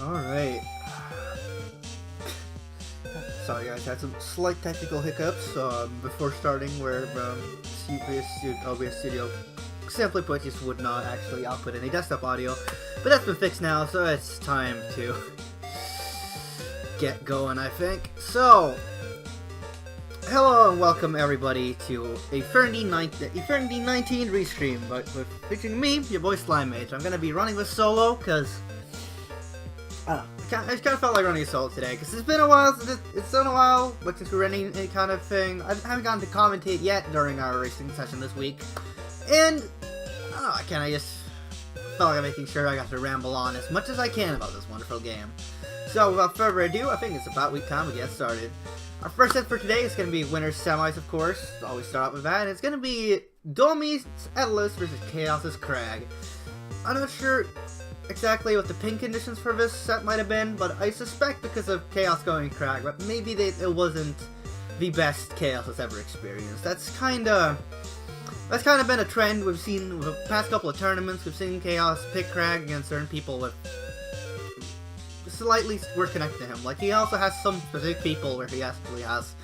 Alright. Sorry guys, had some slight technical hiccups before starting where OBS Studio simply put just would not actually output any desktop audio. But that's been fixed now, so it's time to get going, I think. So, hello and welcome everybody to Aethernity 19 restream, but featuring me, your boy Slime Mage. I'm gonna be running this solo because I just kind of felt like running a solo today because it's been a while since we're running any kind of thing. I haven't gotten to commentate yet during our racing session this week, and I don't know, I kind of just felt like I'm making sure I got to ramble on as much as I can about this wonderful game. So without further ado, I think it's about week time to get started. Our first set for today is going to be Winner's Semis, of course. Always start out with that. It's going to be Domi's Atlas versus Chaos's Crag. I'm not sure exactly what the pin conditions for this set might have been, but I suspect because of Chaos going Crag, but maybe it wasn't the best Chaos has ever experienced. That's kind of been a trend we've seen with the past couple of tournaments. We've seen Chaos pick Crag against certain people with slightly worse connected to him. Like, he also has some specific people where he actually has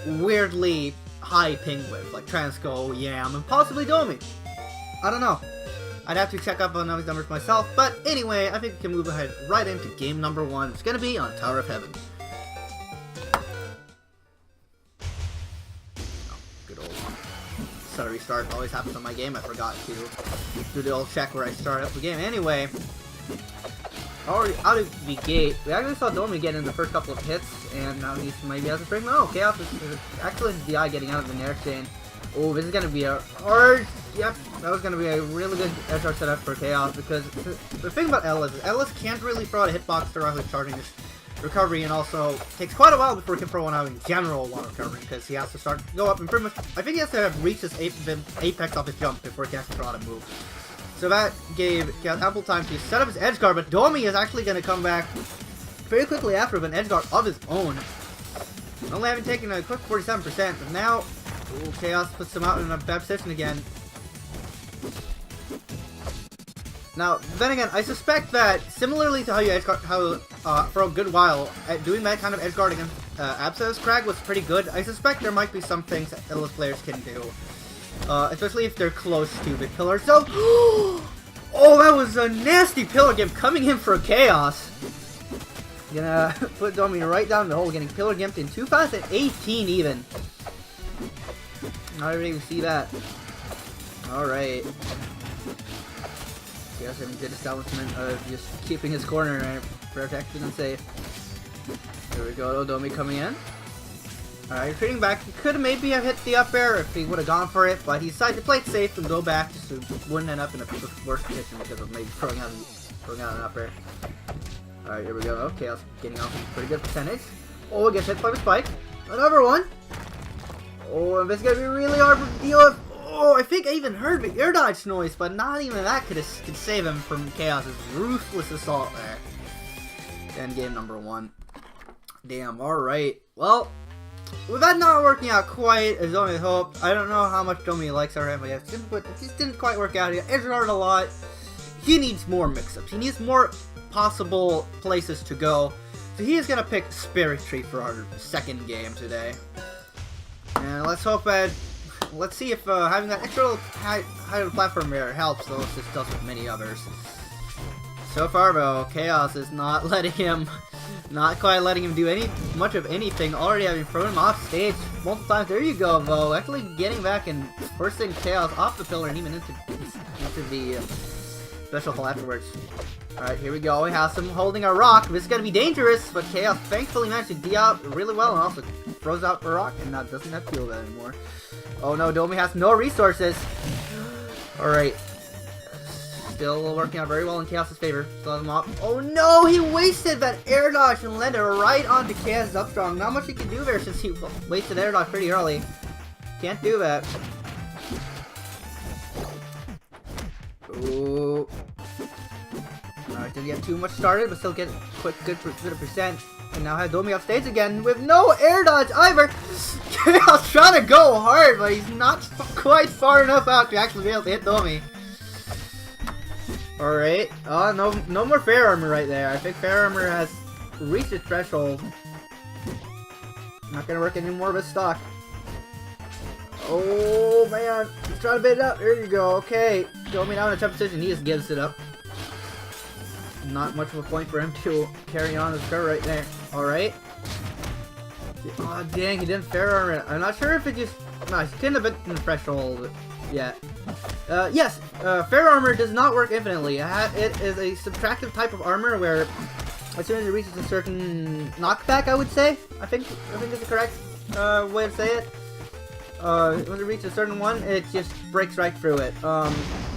weirdly high ping with, like Transco, Yam, and possibly Domi. I don't know. I'd have to check up on those numbers myself, but anyway, I think we can move ahead right into game number 1. It's gonna be on Tower of Heaven. Oh, good old stutter restart always happens on my game. I forgot to do the old check where I start up the game. Anyway, already out of the gate, we actually saw Domi get in the first couple of hits, and now he's maybe has a frame. No, Chaos is actually DI getting out of the Nair chain. Oh, this is going to be a hard... Yep, that was going to be a really good edge guard setup for Chaos, because the thing about Ellis is Ellis can't really throw out a hitbox directly charging his recovery, and also takes quite a while before he can throw one out in general while recovering, because he has to go up and pretty much... I think he has to have reached his apex off his jump before he can actually throw out a move. So that gave Chaos ample time to set up his edge guard, but Domi is actually going to come back very quickly after with an edge guard of his own. Only having taken a quick 47%, but now ooh, Chaos puts him out in a bad position again. Now, then again, I suspect that similarly to how you edge guard, for a good while, doing that kind of edge guard against Absa's Crag was pretty good. I suspect there might be some things that Ellis players can do. Especially if they're close to big pillars. So, oh, that was a nasty pillar gimp coming in for Chaos. Gonna put Domi right down the hole, getting pillar gimped in 2018 even. I didn't even see that. Alright. Chaos having good establishment of just keeping his corner and protected and safe. There we go, Domi coming in. Alright, retreating back. He could have maybe have hit the up air if he would have gone for it, but he decided to play it safe and go back just so he wouldn't end up in a worse position because of maybe throwing out an up air. Alright, here we go. Okay, Chaos getting off a pretty good percentage. Oh, gets hit by the spike. Another one. Oh, and this is going to be really hard to deal with. Oh, I think I even heard the air dodge noise, but not even that could save him from Chaos's ruthless assault there. End game number 1. Damn, alright. Well, with that not working out quite as Domi hoped, I don't know how much Domi likes our but it just didn't quite work out. He edge guarded a lot. He needs more mix-ups. He needs more possible places to go. So he is going to pick Spirit Tree for our second game today. And let's hope that... Let's see if having that extra high platform there helps, though this does with many others. So far, though, Chaos is not quite letting him do much of anything. Already having thrown him off stage multiple times. There you go, though. Actually getting back and forcing Chaos off the pillar and even into the special hole afterwards. Alright, here we go. He has him holding a rock. This is going to be dangerous, but Chaos thankfully managed to D out really well and also throws out the rock and now doesn't have to deal with that anymore. Oh no, Domi has no resources. Alright. Still working out very well in Chaos' favor. Still has him off. Oh no, he wasted that air dodge and landed right onto Chaos' up strong. Not much he can do there since he wasted air dodge pretty early. Can't do that. Ooh. Alright, didn't get too much started, but still get quick good percent. And now have Domi off stage again with no air dodge either. Chaos trying to go hard, but he's not quite far enough out to actually be able to hit Domi. Alright. No more fair armor right there. I think fair armor has reached its threshold. Not gonna work anymore with stock. Oh man, he's trying to bait it up. There you go. Okay, Domi now in a tough position. He just gives it up. Not much of a point for him to carry on his curve right there. Alright. Oh dang, he didn't fair armor it. I'm not sure if it just... No, he couldn't have been in the threshold yet. Yes, fair armor does not work infinitely. It is a subtractive type of armor where as soon as it reaches a certain knockback, I would say. I think is the correct way to say it. When it reaches a certain one, it just breaks right through it.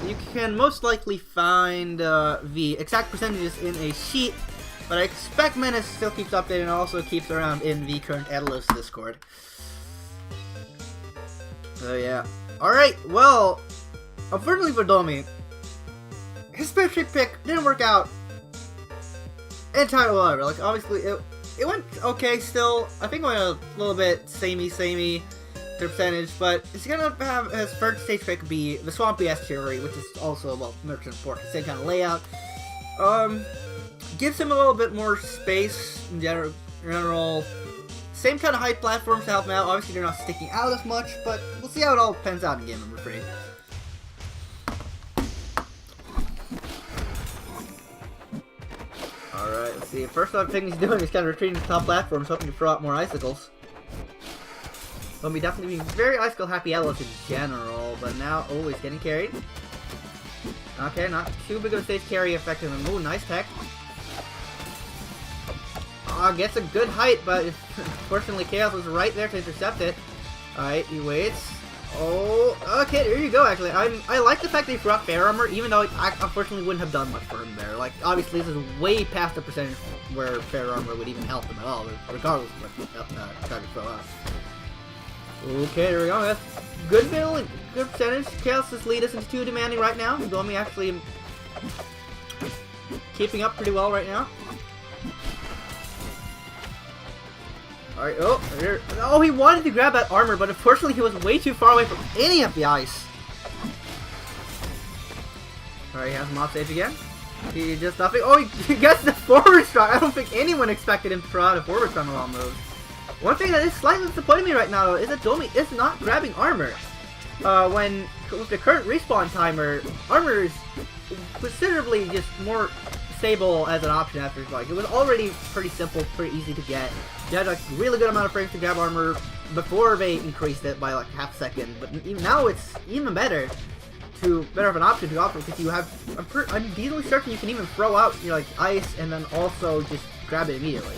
You can most likely find the exact percentages in a sheet, but I expect Menace still keeps updating and also keeps around in the current Adelos Discord. So yeah. Alright, well, unfortunately for Domi, his Spirit Trick pick didn't work out entirely well. Like, obviously, it went okay still. I think it went a little bit samey to percentage, but he's gonna have his first stage pick be the Swampy Estuary, which is also, well, Merchant Port, same kind of layout. Gives him a little bit more space in general. Same kind of height platforms to help him out. Obviously, they're not sticking out as much, but we'll see how it all pans out in game number 3. Alright, let's see. First thing he's doing is kind of retreating to top platforms, hoping to throw out more icicles. He'll be definitely being very icicle happy Adelos in general, but now, oh, he's getting carried. Okay, not too big of a safe carry effect on him. Ooh, nice tech. Gets a good height, but unfortunately Chaos was right there to intercept it. Alright, he waits. Oh, okay, there you go, actually. I like the fact that he threw out fair armor, even though I unfortunately wouldn't have done much for him there. Like, obviously this is way past the percentage where fair armor would even help him at all, regardless of what he tried to throw out. Okay, there we go. That's good middle, good percentage. Chaos' lead isn't too demanding right now. Domi actually keeping up pretty well right now. Alright, oh, he wanted to grab that armor, but unfortunately he was way too far away from any of the ice. Alright, he has him off stage again. He just nothing. Oh, he gets the forward strike. I don't think anyone expected him to throw out a forward strike while move. One thing that is slightly disappointing me right now, though, is that Domi is not grabbing armor. With the current respawn timer, armor is considerably just more stable as an option after his like. It was already pretty simple, pretty easy to get. You had like a really good amount of frames to grab armor before they increased it by like half a second, but even now it's even better of an option to offer because you have. I'm easily certain you can even throw out like ice and then also just grab it immediately.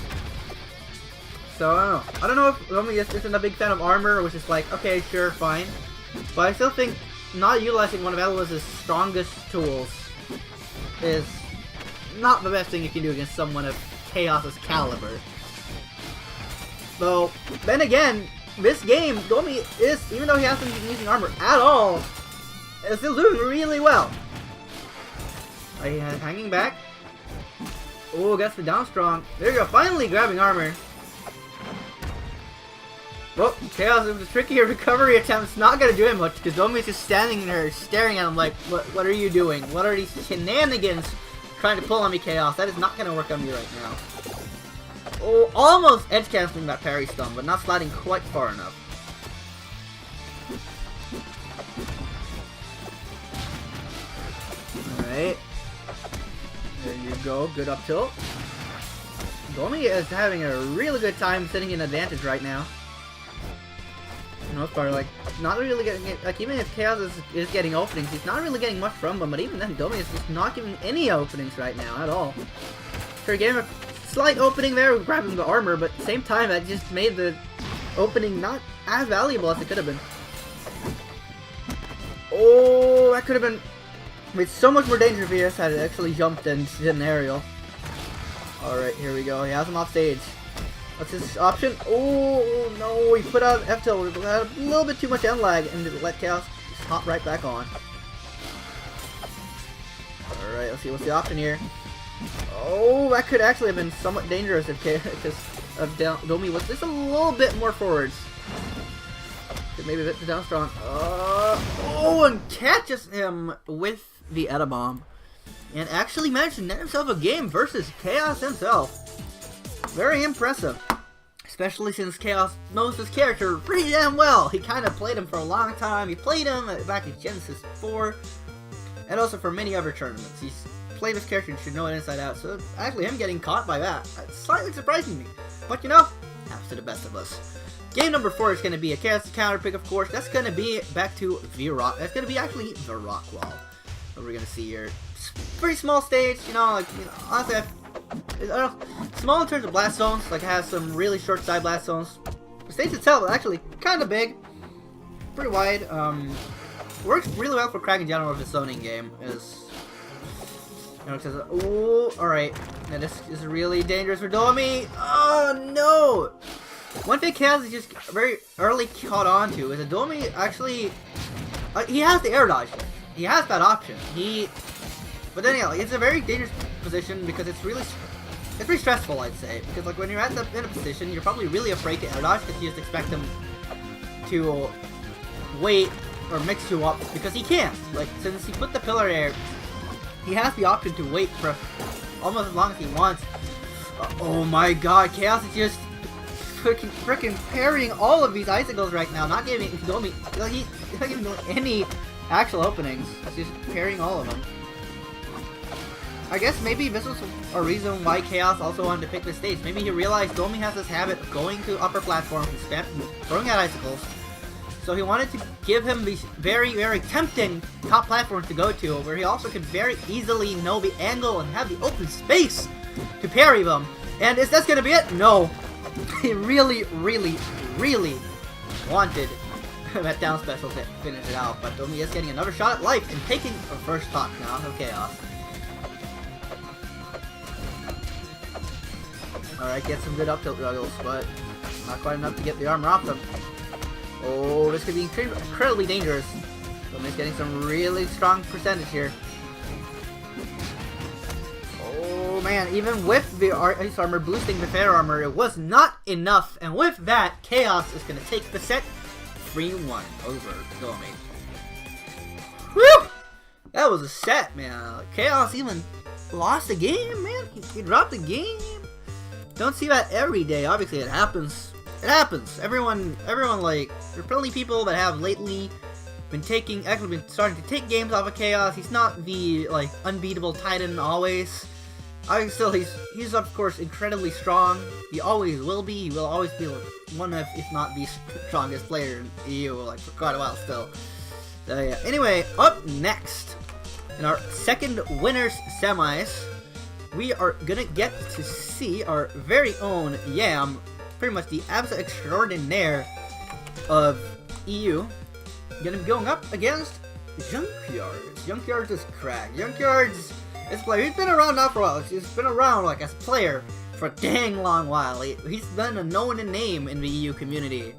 So I don't know if Domi isn't a big fan of armor or was just like, okay, sure, fine. But I still think not utilizing one of Adelos' strongest tools is not the best thing you can do against someone of Chaos' caliber. Though, then again, this game, Domi is, even though he hasn't been using armor at all, is still doing really well. Hanging back. Oh, gets the down strong. There you go, finally grabbing armor. Well, Chaos with a trickier recovery attempt. It's not gonna do him much because Domi's just standing there staring at him like, what are you doing? What are these shenanigans trying to pull on me, Chaos? That is not gonna work on me right now. Oh, almost edge canceling that parry stun, but not sliding quite far enough. Alright. There you go, good up tilt. Domi is having a really good time sitting in advantage right now. For the most part, like, not really getting it, like, even if Chaos is getting openings, he's not really getting much from them, but even then, Domi is just not giving any openings right now at all. Sure, gave him a slight opening there with grabbing the armor, but at the same time, that just made the opening not as valuable as it could have been. Oh, that could have been made so much more dangerous if he just had actually jumped and did an aerial. Alright, here we go. He has him off stage. What's his option? Oh, no, he put out F-tilt. Had a little bit too much end lag and let Chaos just hop right back on. Alright, let's see what's the option here. Oh, that could actually have been somewhat dangerous if Domi was just a little bit more forwards. Could maybe hit the down strong. Oh, and catches him with the Edda Bomb. and actually managed to net himself a game versus Chaos himself. Very impressive. Especially since Chaos knows his character pretty damn well. He kind of played him for a long time. He played him back in Genesis 4, and also for many other tournaments. He's played his character and should know it inside out, so actually him getting caught by that's slightly surprising me. But you know, happens to the best of us. Game number 4 is going to be a Chaos counter pick, of course. That's going to be back to V-Rock. That's going to be actually the Rock Wall. What we're going to see here. Pretty small stage, you know, like, you know, honestly, small in terms of blast zones. Like, it has some really short side blast zones. The stage itself is actually kind of big. Pretty wide. Works really well for Crag in general with the zoning game. Is, you know, it says, ooh, alright. Now this is really dangerous for Domi. Oh, no! One thing Chaos is just very early caught on to is that Domi actually, he has the air dodge. He has that option. But then yeah, like, it's a very dangerous position because it's pretty stressful, I'd say. Because like when you're in a position, you're probably really afraid to air dodge because you just expect him to wait or mix you up because he can't. Like since he put the pillar there, he has the option to wait for almost as long as he wants. Oh my God, Chaos is just freaking parrying all of these icicles right now, not giving Domi, like he's not giving any actual openings. He's just parrying all of them. I guess maybe this was a reason why Chaos also wanted to pick this stage. Maybe he realized Domi has this habit of going to upper platforms and throwing out icicles. So he wanted to give him these very, very tempting top platforms to go to, where he also could very easily know the angle and have the open space to parry them. And is that gonna be it? No. He really, really, really wanted that down special to finish it out, but Domi is getting another shot at life and taking a first stock now of Chaos. Alright, get some good up tilt juggles, but not quite enough to get the armor off them. Oh, this could be incredibly dangerous. Domi's getting some really strong percentage here. Oh man, even with the ice armor boosting the fair armor, it was not enough. And with that, Chaos is going to take the set 3-1 over Domi. Whew! That was a set, man. Chaos even lost the game, man. He dropped the game. Don't see that every day. Obviously, it happens. It happens. Everyone, like, there are plenty of people that have lately been starting to take games off of Chaos. He's not the, like, unbeatable Titan always. He's of course incredibly strong. He always will be. He will always be one of, if not the strongest player in EU, like for quite a while still. So yeah. Anyway, up next in our second winners semis, we are gonna get to see our very own Yam, pretty much the absolute extraordinaire of EU, gonna be going up against Junkyards. Junkyards is Crag. Junkyards. This player, he's been around now for a while. He's been around, like, as a player for a dang long while. He's been a known name in the EU community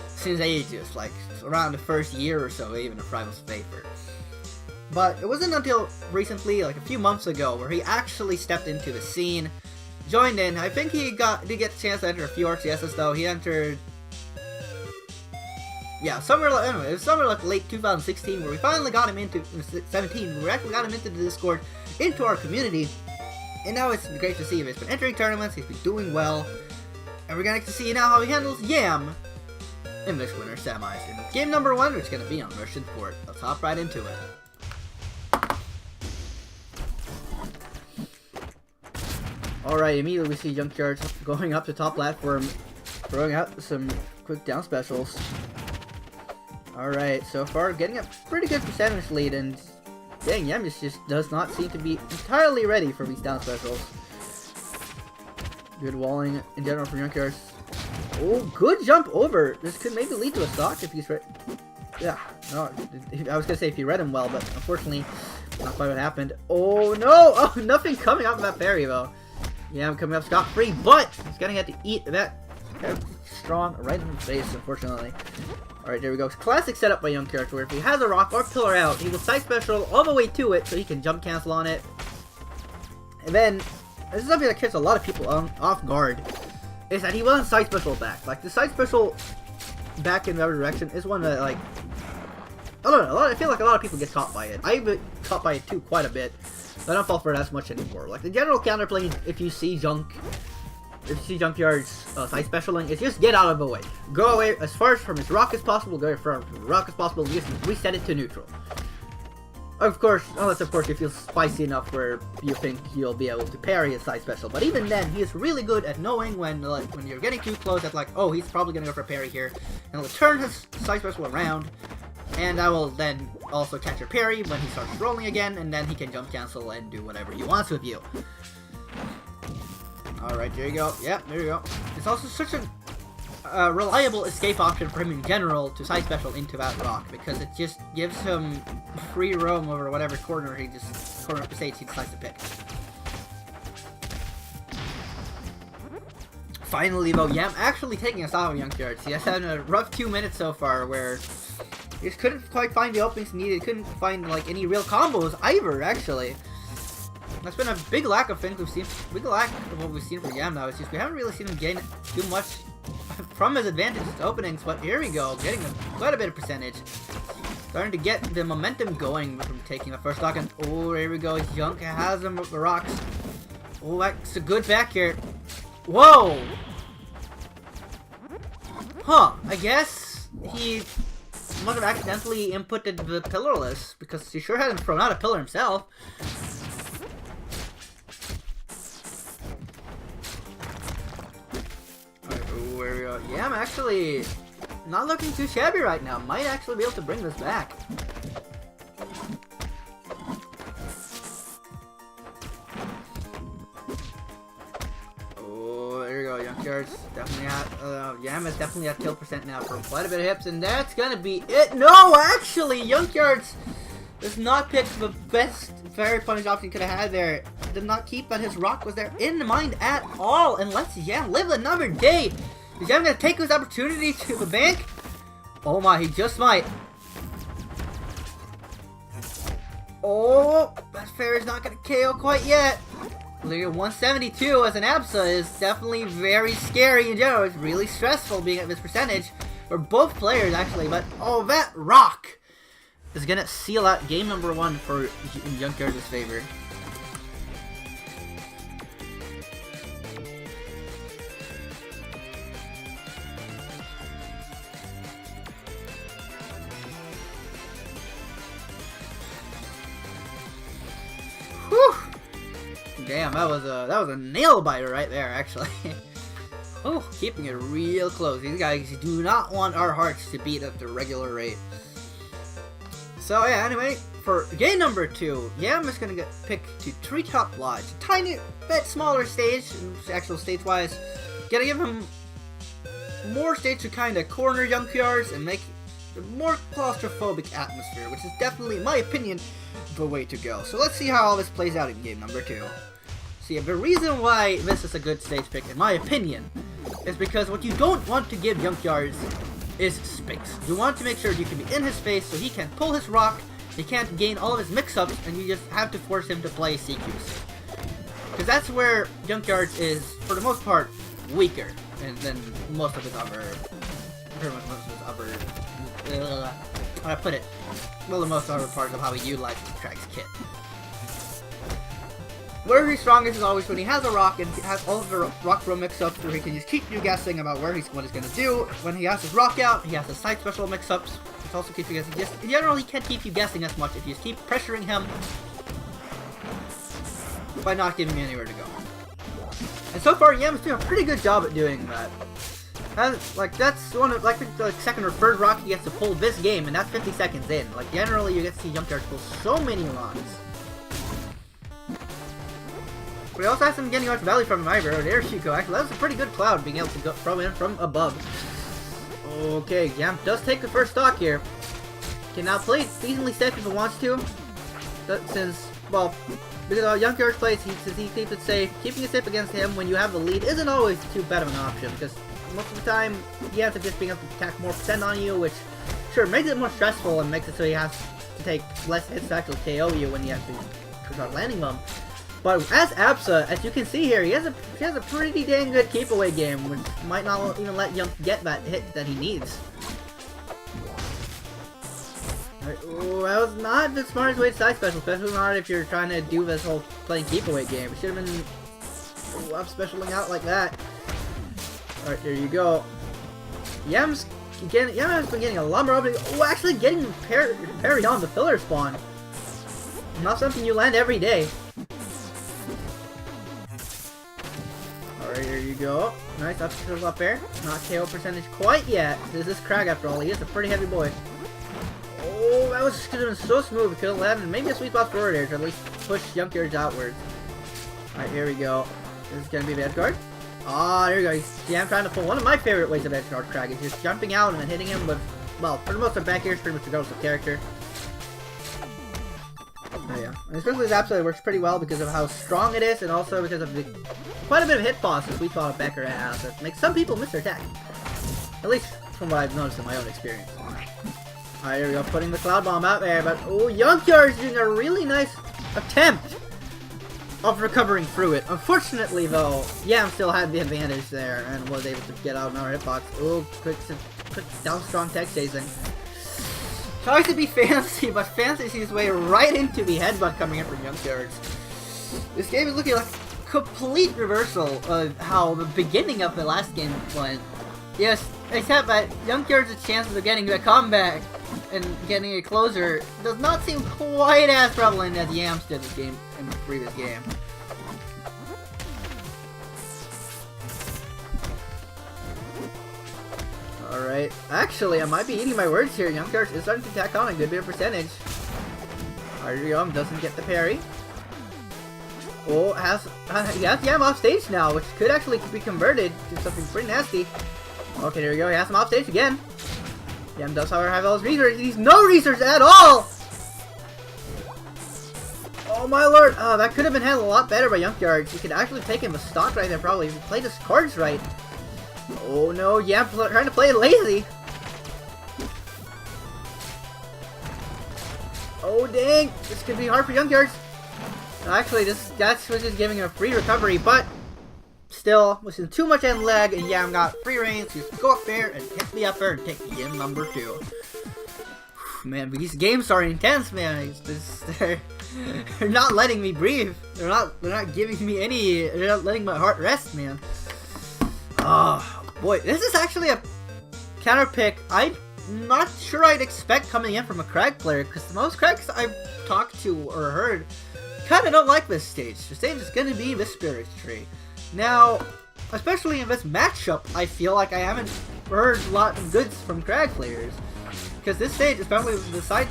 since ages, like, around the first year or so, even if Rival's favorite. But it wasn't until recently, like a few months ago, where he actually stepped into the scene, joined in. I think he did get a chance to enter a few RCSs, though. He entered... yeah, it was somewhere like late 2016 where we finally got him into 17. We actually got him into the Discord, into our community, and now it's great to see him. He's been entering tournaments, he's been doing well, and we're gonna get to see now how he handles Yam in this winter semis. In game number 1, which is gonna be on Merchant Port. Let's hop right into it. Alright, immediately we see Junkyard going up the top platform, throwing out some quick down specials. Alright, so far getting a pretty good percentage lead, and dang, Yam just does not seem to be entirely ready for these down specials. Good walling in general for Junkyard. Oh, good jump over. This could maybe lead to a stock if he's ready. Yeah, no, I was gonna say if he read him well, but unfortunately, not quite what happened. Oh no! Oh, nothing coming out of that parry though. Yam coming up scot-free, but he's gonna have to eat that strong right in the face, unfortunately. Alright, there we go. Classic setup by Young Character, where if he has a rock or pillar out, he will side special all the way to it so he can jump cancel on it. And then, this is something that catches a lot of people off guard, is that he wasn't side special back. Like, the side special back in the other direction is one that, like, I don't know, I feel like a lot of people get caught by it. I've been caught by it too quite a bit. I don't fall for it as much anymore. Like, the general counterplay, if you see Junkyard's side specialing, is just get out of the way. Go away as far from his rock as possible, go as far from the rock as possible, and just reset it to neutral. Of course, unless of course you feel spicy enough where you think you'll be able to parry his side special. But even then, he is really good at knowing when you're getting too close, that like, oh, he's probably gonna go for a parry here, and he'll turn his side special around, and I will then also catch your parry when he starts rolling again, and then he can jump cancel and do whatever he wants with you. Alright, there you go. Yep, there you go. It's also such a reliable escape option for him in general to side special into that rock, because it just gives him free roam over whatever corner of the stage he decides to pick. Finally though, Yam actually taking us off of Junkyards. He has had a rough 2 minutes so far where he just couldn't quite find the openings needed, couldn't find like any real combos either, actually. That's been a big lack of things we've seen, big lack of what we've seen from Yam now. It's just we haven't really seen him gain too much from his advantages openings, but here we go, getting quite a bit of percentage. Starting to get the momentum going from taking the first stock, and oh, here we go, Junk has him with the rocks. Oh, that's a good back here. Whoa! Huh, I guess he must have accidentally inputted the pillarless, because he sure hasn't thrown out a pillar himself. Yeah, I'm actually not looking too shabby right now. Might actually be able to bring this back. Oh, there you go. Junkyard's definitely at, Yam is definitely at kill percent now for quite a bit of hips, and that's gonna be it. No, actually, Junkyard's does not pick the best fairy punish option he could have had there. Did not keep that his rock was there in mind at all, and lets Yam live another day. Is Yam gonna take this opportunity to the bank? Oh my, he just might. Oh, that fairy's not gonna KO quite yet. Look at 172 as an ABSA is definitely very scary in general. It's really stressful being at this percentage for both players actually, but oh, that rock is gonna seal out game number 1 for in Junkyard's favor. Whew! Damn, that was a nail biter right there, actually. Oh, keeping it real close. These guys do not want our hearts to beat at the regular rate. So yeah, anyway, for game number 2, Yam is gonna get picked to Treetop Lodge, a tiny bit smaller stage, actual stage-wise. Gonna give him more stage to kind of corner Junkyards and make a more claustrophobic atmosphere, which is definitely, in my opinion, the way to go. So let's see how all this plays out in game number 2. See, the reason why this is a good stage pick, in my opinion, is because what you don't want to give Junkyards is space. You want to make sure you can be in his face so he can pull his rock, he can't gain all of his mix-ups, and you just have to force him to play CQs. Because that's where Junkyards is, for the most part, weaker than most of his other... pretty much most of his other... how do I put it? Well, the most other parts of how he utilizes Trag's kit. Where he's strongest is always when he has a rock and has all of the rock throw mix-ups where he can just keep you guessing about what he's going to do. When he has his rock out, he has his side special mix-ups, which also keeps you guessing. Just, in general, he can't keep you guessing as much if you just keep pressuring him by not giving you anywhere to go. And so far, Yam is doing a pretty good job at doing that. And, like, that's one of, like, the second or third rock he gets to pull this game, and that's 50 seconds in. Like, generally, you get to see Junkyard pull so many rocks. But he also has some getting out the valley from him either. There's Shiko. Actually, that was a pretty good cloud being able to go throw in from above. Okay, Yam does take the first stock here. Can now play decently safe if he wants to. Since, well, because Junkyard plays, since he keeps it safe, keeping it safe against him when you have the lead isn't always too bad of an option. Because most of the time, he has to just being able to attack more percent on you, which, sure, makes it more stressful and makes it so he has to take less hits to actually KO you when you have to start landing them. But as ABSA, as you can see here, he has a pretty dang good keep away game, which might not even let Yum get that hit that he needs. Alright, ooh, that was not the smartest way to side special, especially not if you're trying to do this whole playing keep away game. It should have been up specialing out like that. Alright, there you go. Yam's been getting a lot more opening. Oh, actually getting parried on the filler spawn. Not something you land every day. Alright, there you go. Nice up tilts up there. Not KO percentage quite yet. This is Crag after all. He is a pretty heavy boy. Oh, that was could have been so smooth. It could have landed maybe a sweet spot forward there to at least push Junkyards outwards. Alright, here we go. This is gonna be the edge guard. Ah, there you go. I'm trying to pull one of my favorite ways of edge guard Crag is just jumping out and then hitting him with, well, for the most part, back air is pretty much regardless of character. Oh yeah, and especially this absolutely works pretty well because of how strong it is, and also because of the quite a bit of hitbox the sweet spot of back air has that makes some people miss their attack. At least from what I've noticed in my own experience. Alright, here we go, putting the cloud bomb out there, but oh, Junkyard's doing a really nice attempt of recovering through it. Unfortunately, though, Yam still had the advantage there and was able to get out of our hitbox. Oh, quick down strong tech chasing. Tries to be fancy, but fancy sees his way right into the headbutt coming in from Junkyards. This game is looking like a complete reversal of how the beginning of the last game went. Yes, except that Junkyards' chances of getting a comeback and getting a closer does not seem quite as prevalent as Yams did this game in the previous game. Alright, actually I might be eating my words here. Junkyards is starting to attack on a good bit of percentage. There you go, doesn't get the parry. Oh, he has Yam off stage now, which could actually be converted to something pretty nasty. Okay, there we go, he has him off stage again. Yam does, however, have all his research. He's no research at all! Oh my lord! Oh, that could have been handled a lot better by Junkyards. He could actually take him a stock right there, probably, if he played his cards right. Oh no, Yam trying to play it lazy. Oh dang! This could be hard for Junkyards. Actually, that's just giving him a free recovery, but still, with too much end lag, and Yam got free reign, so just go up there and hit the upper and take game number 2. Man, these games are intense, man. They're not letting me breathe. They're not giving me any. They're not letting my heart rest, man. Oh boy, this is actually a counter pick I'm not sure I'd expect coming in from a Crag player, because most Crags I've talked to or heard kind of don't like this stage. The stage is going to be the Spirit Tree. Now, especially in this matchup, I feel like I haven't heard a lot of goods from Crag players. Because this stage, especially with the side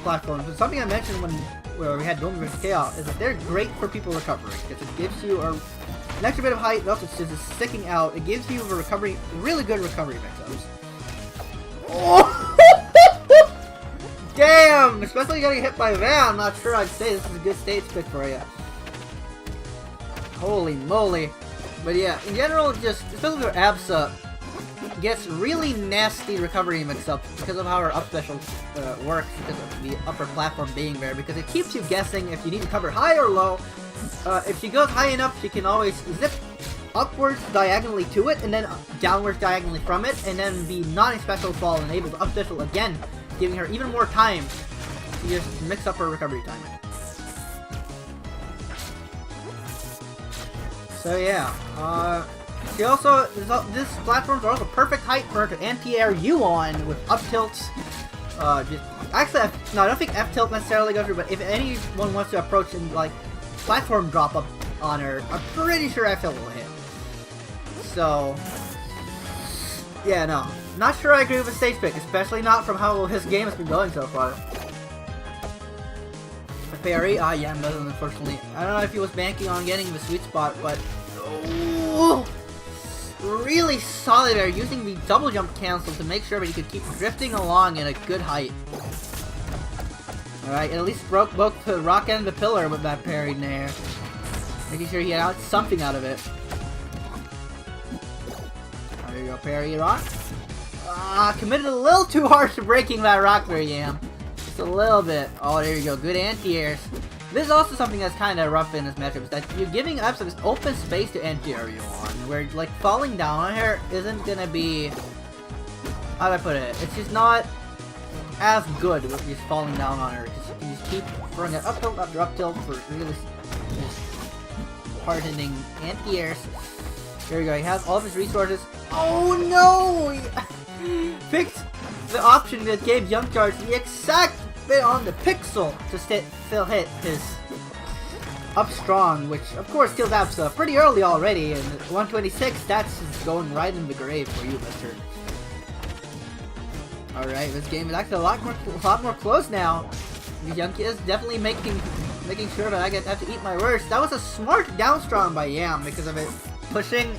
platforms, and something I mentioned where we had Dome vs. Chaos, is that they're great for people recovering. Because it gives you an extra bit of height, but also it's just sticking out. It gives you a recovery, really good recovery mechanisms. Oh! Damn! Especially getting hit by that, I'm not sure I'd say this is a good stage pick for you. Holy moly. But yeah, in general, just, especially for Absa, gets really nasty recovery mix-ups because of how her up special works, because of the upper platform being there, because it keeps you guessing if you need to cover high or low. If she goes high enough, she can always zip upwards diagonally to it, and then downwards diagonally from it, and then be non-special fall and able to up special again, giving her even more time to just mix up her recovery time. So yeah, she also, this platforms are also perfect height for her to anti-air you on with up tilts. Actually, no, I don't think F tilt necessarily goes through, but if anyone wants to approach and like platform drop up on her, I'm pretty sure F tilt will hit. So yeah, no, not sure I agree with the stage pick, especially not from how his game has been going so far. Parry, Yam doesn't, unfortunately. I don't know if he was banking on getting the sweet spot, but oh, really solid there, using the double jump cancel to make sure that he could keep drifting along at a good height. Alright, at least broke both the rock and the pillar with that parry in there. Making sure he got something out of it. There you go, parry rock. Committed a little too hard to breaking that rock there, Yam. Just a little bit. Oh, there you go, good anti-airs. This is also something that's kind of rough in this matchup, is that you're giving up some open space to anti-air you on, where like falling down on her isn't gonna be, how do I put it? It's just not as good with just falling down on her. You just keep throwing it up tilt after up tilt for really just hardening anti-airs. There we go, he has all of his resources. Oh no! He picked the option that gave Young Charge the exact bit on the pixel to still hit his up strong, which of course kills Absa pretty early already, and 126, that's just going right in the grave for you, mister. Alright, this game is actually a lot more close now. The Young Kid is definitely making sure that I have to eat my words. That was a smart down strong by Yam because of it pushing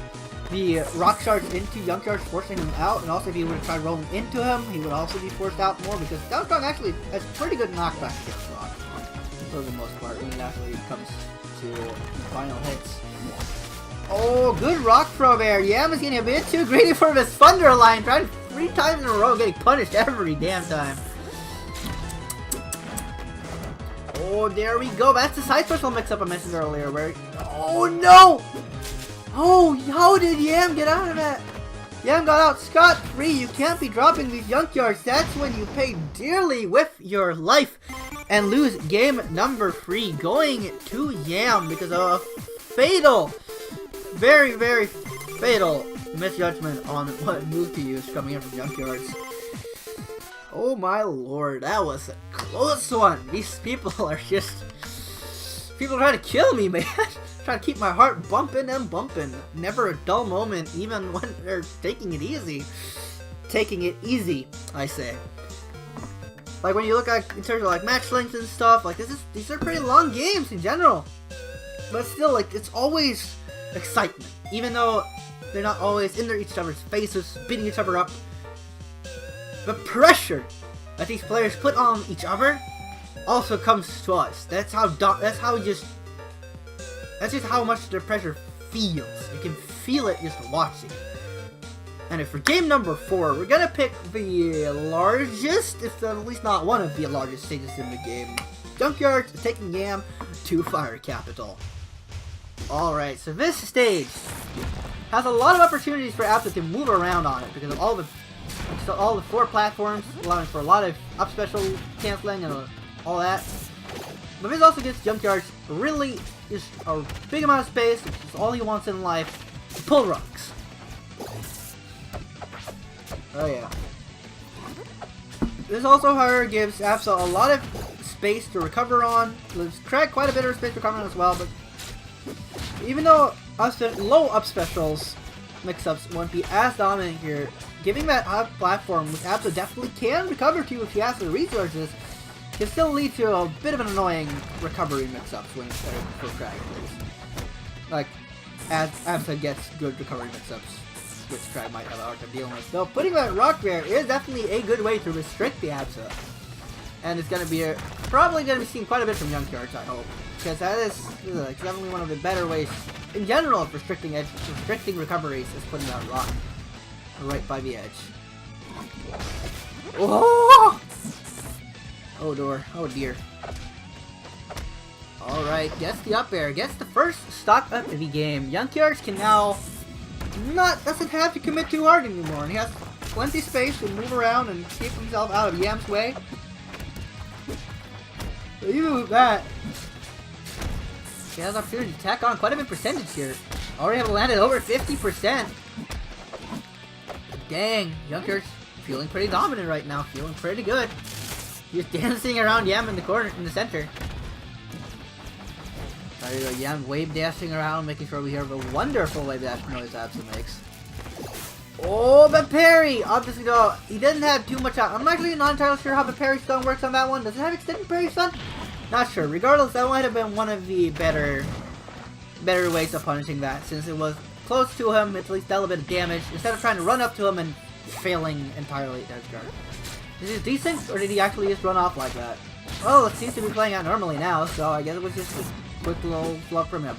the rock charge into Young Charge, forcing him out, and also if he would have tried rolling into him, he would also be forced out more because down strong actually has pretty good knockback against rock for the most part when it actually comes to final hits. Oh, good rock throw there. Yam is getting a bit too greedy for his Thunder line, trying 3 times in a row, getting punished every damn time. Oh, there we go. That's the side special mix-up I mentioned earlier. Where? Oh no! Oh, how did Yam get out of that? Yam got out scot-free. You can't be dropping these Young Yards. That's when you pay dearly with your life and lose game number 3, going to Yam because of a fatal, very, very fatal misjudgment on what move to use coming in from Young Yards. Oh my lord, that was a close one. These people are just... people trying to kill me, man. Trying to keep my heart bumping and bumping. Never a dull moment, even when they're taking it easy. Taking it easy, I say. Like when you look at in terms of like match length and stuff, like these are pretty long games in general. But still, like it's always excitement. Even though they're not always in each other's faces, beating each other up. The pressure that these players put on each other also comes to us. That's just how much the pressure feels. You can feel it just watching. And for game number 4, we're gonna pick the largest, if at least not one of the largest stages in the game. Junkyard taking Yam to Fire Capital. Alright, so this stage has a lot of opportunities for Apple to move around on it because of all the 4 platforms, allowing for a lot of up special canceling and all that. But this also gives Junkyard really just a big amount of space, which is all he wants in life, to pull rocks. Oh yeah. This also, however, gives Absa a lot of space to recover on. Gives Craig quite a bit of space to recover on as well, but even though low up specials mix-ups won't be as dominant here, giving that high platform, which Absa definitely can recover to if he has the resources, can still lead to a bit of an annoying recovery mix-ups when for Craig. Like, as Absa gets good recovery mix-ups, which Craig might have a hard time dealing with. So putting that rock there is definitely a good way to restrict the Absa. And it's going to be probably going to be seen quite a bit from Young Yards, I hope. Because that is definitely one of the better ways, in general, of restricting recoveries, is putting that rock right by the edge. Oh! Oh dear. Alright, gets the up air, gets the first stock up of the game. Young Yards can now doesn't have to commit too hard anymore, and he has plenty of space to move around and keep himself out of Yam's way. So even with that, he has the opportunity to tack on quite a bit of percentage here. Already have landed over 50%. Dang, Young Yards feeling pretty dominant right now, feeling pretty good. He's dancing around Yam in the corner, in the center. There you go, Yam wave dashing around, making sure we hear the wonderful wave dash noise Absa makes. Oh, the parry! Obviously, though, he doesn't have too much out. I'm actually not entirely sure how the parry stun works on that one. Does it have extended parry stun? Not sure. Regardless, that might have been one of the better ways of punishing that, since it was close to him, at least dealt a bit of damage, instead of trying to run up to him and failing entirely at edge guard. Is it decent, or did he actually just run off like that? Well, it seems to be playing out normally now, so I guess it was just a quick little flub from him.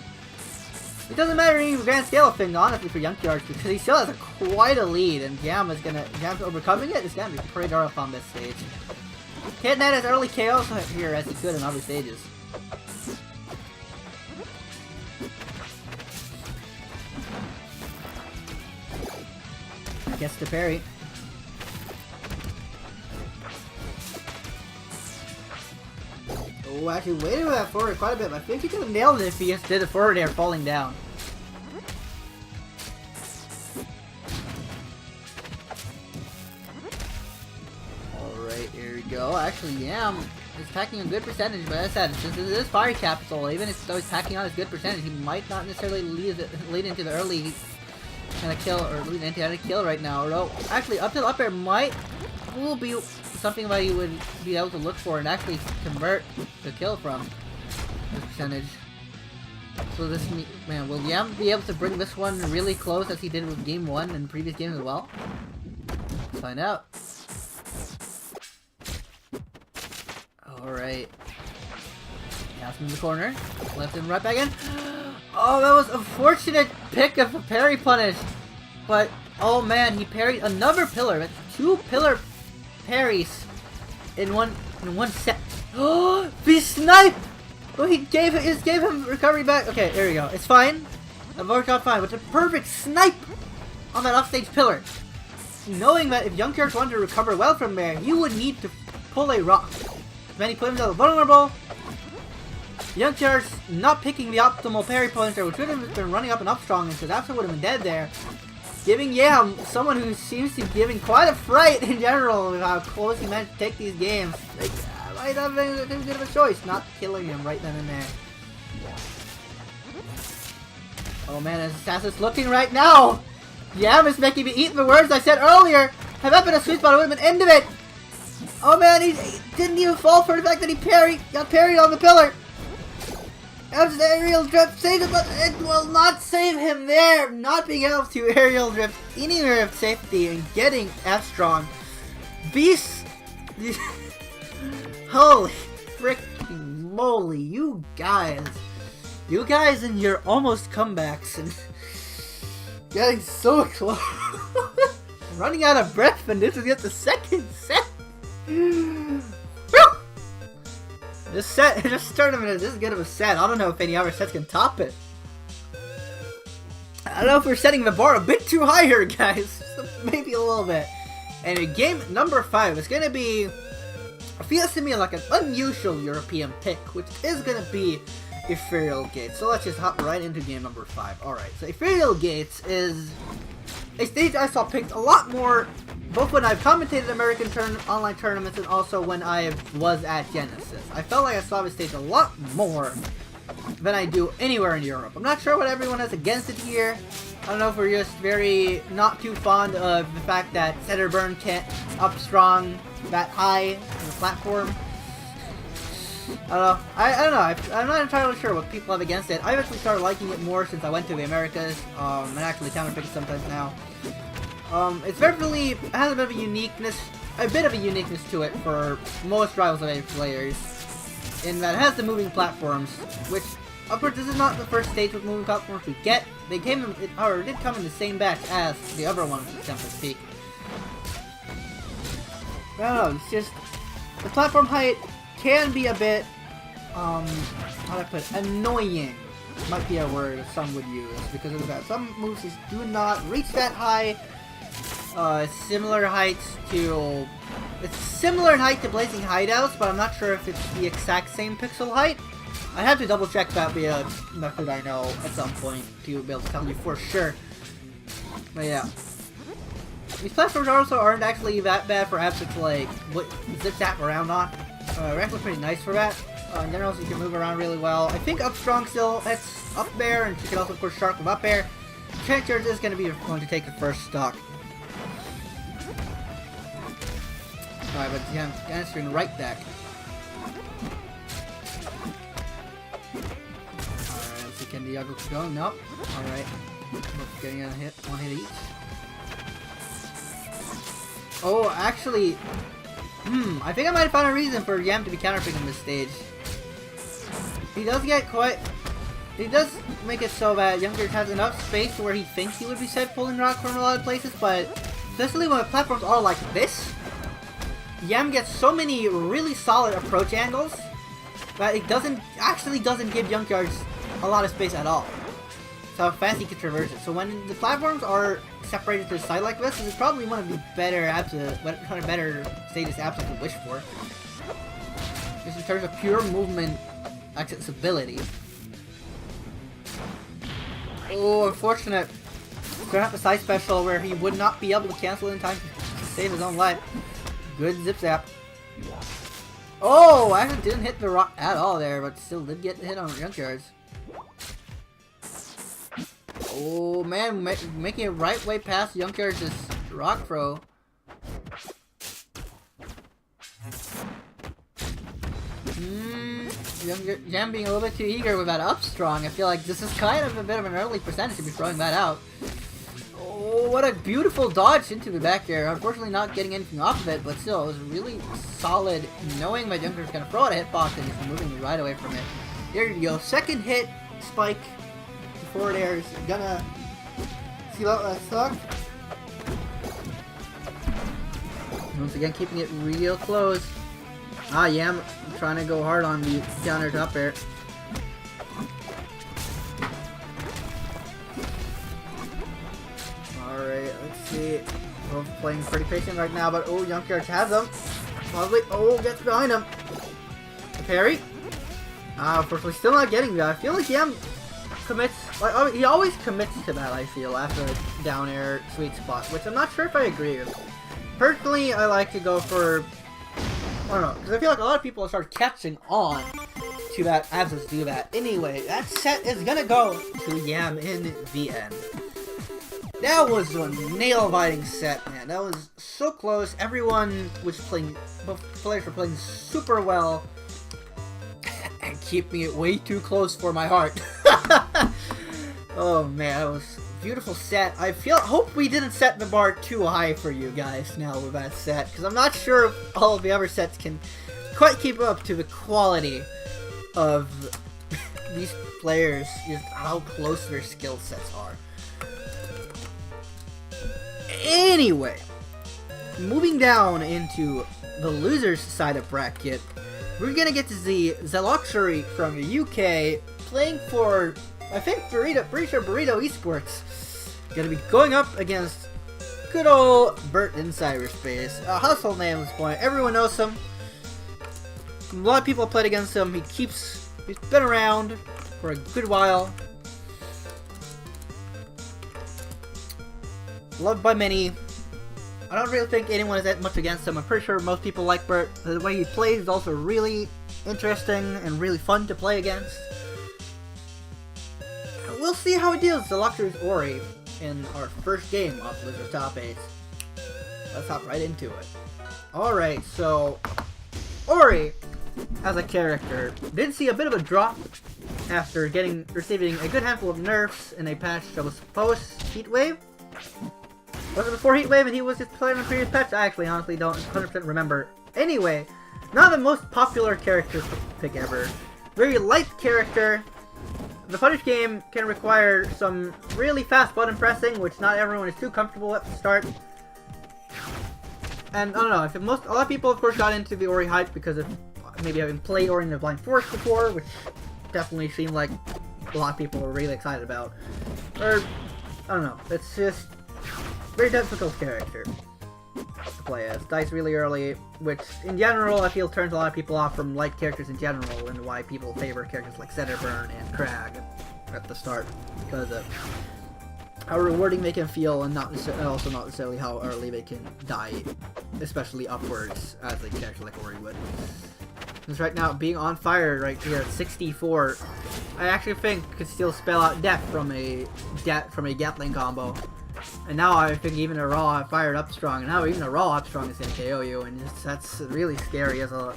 It doesn't matter any grand scale of things, honestly, for Young Yards, because he still has quite a lead, and Jam's overcoming it is gonna be pretty rough on this stage. Hitting at his early KOs here as he could in other stages. Gets the parry. Oh, actually waited with that forward quite a bit, but I think he could have nailed it if he just did the forward air falling down. Alright, here we go. Actually, Yam is packing a good percentage, but as I said, since this is Fire Capital, even if he's packing on his good percentage, he might not necessarily lead into the early kind of kill, or lead into a kill right now. Although, actually, up to the up air will be something that you would be able to look for and actually convert the kill from this percentage. So this, man, will Yam be able to bring this one really close as he did with game 1 and previous games as well? Let's find out. Alright. Pass him in the corner. Left him right back in. Oh, that was a fortunate pick of a parry punish. But, oh man, he parried another pillar. That's 2 pillar parries in one set. Oh, the snipe! Oh, he gave him recovery back. Okay, there we go. It's fine. That worked out fine. But the perfect snipe on that offstage pillar. Knowing that if Young Charge wanted to recover well from there, he would need to pull a rock. Then he put himself vulnerable. Young Charge not picking the optimal parry pointer, which would have been running up and up strong, because Absol would have been dead there. Giving Yam, someone who seems to be giving quite a fright in general with how close he managed to take these games. Like, might have been a bit of a choice, not killing him right then and there. Oh man, as Assassin's looking right now! Yam is making me eat the words I said earlier! Had that been a sweet spot, it would have been end of it! Oh man, he didn't even fall for the fact that he got parried on the pillar! After the aerial drift saved him, but it will not save him there! Not being able to aerial drift anywhere of safety and getting F-Strong. Beast! Holy freaking moly, you guys and your almost comebacks and getting so close. Running out of breath, and this is yet the second set. This tournament is this good of a set. I don't know if any other sets can top it. I don't know if we're setting the bar a bit too high here, guys. Maybe a little bit. And in game number 5, it's gonna be, it feels to me like an unusual European pick, which is gonna be Ethereal Gates. So let's just hop right into game number 5. Alright, so Ethereal Gates is a stage I saw picked a lot more, both when I've commentated American online tournaments and also when I was at Genesis. I felt like I saw this stage a lot more than I do anywhere in Europe. I'm not sure what everyone has against it here. I don't know if we're just very not too fond of the fact that Setterburn can't up strong that high on the platform. I don't know. I'm not entirely sure what people have against it. I've actually started liking it more since I went to the Americas, and actually counterpick it sometimes now. It's definitely has a bit of a uniqueness to it for most Rivals of Age players, in that it has the moving platforms, which, of course, this is not the first stage with moving platforms we get. They did come in the same batch as the other ones at Tempest Peak. I don't know, it's just, the platform height can be a bit, how do I put it, annoying, might be a word some would use, because of that. Some moves just do not reach that high. Similar heights to, it's similar in height to Blazing Hideouts, but I'm not sure if it's the exact same pixel height. I have to double check that via method I know at some point to be able to tell you for sure. But yeah. These platforms also aren't actually that bad for apps to like zip-zap around on. They're actually pretty nice for that. In general, so you can move around really well. I think up strong still, that's up there, and you can also, of course, shark with up air. Charge is going to be going to take the first stock. Alright, but yeah, I'm answering right back. Alright, let's see, can Diago keep going? Nope. Alright. Getting a hit, one hit each. Oh, actually, I think I might have found a reason for Yam to be counterpicking this stage. He does make it so that Young Charge has enough space to where he thinks he would be safe pulling rock from a lot of places, but especially when the platforms are like this, Yam gets so many really solid approach angles that it doesn't give Young Charge a lot of space at all. So how fast he can traverse it. So when the platforms are separated to the side like this, is probably one of the better stages apps I could wish for. just in terms of pure movement accessibility. Oh, unfortunate. Gonna have a side special where he would not be able to cancel in time to save his own life. Good zip zap. Oh, actually didn't hit the rock at all there, but still did get hit on Junkyards. Oh man, making it right way past Junkyards' rock throw. Jam being a little bit too eager with that up strong. I feel like this is kind of a bit of an early percentage to be throwing that out. Oh, what a beautiful dodge into the back air. Unfortunately not getting anything off of it, but still, it was really solid knowing my Junker was going to throw out a hitbox and just moving right away from it. There you go. Second hit, spike. The forward air is gonna seal out that stock. Once again, keeping it real close. Ah, yeah, I'm trying to go hard on the counter to up air. Alright, let's see. We're playing pretty patient right now, but oh, Junkyard has him. Probably, oh, gets behind him. Parry. Unfortunately, still not getting that. I feel like Yam commits, like, he always commits to that, I feel, after a down air sweet spot, which I'm not sure if I agree with. Personally, I like to go for, I don't know, because I feel like a lot of people start catching on to that Absence do that. Anyway, that set is gonna go to Yam in the end. That was a nail-biting set, man. That was so close. Everyone was playing, both players were playing super well, and keeping it way too close for my heart. Oh man, that was a beautiful set. Hope we didn't set the bar too high for you guys now with that set, because I'm not sure if all of the other sets can quite keep up to the quality of these players, just how close their skill sets are. Anyway, moving down into the losers side of bracket, we're gonna get to see Zeluxury from the UK playing for, I think, pretty sure Burrito Esports. Gonna be going up against good old Burt in cyberspace. A household name at this point. Everyone knows him. A lot of people have played against him. He's been around for a good while. Loved by many. I don't really think anyone is that much against him. I'm pretty sure most people like Burt. The way he plays is also really interesting and really fun to play against. We'll see how he deals with Luxury's Ori in our first game of Blizzard's Top 8. Let's hop right into it. Alright, so Ori, as a character, did see a bit of a drop after receiving a good handful of nerfs in a patch that was post-Heatwave. Was it before Heatwave and he was just playing in a previous patch? I actually honestly don't 100% remember. Anyway, not the most popular character pick ever. Very light character. The Punish game can require some really fast button pressing, which not everyone is too comfortable at the start. And I don't know, a lot of people of course got into the Ori hype because of maybe having played Ori in the Blind Forest before, which definitely seemed like a lot of people were really excited about. Or, I don't know, it's just very difficult character to play as. Dies really early, which in general I feel turns a lot of people off from light characters in general, and why people favor characters like Setterburn and Crag at the start, because of how rewarding they can feel and also not necessarily how early they can die, especially upwards as a character like Ori would. Because right now, being on fire right here at 64, I actually think could still spell out death from a Gatling combo. And now I think even a raw fired up strong, and now even a raw up strong is gonna KO you, and that's really scary as a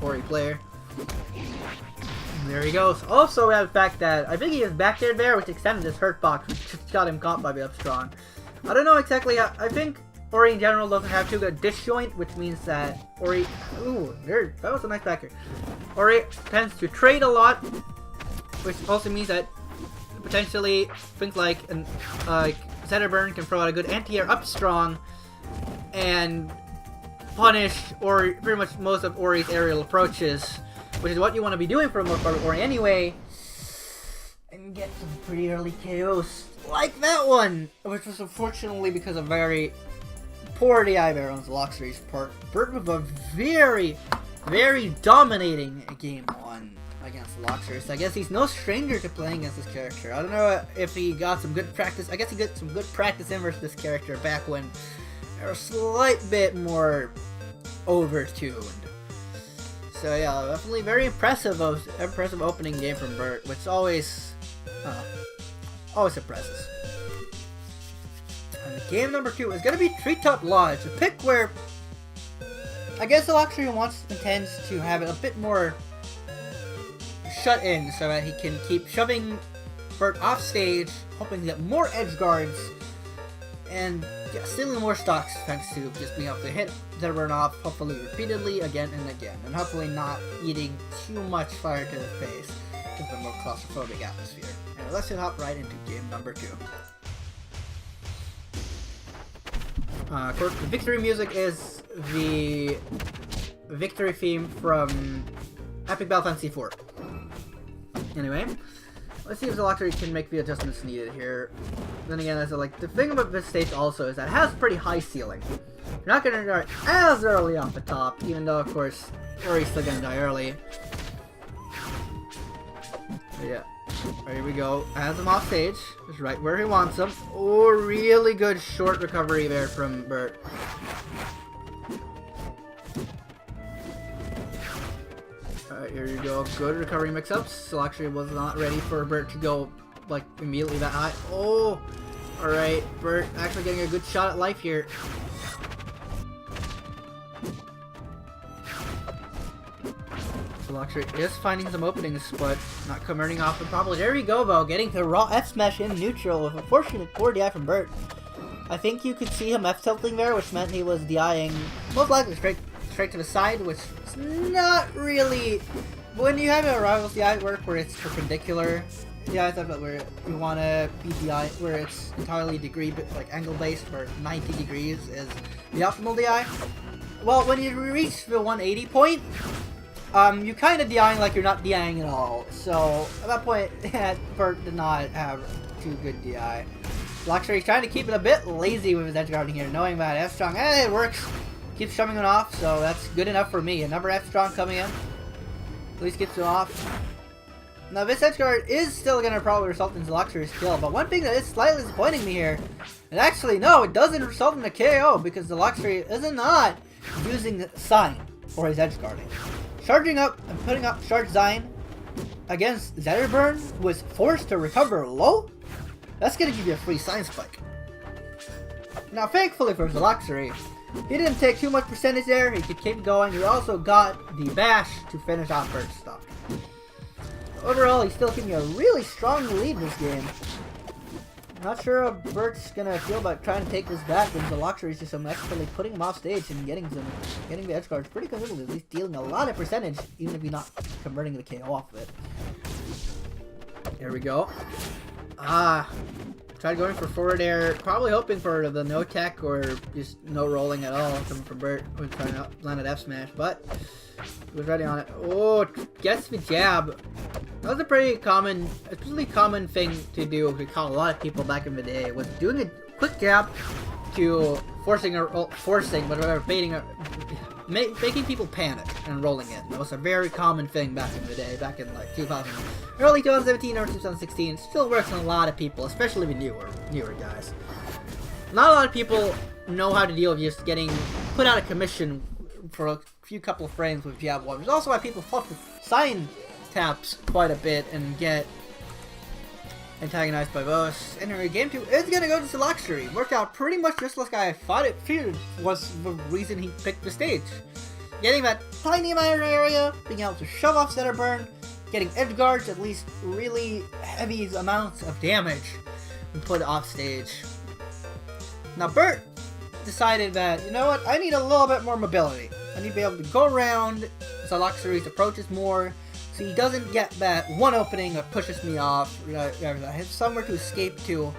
Ori player. And there he goes. Also, we have the fact that I think he is back there, which extended his hurt box, which just got him caught by the up strong. I don't know exactly how. I think Ori in general doesn't have too good disjoint, which means that Ori. Ooh, there. That was a nice backer. Ori tends to trade a lot, which also means that potentially things like Setterburn can throw out a good anti-air up strong and punish pretty much most of Ori's aerial approaches, which is what you want to be doing for the most part of Ori anyway, and get some pretty early KOs like that one, which was unfortunately because of very poor DI there on Luxury's part. Burt with a very very dominating game 1 against Luxor. So I guess he's no stranger to playing against this character. I don't know if he got some good practice. I guess he got some good practice in versus this character back when they were a slight bit more overtuned. So yeah, definitely very impressive opening game from Bert, which always impresses. And game number 2 is gonna be Treetop Lodge, a pick where I guess the Luxury intends to have it a bit more shut in so that he can keep shoving Bert off stage, hoping to get more edge guards and stealing more stocks thanks to just being able to hit Zetterburn off, hopefully repeatedly again and again, and hopefully not eating too much fire to the face to the more claustrophobic atmosphere. And let's hop right into game number 2. Of course, the victory music is the victory theme from Epic Battle Fantasy IV. Anyway, let's see if the Luxury can make the adjustments needed here. Then again, the thing about this stage also is that it has a pretty high ceiling. You're not going to start as early off the top, even though, of course, Uri's still going to die early. But yeah, here we go. Has him off stage, just right where he wants him. Oh, really good short recovery there from Bert. Here you go. Good recovery mix-ups. So actually was not ready for Bert to go like immediately that high. Oh! Alright, Bert actually getting a good shot at life here. So Luxury is finding some openings, but not converting off the problem. There we go though, getting the raw F smash in neutral with a fortunate poor DI from Bert. I think you could see him F tilting there, which meant he was DIing most likely straight to the side, which is not really. When you have a rival's DI work where it's perpendicular, DI stuff where you want to be DI where it's entirely angle based, where 90 degrees is the optimal DI. Well, when you reach the 180 point, you kind of DIing like you're not DIing at all. So at that point, Bert did not have too good DI. Luxury's trying to keep it a bit lazy with his edge guarding here, knowing that F strong, it works. Keeps shoving it off, so that's good enough for me. Another F strong coming in. At least gets it off. Now this edge guard is still going to probably result in the Luxury's kill, but one thing that is slightly disappointing me here, and actually no, it doesn't result in a KO because the Luxury is not using Sign for his edge guarding. Charging up and putting up Charge Sign against Zetterburn, who was forced to recover low, that's going to give you a free Sign Spike. Now thankfully for the Luxury, he didn't take too much percentage there, he could keep going. He also got the bash to finish off Bert's stock. Overall, he's still keeping a really strong lead this game. Not sure how Bert's gonna feel about trying to take this back when the Luxury's just actually putting him off stage and getting the edge guards pretty consistently, at least dealing a lot of percentage, even if you're not converting the KO off of it. There we go. Tried going for forward air, probably hoping for the no tech or just no rolling at all coming from Bert. Was trying to land an F smash, but he was ready on it. Oh, gets the jab. That was a pretty common thing to do. We caught a lot of people back in the day was doing a quick jab to making people panic and rolling it. That was a very common thing back in the day, back in like 2000, early 2017 or 2016. Still works on a lot of people, especially the newer guys. Not a lot of people know how to deal with just getting put out of commission for a couple of frames with jab one. There's also why people fuck with Sign taps quite a bit and get antagonized by those. Anyway, game 2 is gonna go to the Luxury. Worked out pretty much just like I thought it feared was the reason he picked the stage. Getting that tiny minor area, being able to shove off Zetterburn, getting edge guards, at least really heavy amounts of damage, and put it off stage. Now Bert decided that, you know what, I need a little bit more mobility. I need to be able to go around the Luxury's approaches more, so he doesn't get that one opening that pushes me off. I have somewhere to escape to,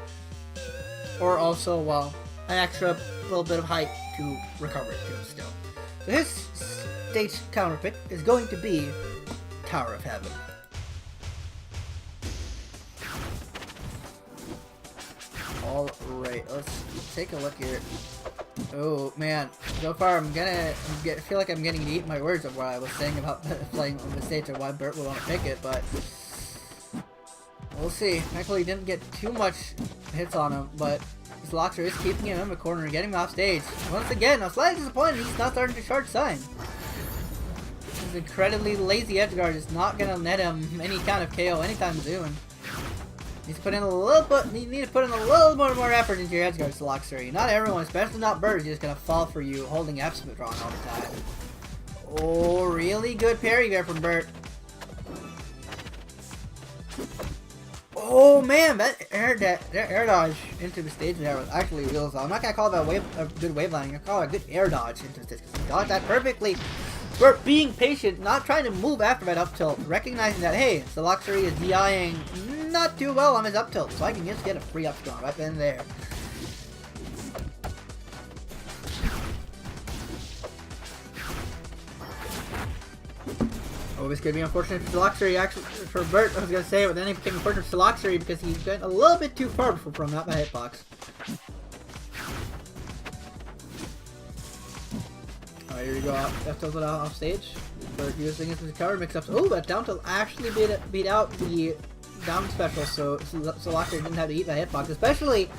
or also, well, an extra little bit of height to recover it to still. So his stage counter pick is going to be Tower of Heaven. Alright, let's take a look here. Oh man, so far I feel like I'm getting to eat my words of what I was saying about playing on the stage and why Bert would want to pick it, but we'll see. Thankfully he didn't get too much hits on him, but Zloxer is keeping him in the corner and getting him off stage. Once again, I'm slightly disappointed he's not starting to charge Sign. His incredibly lazy edge guard is not going to net him any kind of KO anytime soon. Needs to put in a little bit. You need to put in a little bit more effort into your edge guard, Zloxer. Not everyone, especially not Bird, is just gonna fall for you holding F-Smith on all the time. Oh, really good parry there from Bert. Oh man, that air dodge into the stage there was actually real. So I'm not gonna call that a good wave landing. I call it a good air dodge into the stage. He got that perfectly. Bert being patient, not trying to move after that up tilt, recognizing that hey, Zloxer is DIing not too well on his up tilt, so I can just get a free up strong right then and there. Oh, this could be unfortunate for Zloxer, actually, for Bert, I was gonna say, but then it became unfortunate for Zloxer because he went a little bit too far from that hitbox. Alright, here we go, left tilt off stage. Bert using his recovery mix-ups. Oh, that down tilt actually beat out the down special, so Zloxer didn't have to eat that hitbox, especially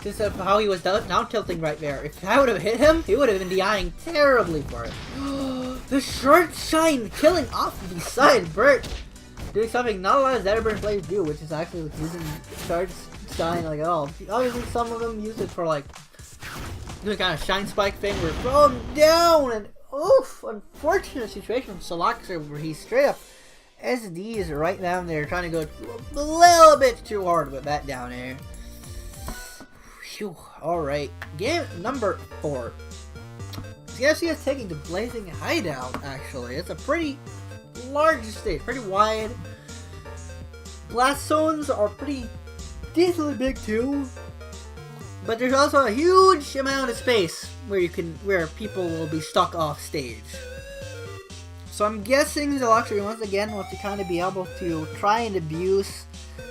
since of how he was down tilting right there. If I would have hit him, he would have been DIing terribly for it. The short shine killing off the side. Bert doing something not a lot of Zetaburn players do, which is actually using short shine like at all. Obviously, some of them use it for like doing kind of shine spike thing where throw him down and oof, unfortunate situation from Zloxer where he's straight up SD is right down there trying to go a little bit too hard with that down air. Phew. Alright, game number 4. CFC is taking the Blazing Hideout, actually. It's a pretty large stage, pretty wide. Blast zones are pretty decently big too. But there's also a huge amount of space where people will be stuck off stage. So I'm guessing Zloxer once again wants to kind of be able to try and abuse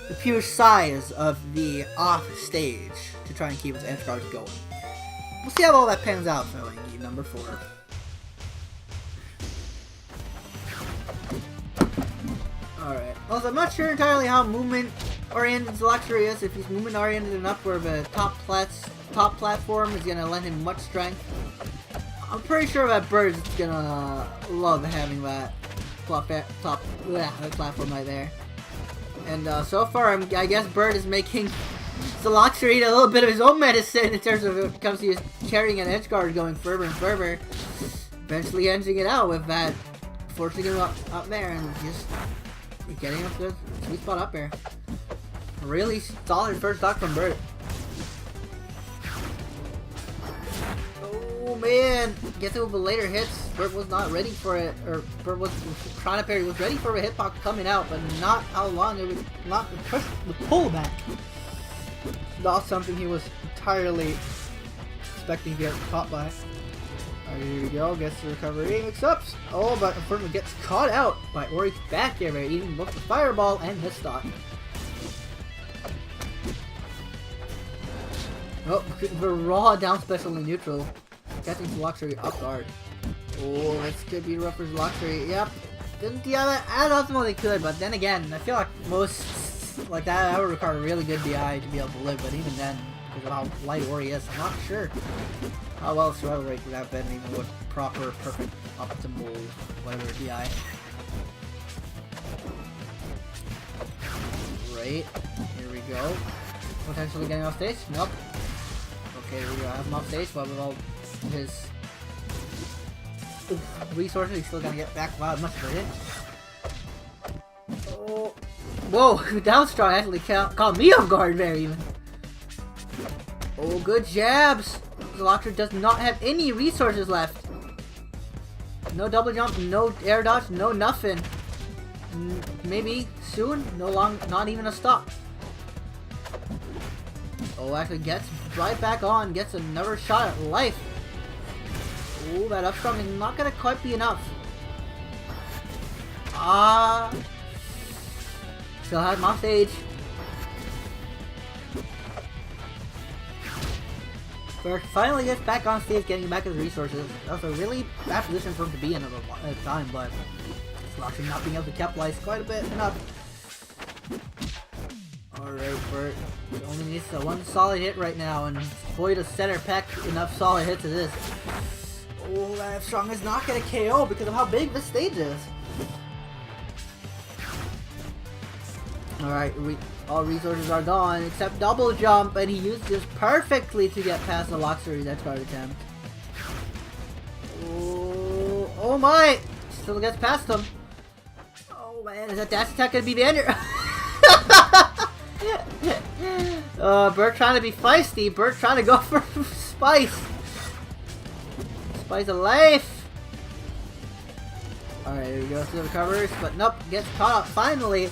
the pure size of the off stage to try and keep his edge guards going. We'll see how all that pans out for game number 4. Alright. Also, I'm not sure entirely how movement oriented Zloxer is. If he's movement oriented enough where the top platform is gonna lend him much strength. I'm pretty sure that Bird's gonna love having that platform right there. And so far, I guess Bird is making Zloxer eat a little bit of his own medicine in terms of when it comes to carrying an edge guard going further and further. Eventually ending it out with that, forcing him up there and just getting up to the sweet spot up there. Really solid first stock from Bird. Oh man, guess it with the later hits, Bert was not ready for it, or Bert was trying to parry, was ready for a hitbox coming out, but not how long it would, not push the pullback. Not something he was entirely expecting to get caught by. Alright, here we go, gets the recovery mix-ups. Oh, but unfortunately gets caught out by Ori's back air, eating both the fireball and his stock. Oh, the raw down special in neutral. Catching Zloxer off guard. Oh, this could be rough for Zloxer. Yep. Didn't DI as ultimately could, but then again, I feel like most like that would require a really good DI to be able to live, but even then, because of how light Ori is, I'm not sure how well survival rate would have been even with proper, perfect, optimal, whatever DI. Right. Here we go. Potentially getting off stage? Nope. Okay, here we go. I have him off stage, but with all his resources, he's still gonna get back. Wow, much for it. Oh. Whoa, down strong actually caught me off guard there even. Oh, good jabs. Zloxer does not have any resources left. No double jump, no air dodge, no nothing. Maybe soon, not even a stop. Oh, actually gets right back on, gets another shot at life. Oh, that up strong is not gonna quite be enough. Still has him off stage. Bert finally gets back on stage, getting back his resources. That was a really bad position for him to be in at the time, but it's actually not being able to capitalize quite a bit enough. Alright, Bert only needs one solid hit right now, and boy does Center Peck enough solid hits as this. Oh, that Strong is not going to KO because of how big this stage is. Alright, all resources are gone except double jump, and he used this perfectly to get past the Luxury's edge guard attempt. Oh, oh my! Still gets past him. Oh man, is that dash attack going to be the ender? Bert trying to be feisty. Bert trying to go for spice. Spice of life. Alright, here we go. Still recovers, but nope, gets caught up finally.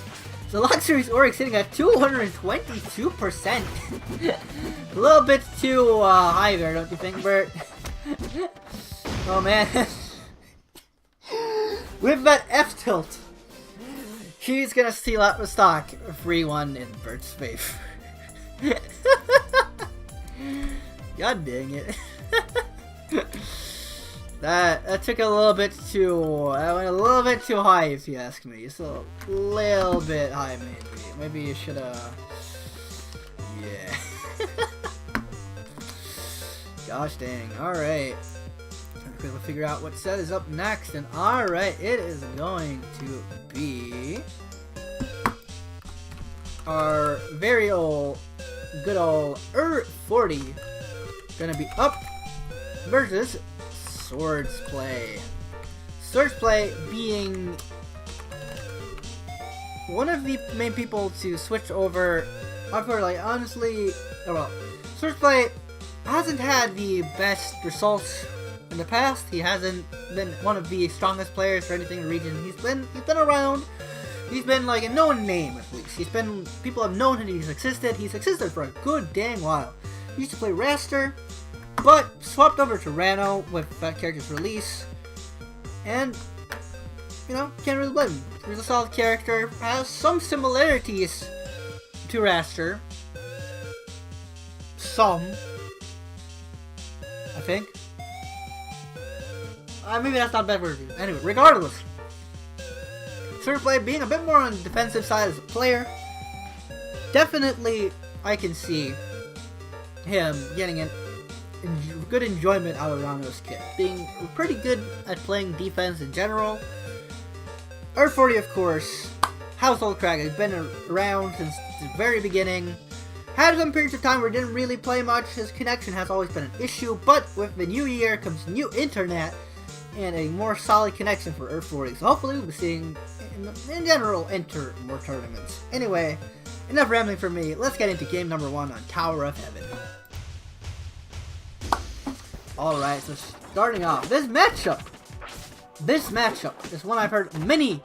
The Luxury's Oryx sitting at 222%. A little bit too high there, don't you think, Bert? Oh man. With that F tilt, he's gonna steal out the stock. A free one in Bert's favor. God dang it. That took a little bit too. I went a little bit too high, if you ask me. Just a little bit high, maybe. Maybe you should have. Yeah. Gosh dang. All right. We'll figure out what set is up next, and all right, it is going to be our very old, good old 40 gonna be up versus Swords Play. Swords Play being one of the main people to switch over. Like honestly, well, Swords Play hasn't had the best results in the past. He hasn't been one of the strongest players for anything in the region. He's been around. He's been like a known name at least. People have known that he's existed. He's existed for a good dang while. He used to play Raster, but swapped over to Rano with that character's release, and you know, can't really blame him. He's a solid character, has some similarities to Raster. Some, I think. Maybe that's not a bad word. Anyway, regardless, Swords Play being a bit more on the defensive side as a player, definitely I can see him getting good enjoyment out of Rano's kit. Being pretty good at playing defense in general. Earth-40, of course, household Crag, has been around since the very beginning. Had some periods of time where he didn't really play much. His connection has always been an issue, but with the new year comes new internet and a more solid connection for Earth-40. So hopefully we'll be seeing, in general, enter more tournaments. Anyway, enough rambling for me. Let's get into game number 1 on Tower of Heaven. Alright, so starting off, this matchup is one I've heard many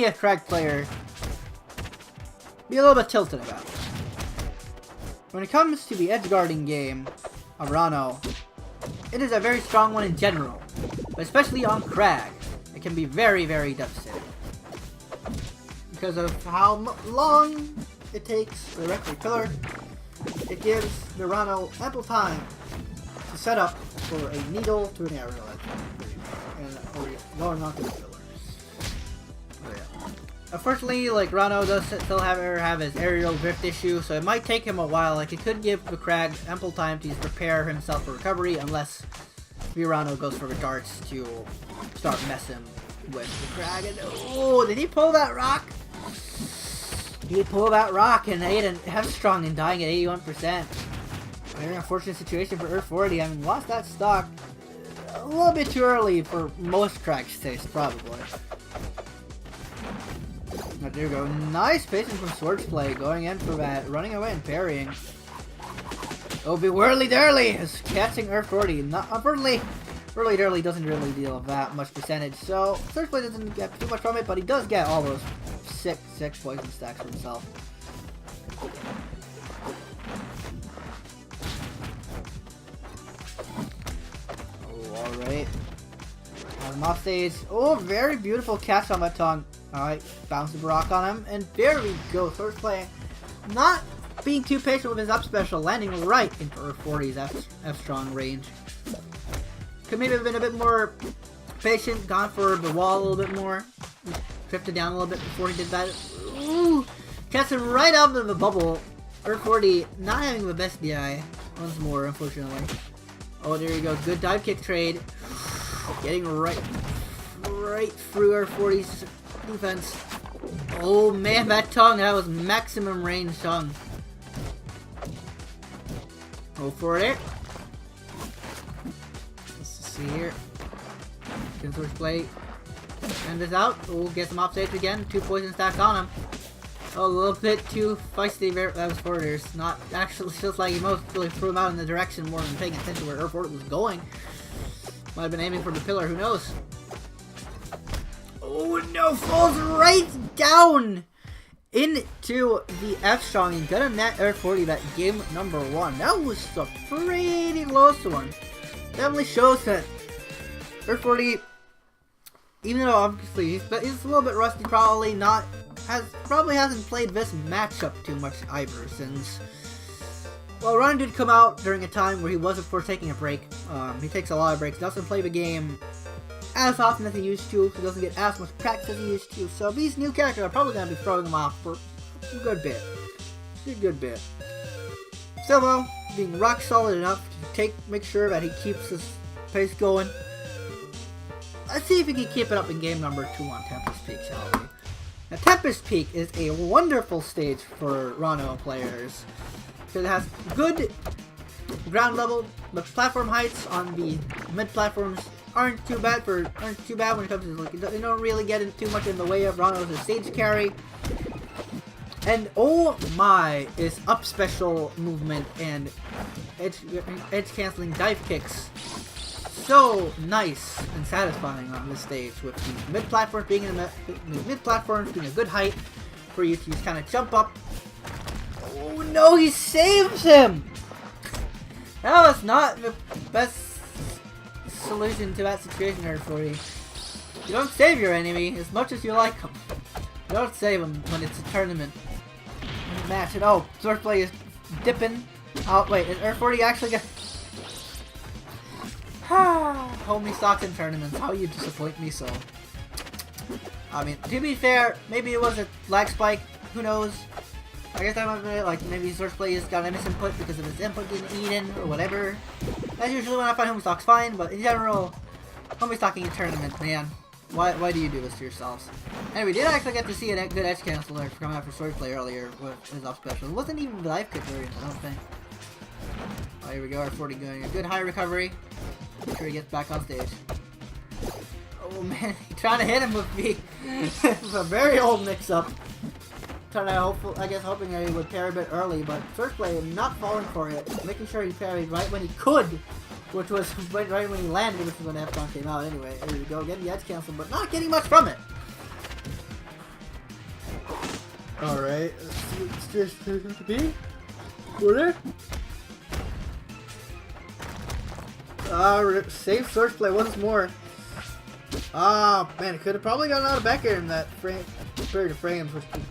a Crag player be a little bit tilted about. When it comes to the edgeguarding game of Rano, it is a very strong one in general, but especially on Crag, it can be very, very devastating. Because of how long it takes the Rectory Pillar, it gives the Rano ample time to set up for a needle to an arrow or going on to the pillar. Oh, yeah. Unfortunately, like, Rano does still have his aerial drift issue, so it might take him a while. Like, it could give the Crag ample time to prepare himself for recovery, unless Rano goes for the darts to start messing with the Crag. And, oh, did he pull that rock? He pulled that rock, and Aiden Headstrong and dying at 81%. Very unfortunate situation for Earth-40. I mean, lost that stock a little bit too early for most Crag's taste, probably. But there you go. Nice pacing from Swords Play, going in for that, running away and parrying. Oh, be Whirly Durly is catching Earth-40. Unfortunately, Whirly Durly doesn't really deal that much percentage, so Swords Play doesn't get too much from it, but he does get all those six poison stacks for himself. Alright. On him off stage. Oh, very beautiful catch on that tongue. Alright, bounce the rock on him. And there we go. Swords Play not being too patient with his up special, landing right into Earth-40's F-strong range. Could maybe have been a bit more patient, gone for the wall a little bit more. Drifted down a little bit before he did that. Ooh! Catches him right out of the bubble. Earth-40 not having the best DI. Once more, unfortunately. Oh, there you go. Good dive kick trade. Getting right through Earth-40's defense. Oh man, that tongue, that was maximum range tongue. Go for it. Let's see here. Can switch play. End this out. Oh, get some offstage again. 2 poison stacks on him. Oh, a little bit too feisty. That was forwarders. Not actually, feels like he mostly threw him out in the direction more than paying attention to where Earth-40 was going. Might have been aiming for the pillar, who knows? Oh no, falls right down into the F-strong and gonna net Earth-40 that game number 1. That was a pretty close one. Definitely shows that Earth-40, even though obviously he's a little bit rusty, probably hasn't played this matchup too much either since. Well, Ron did come out during a time where he was, of course, taking a break. He takes a lot of breaks. He doesn't play the game as often as he used to. He doesn't get as much practice as he used to. So these new characters are probably going to be throwing him off for a good bit. A good bit. Still, though, being rock solid enough to make sure that he keeps his pace going. Let's see if he can keep it up in game number 2 on Tempest Peak, shall we? Now, Tempest Peak is a wonderful stage for Rano players. Because it has good ground level. The platform heights on the mid platforms aren't too bad when it comes to, like, they don't really get in too much in the way of Rano's stage carry. And oh my, is up special movement and edge canceling dive kicks so nice and satisfying on this stage, with the mid platforms being being a good height for you to just kind of jump up. Oh no, he saves him! That was not the best solution to that situation there for you. You don't save your enemy as much as you like him. You don't save him when it's a tournament match. And oh, Swordplay is dipping. Oh wait, is Earth-40 actually gonna... Homie stocks in tournaments, how you disappoint me so. I mean, to be fair, maybe it was a lag spike, who knows. I guess I might be like, maybe Swordplay has got a misinput because of his input getting eaten or whatever. That's usually when I find homie stocks fine, but in general, homie stocking in tournaments, man. Why do you do this to yourselves? Anyway, we did actually get to see a good edge canceller come out for Swordplay earlier with his off special. It wasn't even the dive kick variant, I don't think. Oh, here we go, R40 going a good high recovery. Make sure he gets back on stage. Oh man, he's trying to hit him with me. It's a very old mix-up. Trying to hoping that he would parry a bit early, but Swordplay not falling for it, making sure he parried right when he could, which was right when he landed, which is when F-Con came out anyway. There we go, getting the edge cancel, but not getting much from it. Alright, let's just be. What? Save Swordplay once more. Ah, man, it could have probably gotten out of back air in that period of frames, which would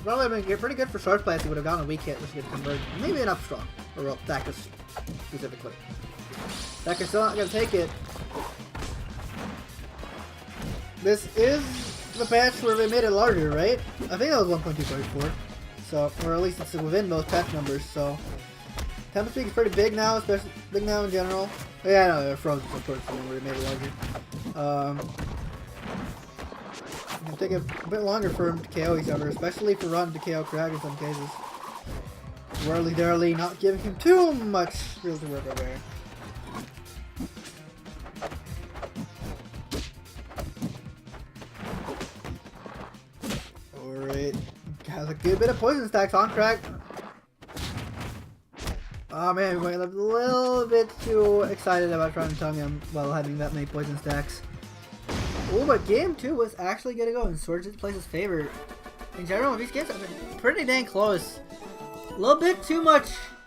probably been pretty good for Swordplay if he would have gotten a weak hit, which could convert. Maybe an up strong, or well, Dacus specifically. Dacus still not gonna take it. This is the patch where they made it larger, right? I think that was 1.2.4. So, or at least it's within those patch numbers. So, Tempest Peak is pretty big now, especially big now in general. Oh, yeah, I know they're frozen, of course, where they made it larger. It'll take a bit longer for him to KO each other, especially for Ron to KO Crag in some cases. Whirly-darly, not giving him too much real to work over. Alright, has a good bit of poison stacks on Crag. Oh man, we're a little bit too excited about trying to tongue him while having that many poison stacks. Oh, but game 2 was actually gonna go in Swords Place's favor. In general, these games have been pretty dang close. A little bit too much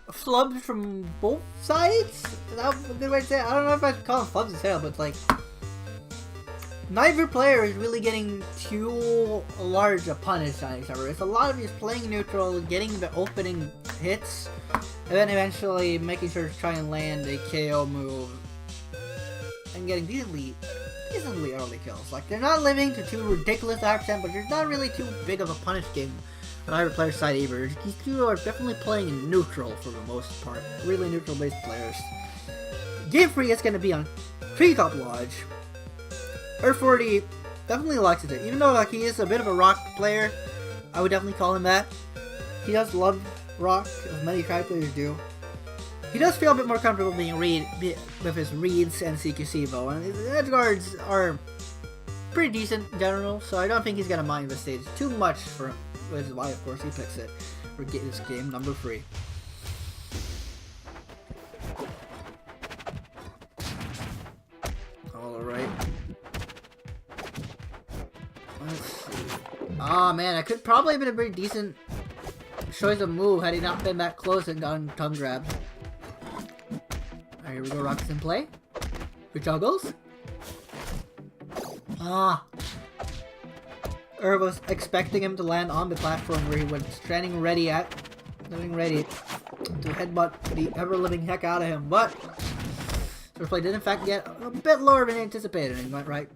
flubs from both sides? That's a good way to say it. I don't know if I'd call them flubs necessarily, but like, neither player is really getting too large a punish on each other. It's a lot of just playing neutral, getting the opening hits, and then eventually making sure to try and land a KO move and getting decently early kills. Like, they're not living to too ridiculous accent, but there's not really too big of a punish game on either player's side either. These two are definitely playing in neutral for the most part. Really neutral based players. Game 3 is going to be on Treetop Lodge. Aethernity definitely likes it. Even though like he is a bit of a rock player, I would definitely call him that. He does love rock, as many crag players do. He does feel a bit more comfortable being with his reads and CQC though, and his edge guards are pretty decent in general, so I don't think he's gonna mind this stage too much for him, which is why of course he picks it for this game number 3. Alright. Let's see. Ah man, I could probably have been a pretty decent choice of move had he not been that close and gotten tongue grabbed. Alright, here we go, Rockets in play. For juggles. Ah. Was expecting him to land on the platform where he was standing ready to headbutt the ever-living heck out of him, but Swordplay did in fact get a bit lower than anticipated and he went right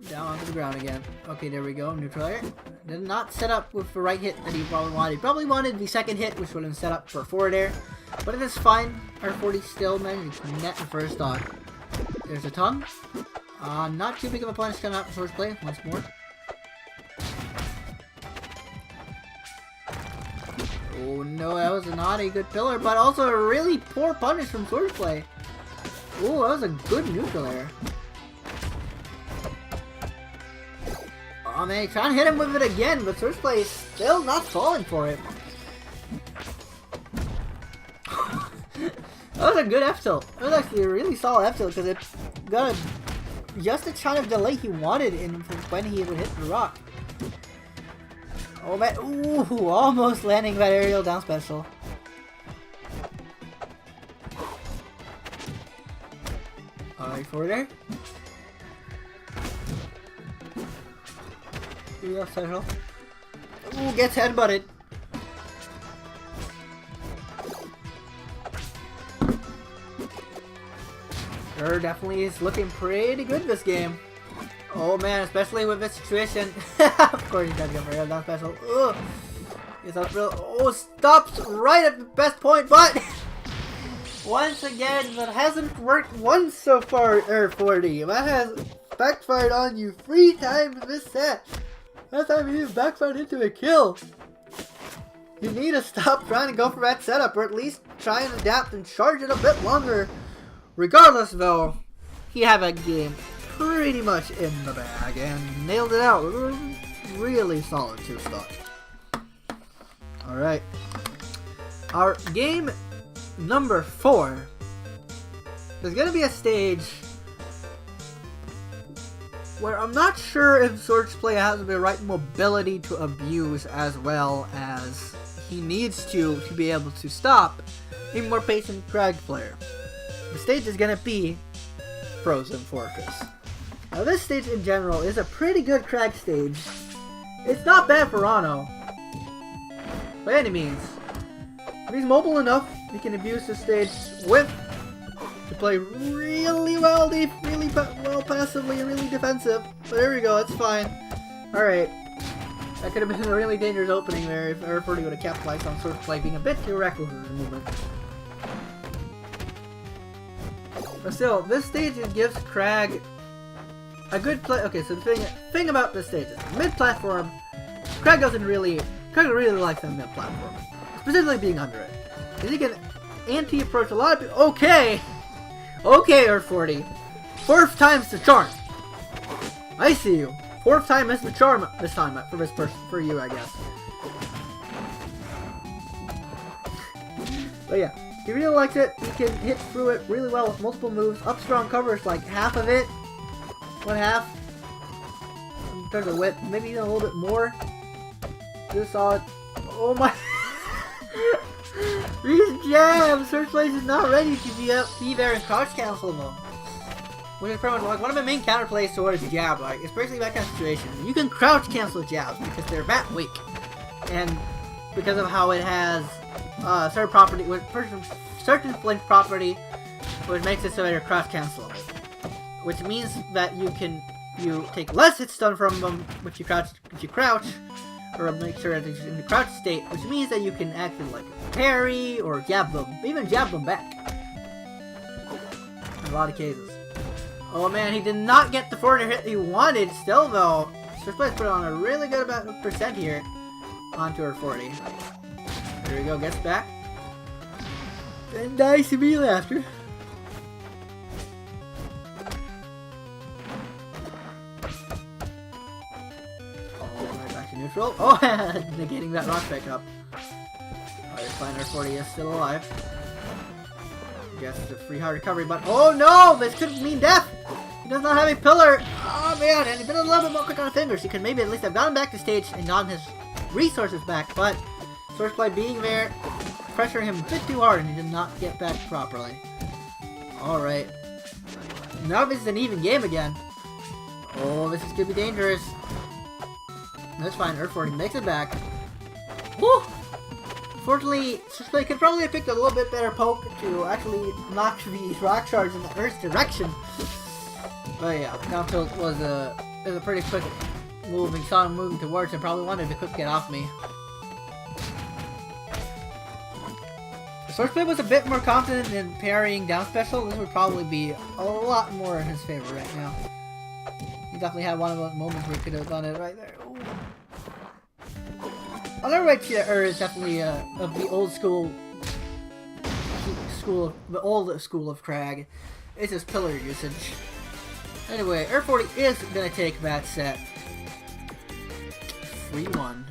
down onto the ground again. Okay, there we go, neutral air. Did not set up with the right hit that he probably wanted. He probably wanted the second hit, which would have set up for forward air, but it is fine. R40 still managed to net the first stock. There's a tongue. Not too big of a punish coming out for Swordplay once more. Oh no, that was not a good pillar, but also a really poor punish from Swordplay. Oh, that was a good neutral air. Oh man, he's trying to hit him with it again, but Swordplay is still not falling for it. That was a good F tilt. That was actually a really solid F tilt because it got just the kind of delay he wanted in when he would hit the rock. Oh man, ooh, almost landing that aerial down special. Alright, forward there. Aerial special. Ooh, gets headbutted. Sure, definitely is looking pretty good this game. Oh man, especially with this situation. Of course he's gonna go for aerial down special. Ugh. He's up real. Oh, stops right at the best point, but once again, that hasn't worked once so far, Aethernity. That has backfired on you 3 times this set. That time you backfired into a kill. You need to stop trying to go for that setup, or at least try and adapt and charge it a bit longer. Regardless, though, he had that game pretty much in the bag and nailed it out. Really solid 2-stock. Alright. Our game number 4 is going to be a stage where I'm not sure if Swordplay has the right mobility to abuse as well as he needs to be able to stop a more patient Crag player. The stage is going to be Frozen Fortress. Now this stage in general is a pretty good Crag stage. It's not bad for Rano, by any means. If he's mobile enough, he can abuse this stage to play really well, really well passively, really defensive. But there we go, it's fine. Alright. That could have been a really dangerous opening there if Aethernity would have capitalized on Swordplay being a bit too reckless in the movement. But still, this stage gives Crag a good play. Okay, so the thing about this stage is mid-platform, Crag really likes that mid-platform. Specifically being under it. Because he can anti-approach a lot of people. Okay! Okay, Aethernity. 4th time's the charm. I see you. 4th time is the charm this time for this person, for you, I guess. But yeah. He really likes it. He can hit through it really well with multiple moves. Up strong covers like half of it. 1/2. In terms of width, maybe even a little bit more. Just solid. Oh my! These jams! Swordplay is not ready to be there and crouch cancel them. Which is pretty much like one of my main counterplays towards jab. Like, it's basically that kind of situation. You can crouch cancel jabs because they're that weak. And because of how it has certain property with certain flinch property, which makes it so that you're cross cancelable. Which means that you take less hit stun from them if you crouch, or make sure that it's in the crouch state, which means that you can actually like parry or jab them, even jab them back. In a lot of cases. Oh man, he did not get the 400 hit he wanted. Still though, First Place put on a really good amount of percent here onto her 40. There we go, gets back. And dies immediately after. Alright, back to neutral. Oh, negating that rock back up. Alright, fine, our 40 is still alive. Yes, it's a free hard recovery, but oh no! This could mean death! He does not have a pillar! Oh man, and he's been a little bit more quick on the fingers. He could maybe at least have gotten back to stage and gotten his resources back, but Swordplay being there, pressuring him a bit too hard, and he did not get back properly. Alright. Now this is an even game again. Oh, this is gonna be dangerous. That's fine, Earth 40 makes it back. Woo! Unfortunately, Swordplay could probably have picked a little bit better poke to actually knock these rock shards in the Earth's direction. But yeah, down tilt was a pretty quick moving, saw him moving towards him, probably wanted to quick get off me. If Swordplay was a bit more confident in parrying down special, this would probably be a lot more in his favor right now. He definitely had one of those moments where he could have done it right there. Ooh. Another way to is definitely of the old school of Crag. It's his pillar usage. Anyway, Air 40 is gonna take that set. 3-1.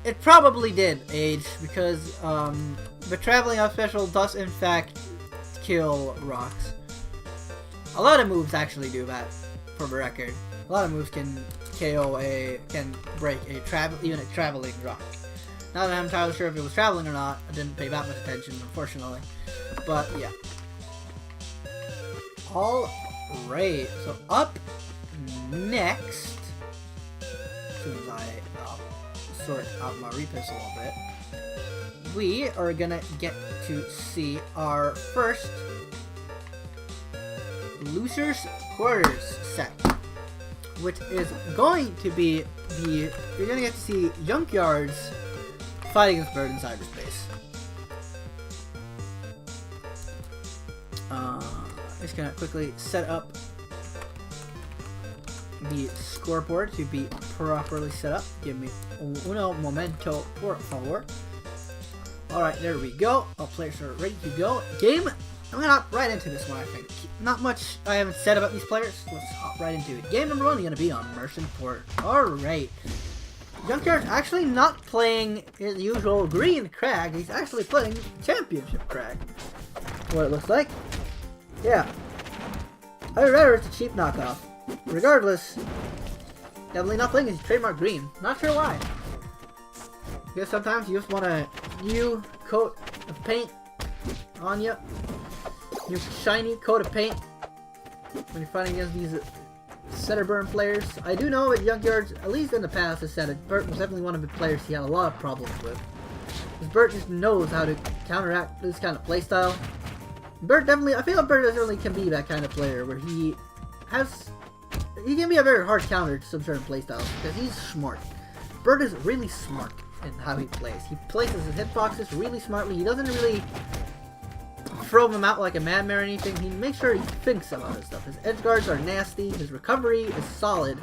It probably did age because the traveling up special does in fact kill rocks. A lot of moves actually do that, for the record. A lot of moves can can break even a traveling rock. Not that I'm entirely sure if it was traveling or not. I didn't pay that much attention, unfortunately. But yeah. Alright, so up next, as soon as I sort out my repis a little bit, we are gonna get to see our first Loser's Quarters set, which is going to be you're gonna get to see Junkyards fight against Bird in cyberspace. Just gonna quickly set up the scoreboard to be properly set up. Give me uno momento, por favor. Alright, there we go. All players are ready to go. Game, I'm gonna hop right into this one, I think. Not much I haven't said about these players. Let's hop right into it. Game number 1 is gonna be on Merchant Port. Alright. Junkyard's actually not playing his usual green Crag. He's actually playing Championship Crag. What it looks like. Yeah. I'd rather it's a cheap knockoff. Regardless, definitely not playing his trademark green. Not sure why. Because sometimes you just want a new coat of paint on you. New shiny coat of paint when you're fighting against these Setterburn players. I do know that Junkyard, at least in the past, has said that Bert was definitely one of the players he had a lot of problems with. Because Bert just knows how to counteract this kind of playstyle. Bert definitely, I feel like Bert definitely can be that kind of player where he can be a very hard counter to some certain playstyles because he's smart. Bert is really smart in how he plays. He places his hitboxes really smartly. He doesn't really throw them out like a madman or anything. He makes sure he thinks about his stuff. His edge guards are nasty. His recovery is solid.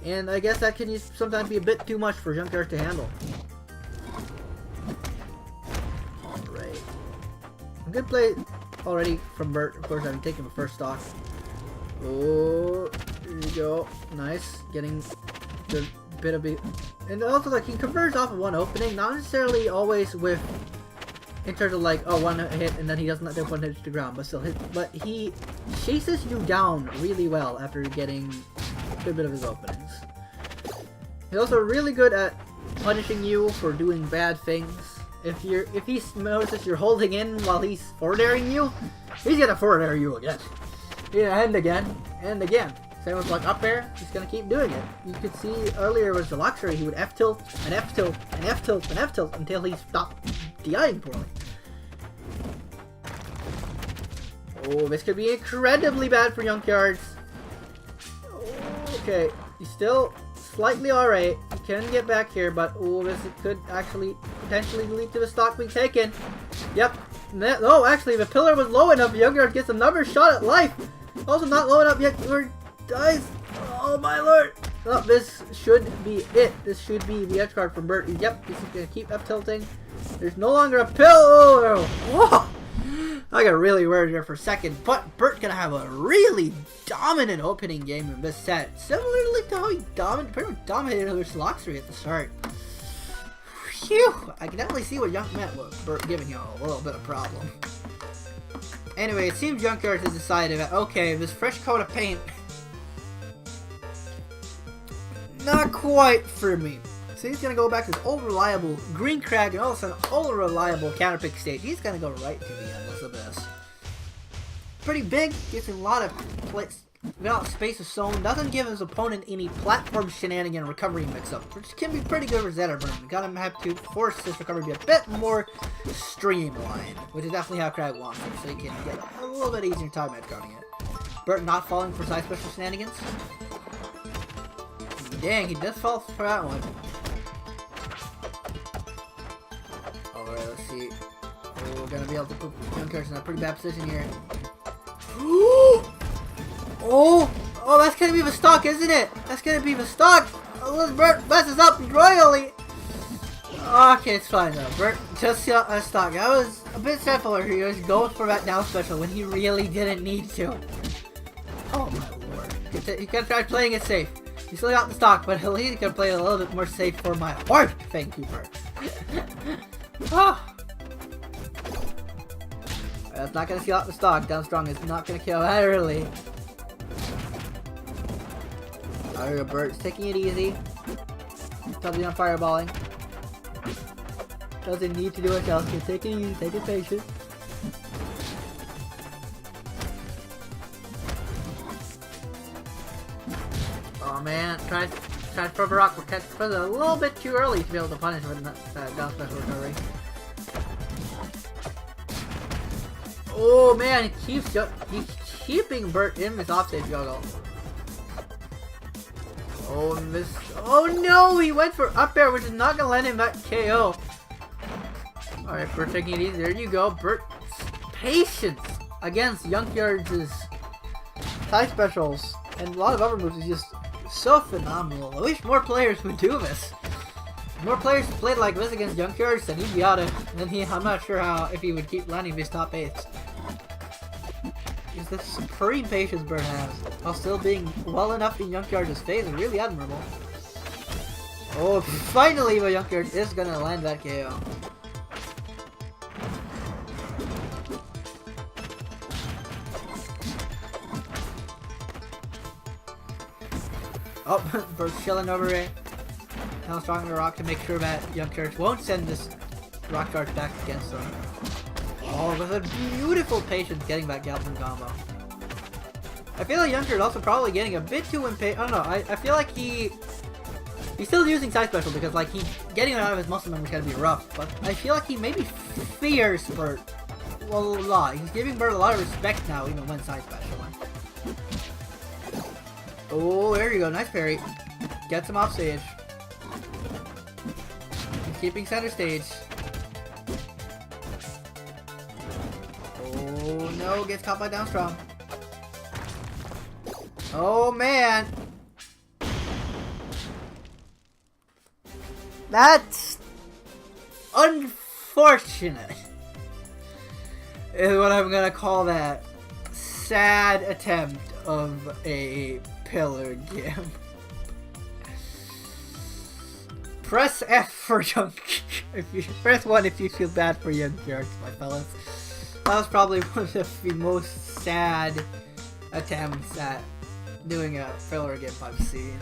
And I guess that can sometimes be a bit too much for Junkyard to handle. Alright. A good play already from Bert. Of course, I'm taking the first stock. Oh, there you go. Nice. Getting the bit of it. And also, like, he converts off of one opening. Not necessarily always with, in terms of like, oh, one hit and then he doesn't let the one hit to the ground, but still hit. But he chases you down really well after getting a good bit of his openings. He's also really good at punishing you for doing bad things. If he notices you're holding in while he's forward airing you, he's gonna forward air you again. Yeah, and again, and again. Same with like up air, he's gonna keep doing it. You could see earlier was the luxury, he would F tilt and F tilt and F tilt and F tilt until he stopped DIing poorly. Oh, this could be incredibly bad for Junkyards. Okay, he's still slightly alright. He can get back here, but oh, this could actually potentially lead to the stock being taken. Yep. No, actually, the pillar was low enough. Junkyard gets another shot at life. Also not low enough yet. Lord dies. Oh my lord. Oh, this should be it. This should be the edge card for Bert. Yep, he's gonna keep up tilting. There's no longer a pillar. Whoa. I got really worried there for a second, but Bert's gonna have a really dominant opening game in this set. Similarly to how he pretty much dominated with Luxury at the start. Phew! I can definitely see what Young meant with Bert giving him a little bit of problem. Anyway, it seems Junkyard has decided that, okay, this fresh coat of paint, not quite for me. So he's gonna go back to his old reliable green crag and also an old reliable counterpick stage. He's gonna go right to the endless abyss. Pretty big, gets a lot of space of zone, doesn't give his opponent any platform shenanigan recovery mix-up, which can be pretty good for Zetterburn. Gotta have to force this recovery to be a bit more streamlined, which is definitely how Crag wants it, so he can get a little bit easier time at guarding it. Bert not falling for side special shenanigans. Dang, he does fall for that one. Alright, let's see. Oh, we're gonna be able to put Junkyard in a pretty bad position here. Oh, that's gonna be the stock, isn't it? That's gonna be the stock. Unless Bert messes up royally. Okay, it's fine though. Bert just got a stock. That was a bit simpler. He was going for that down special when he really didn't need to. Oh my lord. He could try playing it safe. He still got the stock, but at least he could play a little bit more safe for my heart. Thank you, Bert. Oh. That's not gonna seal out the stock. Down strong is not gonna kill that early. Alright, Bert's taking it easy. Probably on fireballing. Doesn't need to do much else. Just take it easy, take it patient. Oh man, try to throw the rock. We're catching a little bit too early to be able to punish with down special recovery. Oh man, he's keeping Bert in this offstage juggle. Oh no, he went for up air, which is not gonna let him that KO. Alright, Bert taking it easy. There you go. Bert's patience against Junkyard's side specials and a lot of other moves is just so phenomenal. I wish more players would do this. If more players played like this against Junkyards, then he'd be out of. I'm not sure if he would keep landing these top 8s. Is the supreme patience Bert has, while still being well enough in Junkyard's phase, is really admirable. Oh, finally the Junkyard is gonna land that KO. Oh, Bert's chilling over it. Now strong the rock to make sure that Junkyard won't send this rock charge back against them. Oh, with a beautiful patience getting that Galvin combo. I feel like Junkyard also probably getting a bit too impatient. I don't know. I feel like he's still using side special because like getting it out of his muscle memory is gonna be rough. But I feel like he maybe fears Bert a lot. He's giving Bert a lot of respect now, even when side special. Oh, there you go. Nice parry. Gets him off stage. He's keeping center stage. Oh no, gets caught by down strong. Oh man. That's unfortunate. Is what I'm gonna call that. Sad attempt of a pillar game. Press F for press 1 if you feel bad for Junkyard, my fellas. That was probably one of the most sad attempts at doing a filler game I've seen.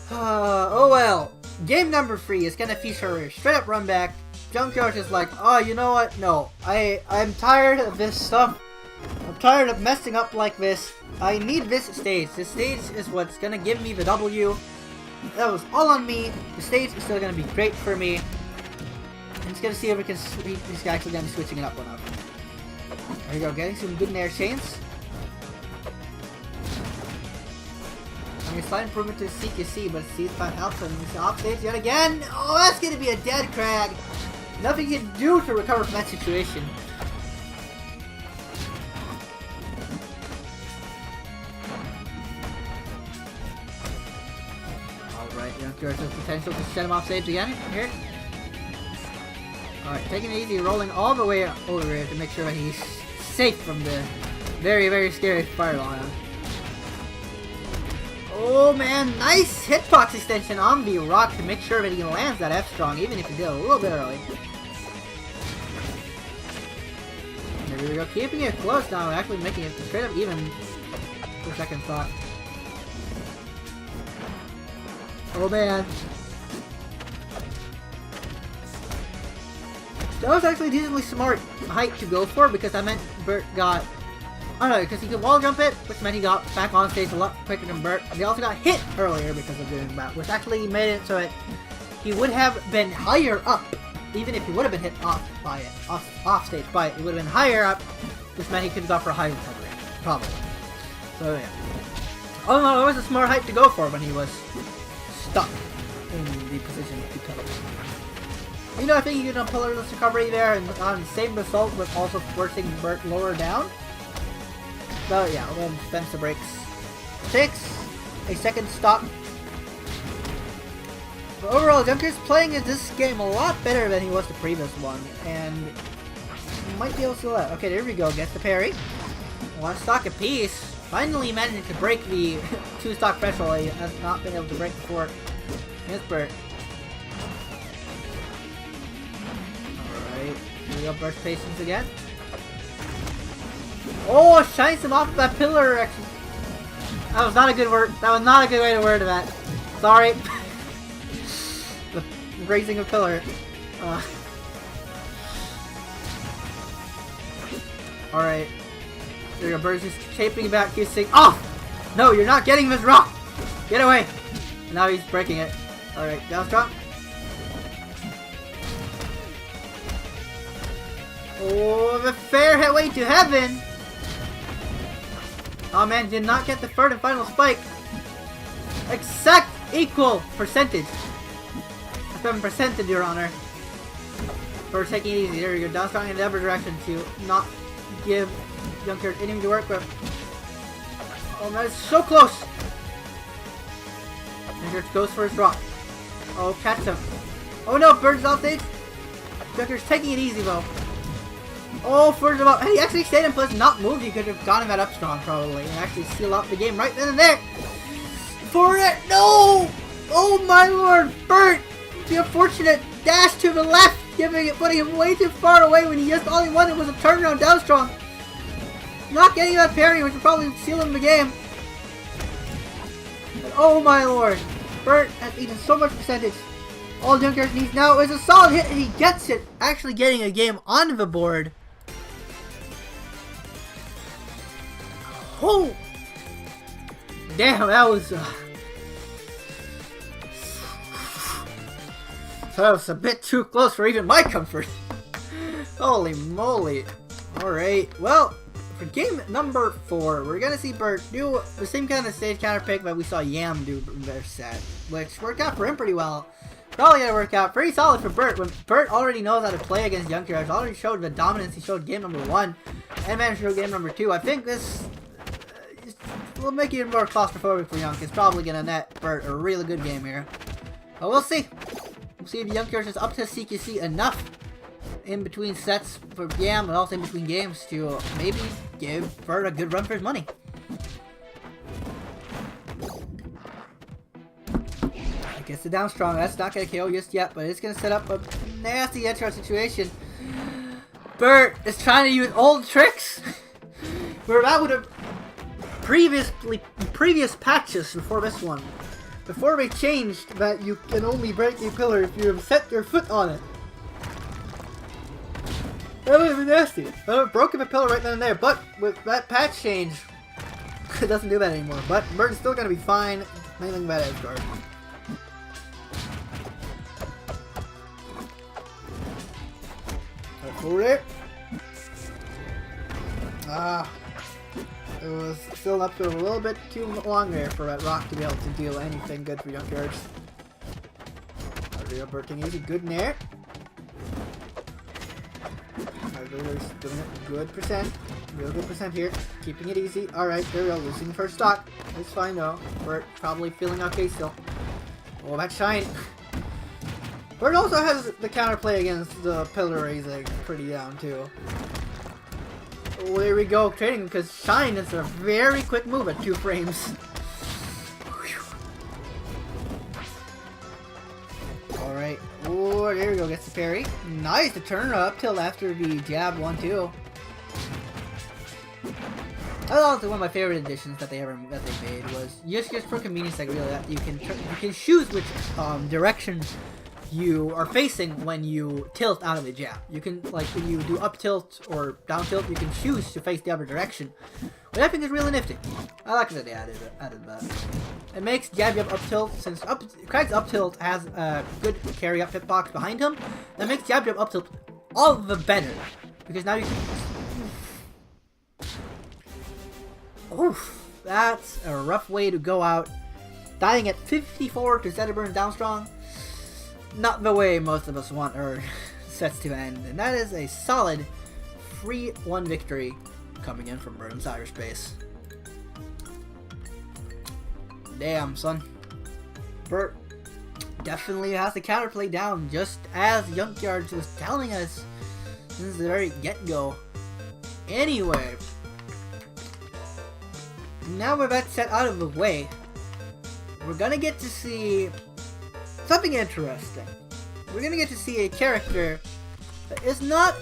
Oh well. Game number 3 is gonna feature a straight up run back. Junkyard is like, oh, you know what? No, I'm tired of this stuff. I'm tired of messing up like this. I need this stage. This stage is what's gonna give me the W. That was all on me. The stage is still gonna be great for me. I'm just gonna see if we can. He's actually gonna be switching it up one up. There we go, getting some good nair chains. I mean, slight improvement to CQC, but C's fine alpha and he's off stage yet again. Oh, that's gonna be a dead crag. Nothing you can do to recover from that situation. Alright, Junkyard has potential to set him off stage again here. Alright, taking it easy, rolling all the way over here to make sure that he's safe from the very, very scary fireball on him. Oh man, nice hitbox extension on the rock to make sure that he lands that F strong, even if he did a little bit early. There we go, keeping it close now, actually making it straight up even for second thought. Oh man. That was actually a decently smart height to go for because that meant Bert got... I don't know, because he could wall jump it, which meant he got back on stage a lot quicker than Bert. And he also got hit earlier because of doing that, which actually made it so that he would have been higher up. Even if he would have been hit off by it, off stage by it, it would have been higher up, which meant he could have gone for a high recovery, probably. So yeah. Oh no, it was a smart height to go for when he was stuck in the position to cover. You know, I think you can pillarless recovery there and on the same result, but also forcing Bert lower down. So yeah, we'll spend the brakes. Takes a second stop. But overall, Junker's playing this game a lot better than he was the previous one, and might be able to do that. Okay, there we go. Gets the parry. One stock apiece. Finally managing to break the 2-stock threshold. He has not been able to break before. Here's Bert. Alright, here we go. Burst patience again. Oh, shines him off that pillar. Actually, that was not a good word. That was not a good way to word that. Sorry. The grazing a pillar. Alright. There you go. Bird's just shaping back. He's saying, "Oh! No, you're not getting this rock! Get away!" And now he's breaking it. Alright, down strong. Oh, the fair headway to heaven! Oh man, did not get the third and final spike. Exact equal percentage. 7%, Your Honor. For taking it easy. There you go. Down strong in the other direction to not give Junkyard anything to work with. Oh man, it's so close. Junkyard goes for his rock. Oh, catch him. Oh no, Bird's off stage. Junkyard's taking it easy though. Oh, first of all, he actually stayed in place and not moved. He could have gotten that up strong probably and actually seal out the game right then and there. For it, no! Oh my lord, Bert! The unfortunate dash to the left, putting him way too far away when he just all he wanted was a turnaround down strong. Not getting that parry, which would probably seal him the game. But oh my lord, Bert has eaten so much percentage. All Junkyard needs now is a solid hit, and he gets it. Actually getting a game on the board. Oh! Damn, that was... that was a bit too close for even my comfort. Holy moly. Alright, well, for game number 4, we're gonna see Bert do the same kind of stage counter pick that we saw Yam do in their set, which worked out for him pretty well. Probably gonna work out pretty solid for Bert when Bert already knows how to play against Junkyard. He's already showed the dominance he showed game number 1 and managed to show game number 2. I think this will make it more claustrophobic for Yunk. It's probably gonna net Bert a really good game here. But we'll see. We'll see if Junkyard is up to CQC enough in between sets for Yam and also in between games to maybe give Bert a good run for his money. Gets it down strong. That's not going to KO just yet, but it's going to set up a nasty edge guard situation. Bert is trying to use old tricks where that would have previous patches before this one. Before they changed that you can only break a pillar if you have set your foot on it. That would have been nasty. I would have broken my pillar right then and there, but with that patch change, it doesn't do that anymore. But Bird's still gonna be fine. Anything bad edge guard. Alright, forward there. It was still up to a little bit too long there for that rock to be able to deal anything good for Junkyards. There we go, Bird taking easy, good in there. Doing it good percent. Real good percent here. Keeping it easy. Alright, there we go. Losing the first stock. It's fine though. Bert probably feeling okay still. Oh, that shine. Bert also has the counterplay against the pillar raising pretty down too. Oh, there we go. Trading because shine is a very quick move at 2 frames. Alright. Oh, there we go. Gets the parry. Nice. The turn up tilt after the jab 1-2. That's also one of my favorite additions that they made was just for convenience, like really that you can choose which direction you are facing when you tilt out of the jab. You can, like, when you do up tilt or down tilt, you can choose to face the other direction, which I think is really nifty. I like that they added that. It makes jab up tilt, since Craig's up tilt has a good carry up hitbox behind him. That makes jab up tilt all the better because now you can. Oof, that's a rough way to go out. Dying at 54 to Zetterburn down strong. Not the way most of us want our sets to end. And that is a solid 3-1 victory coming in from Burnham Cyberspace. Damn, son. Burt definitely has the counterplay down, just as Junkyard was telling us since the very get-go. Anyway, now with that set out of the way, we're gonna get to see something interesting. We're gonna get to see a character that is not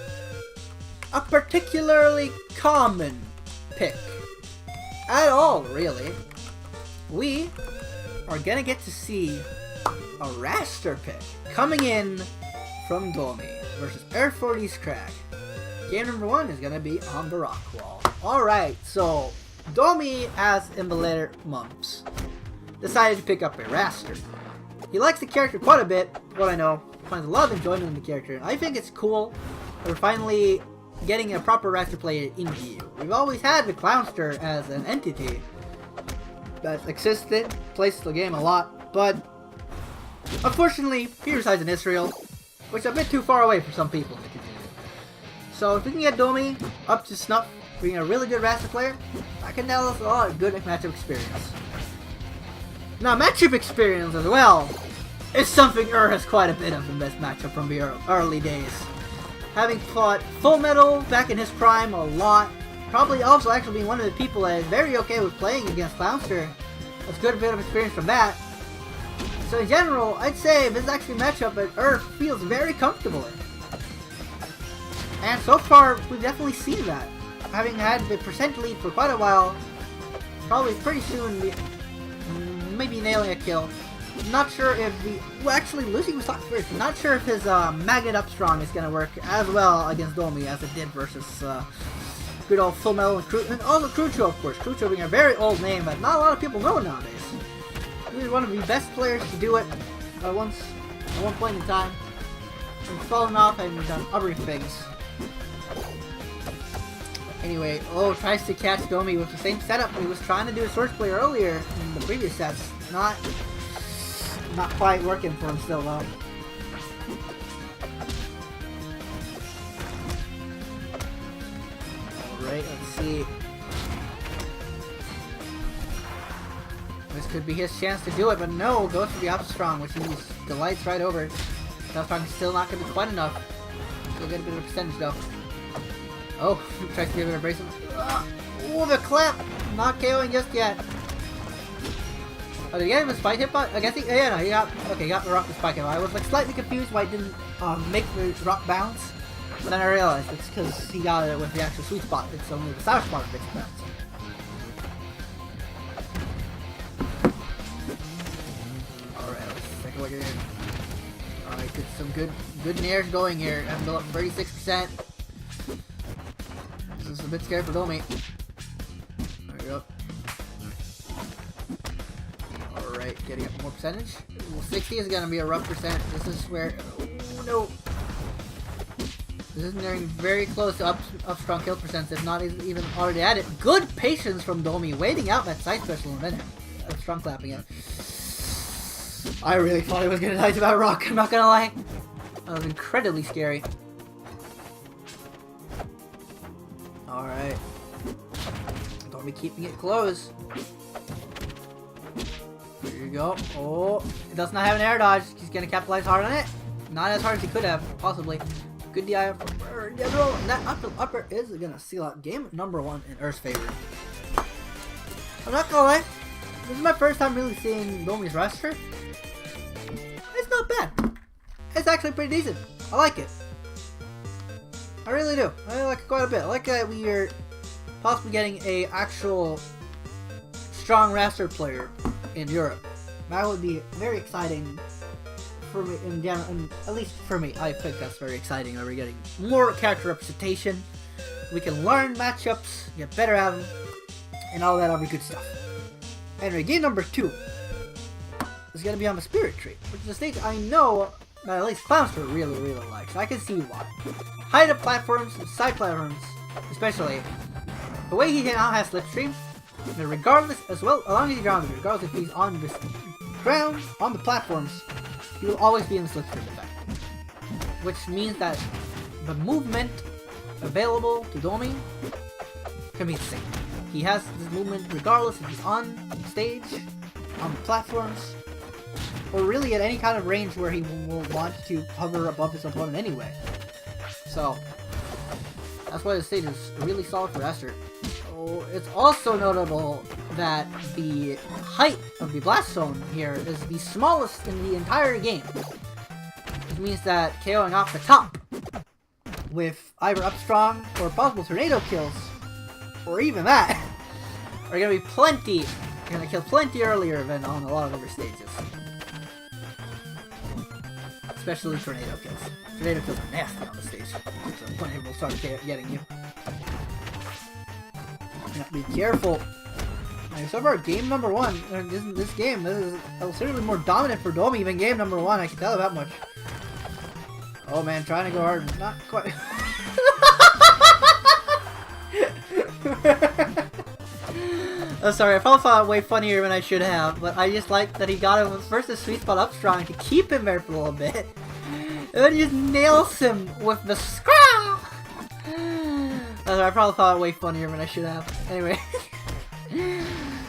a particularly common pick at all, really. We are gonna get to see a raster pick coming in from Domi versus Air 40's Crag. Game number 1 is gonna be on the rock wall. Alright, so Domi, as Imbalator Mumps, decided to pick up a raster. He likes the character quite a bit, what I know. Finds a lot of enjoyment in the character. I think it's cool that we're finally getting a proper raster player in EU. We've always had the Clownster as an entity that existed, plays the game a lot, but unfortunately, he resides in Israel, which is a bit too far away for some people to continue. So if we can get Domi up to snuff, being a really good raster player, that can tell us a lot of good matchup experience. Now, matchup experience as well is something has quite a bit of in this matchup from the early days. Having fought Full Metal back in his prime a lot, probably also actually being one of the people that is very okay with playing against Clownster. That's a good bit of experience from that. So in general, I'd say this is actually a matchup that Earth feels very comfortable in. And so far, we've definitely seen that. Having had the percent lead for quite a while, probably pretty soon maybe nailing a kill. Not sure if actually losing with stock first. Not sure if his Magnet Up Strong is gonna work as well against Domi as it did versus good old Full Metal and also Crucho, of course. Crucho being a very old name that not a lot of people know nowadays. He was one of the best players to do it at one point in time. And fallen off and done other things. Anyway, tries to catch Domi with the same setup he was trying to do a Swordplay earlier in the previous sets. Not quite working for him still though. Alright, let's see. This could be his chance to do it, but no, goes for the Up Strong, which he delights right over. Up Strong is still not going to be quite enough. Still get a bit of a percentage though. Oh, tries to give it a bracelet. Oh, the clamp! Not KOing just yet. Oh, did he get him a spike hitbox? I guess he got the rock the spike hitbox. I was like slightly confused why it didn't make the rock bounce. But then I realized it's because he got it with the actual sweet spot. It's only the sour spot that makes it bounce. Alright, let's take a look at it. Alright, get some good nairs going here. I'm up 36%. This is a bit scary for Domi. There we go. Alright, getting up more percentage. Well, 60 is gonna be a rough percent. This is where... Oh, no! This is nearing very close to up strong kill percents, if not even already at it. Good patience from Domi, waiting out that side special in a minute. Strong clapping it. I really thought he was gonna die to that rock, I'm not gonna lie. That was incredibly scary. Alright. Don't be keeping it close. There you go. Oh, it does not have an air dodge. He's gonna capitalize hard on it. Not as hard as he could have, possibly. Good DI from Ur. And that upper is gonna seal out game number 1 in Ur's favor. I'm not gonna lie. This is my first time really seeing Domi's roster. It's not bad. It's actually pretty decent. I like it. I really do. I like it quite a bit. I like that we are possibly getting a actual strong roster player in Europe. That would be very exciting for me in general, and at least for me. I think that's very exciting. We're getting more character representation. We can learn matchups, get better at them, and all that other good stuff. Anyway, game number 2 is going to be on the Spirit Tree, which is a stage I know that at least Clownster really likes. I can see why. Height of platforms, side platforms, especially. The way he now has Slipstream, regardless, as well, along with the ground, regardless if he's on the ground, on the platforms, he will always be in the Slipstream effect. Which means that the movement available to Domi can be insane. He has this movement regardless if he's on stage, on platforms, or really at any kind of range where he will want to hover above his opponent anyway. So, that's why the stage is really solid for Esther. Oh, it's also notable that the height of the blast zone here is the smallest in the entire game. Which means that KOing off the top with either up strong or possible tornado kills, or even that, are gonna be plenty. You're gonna kill plenty earlier than on a lot of other stages. Especially tornado kills. Tornado kills are nasty on the stage, so plenty will start getting you. Yeah, be careful. Right, so far, game number 1. This game is considerably more dominant for Domi than game number 1. I can tell that much. Oh man, trying to go hard, not quite. I'm sorry, I probably thought it way funnier than I should have, but I just like that he got him first a sweet spot up strong to keep him there for a little bit, and then he just nails him with the scrawl. I probably thought it way funnier than I should have. Anyway,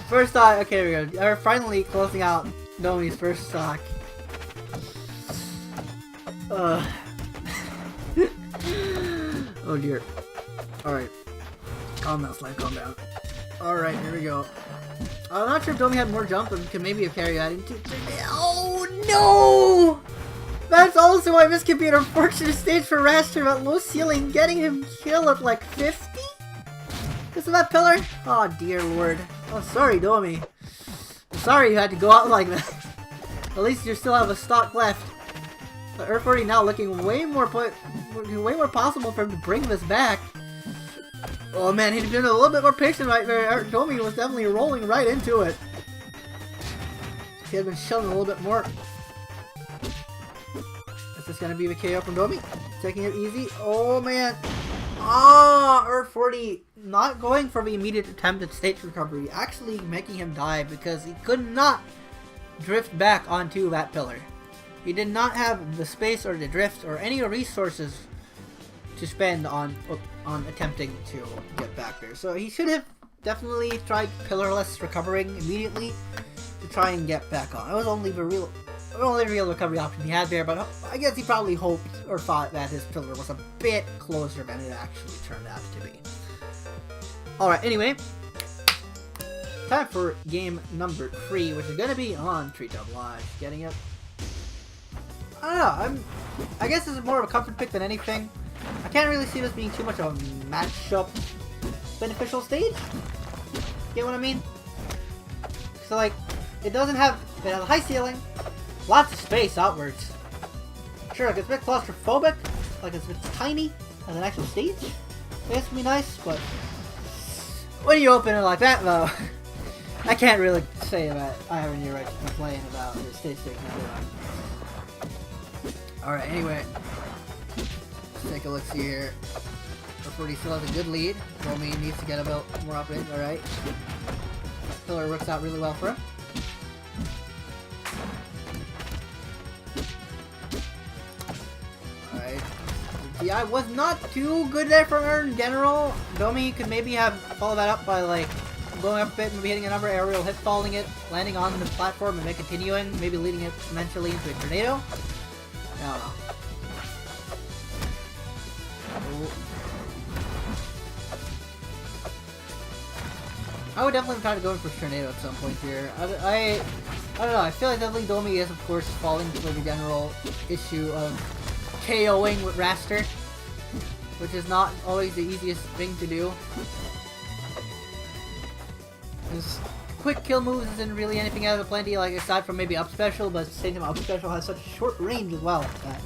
first stock. Okay, there we go. We're finally closing out Domi's first stock. Oh dear. Alright. Calm down, Slime, calm down. Alright, here we go. I'm not sure if Domi had more jump and could maybe have carried that into... Oh no! That's also why this could be an unfortunate stage for Raster at low ceiling, getting him killed at like 50? Because of that pillar? Oh dear lord. Oh, sorry, Domi. I'm sorry you had to go out like that. At least you still have a stock left. But Aethernity now looking way more possible for him to bring this back. Oh man, he'd been a little bit more patient right there. Domi was definitely rolling right into it. He had been shelling a little bit more. Is this gonna be the KO from Domi? Taking it easy. Oh man. Ah, Aethernity not going for the immediate attempt at stage recovery, actually making him die because he could not drift back onto that pillar. He did not have the space or the drift or any resources to spend on attempting to get back there. So he should have definitely tried pillarless recovering immediately to try and get back on. It was only the real recovery option he had there, but I guess he probably hoped or thought that his pillar was a bit closer than it actually turned out to be. Alright, anyway. Time for game number 3, which is going to be on Treetop Lodge. Getting it. I don't know, I guess this is more of a comfort pick than anything. I can't really see this being too much of a matchup beneficial stage. Get what I mean? So like, it has a high ceiling, lots of space outwards. Sure, like it's a bit claustrophobic, like it's tiny, as an actual stage. This would be nice, but when you open it like that, though, I can't really say that I have any right to complain about the stage taking that. Alright, anyway, let's take a look see here. Aethernity still has a good lead. Domi needs to get a bit more up in. Alright. Pillar works out really well for him. Alright. DI was not too good there for her in general. Domi could maybe have followed that up by like going up a bit, maybe hitting a number aerial, hit falling it, landing on the platform and then continuing, maybe leading it eventually into a tornado. I don't know. I would definitely try to go in for tornado at some point here. I don't know. I feel like definitely Domi is, of course, falling for the general issue of KOing with Raster, which is not always the easiest thing to do. His quick kill moves isn't really anything out of the plenty, like aside from maybe up special, but at the same time up special has such short range as well. That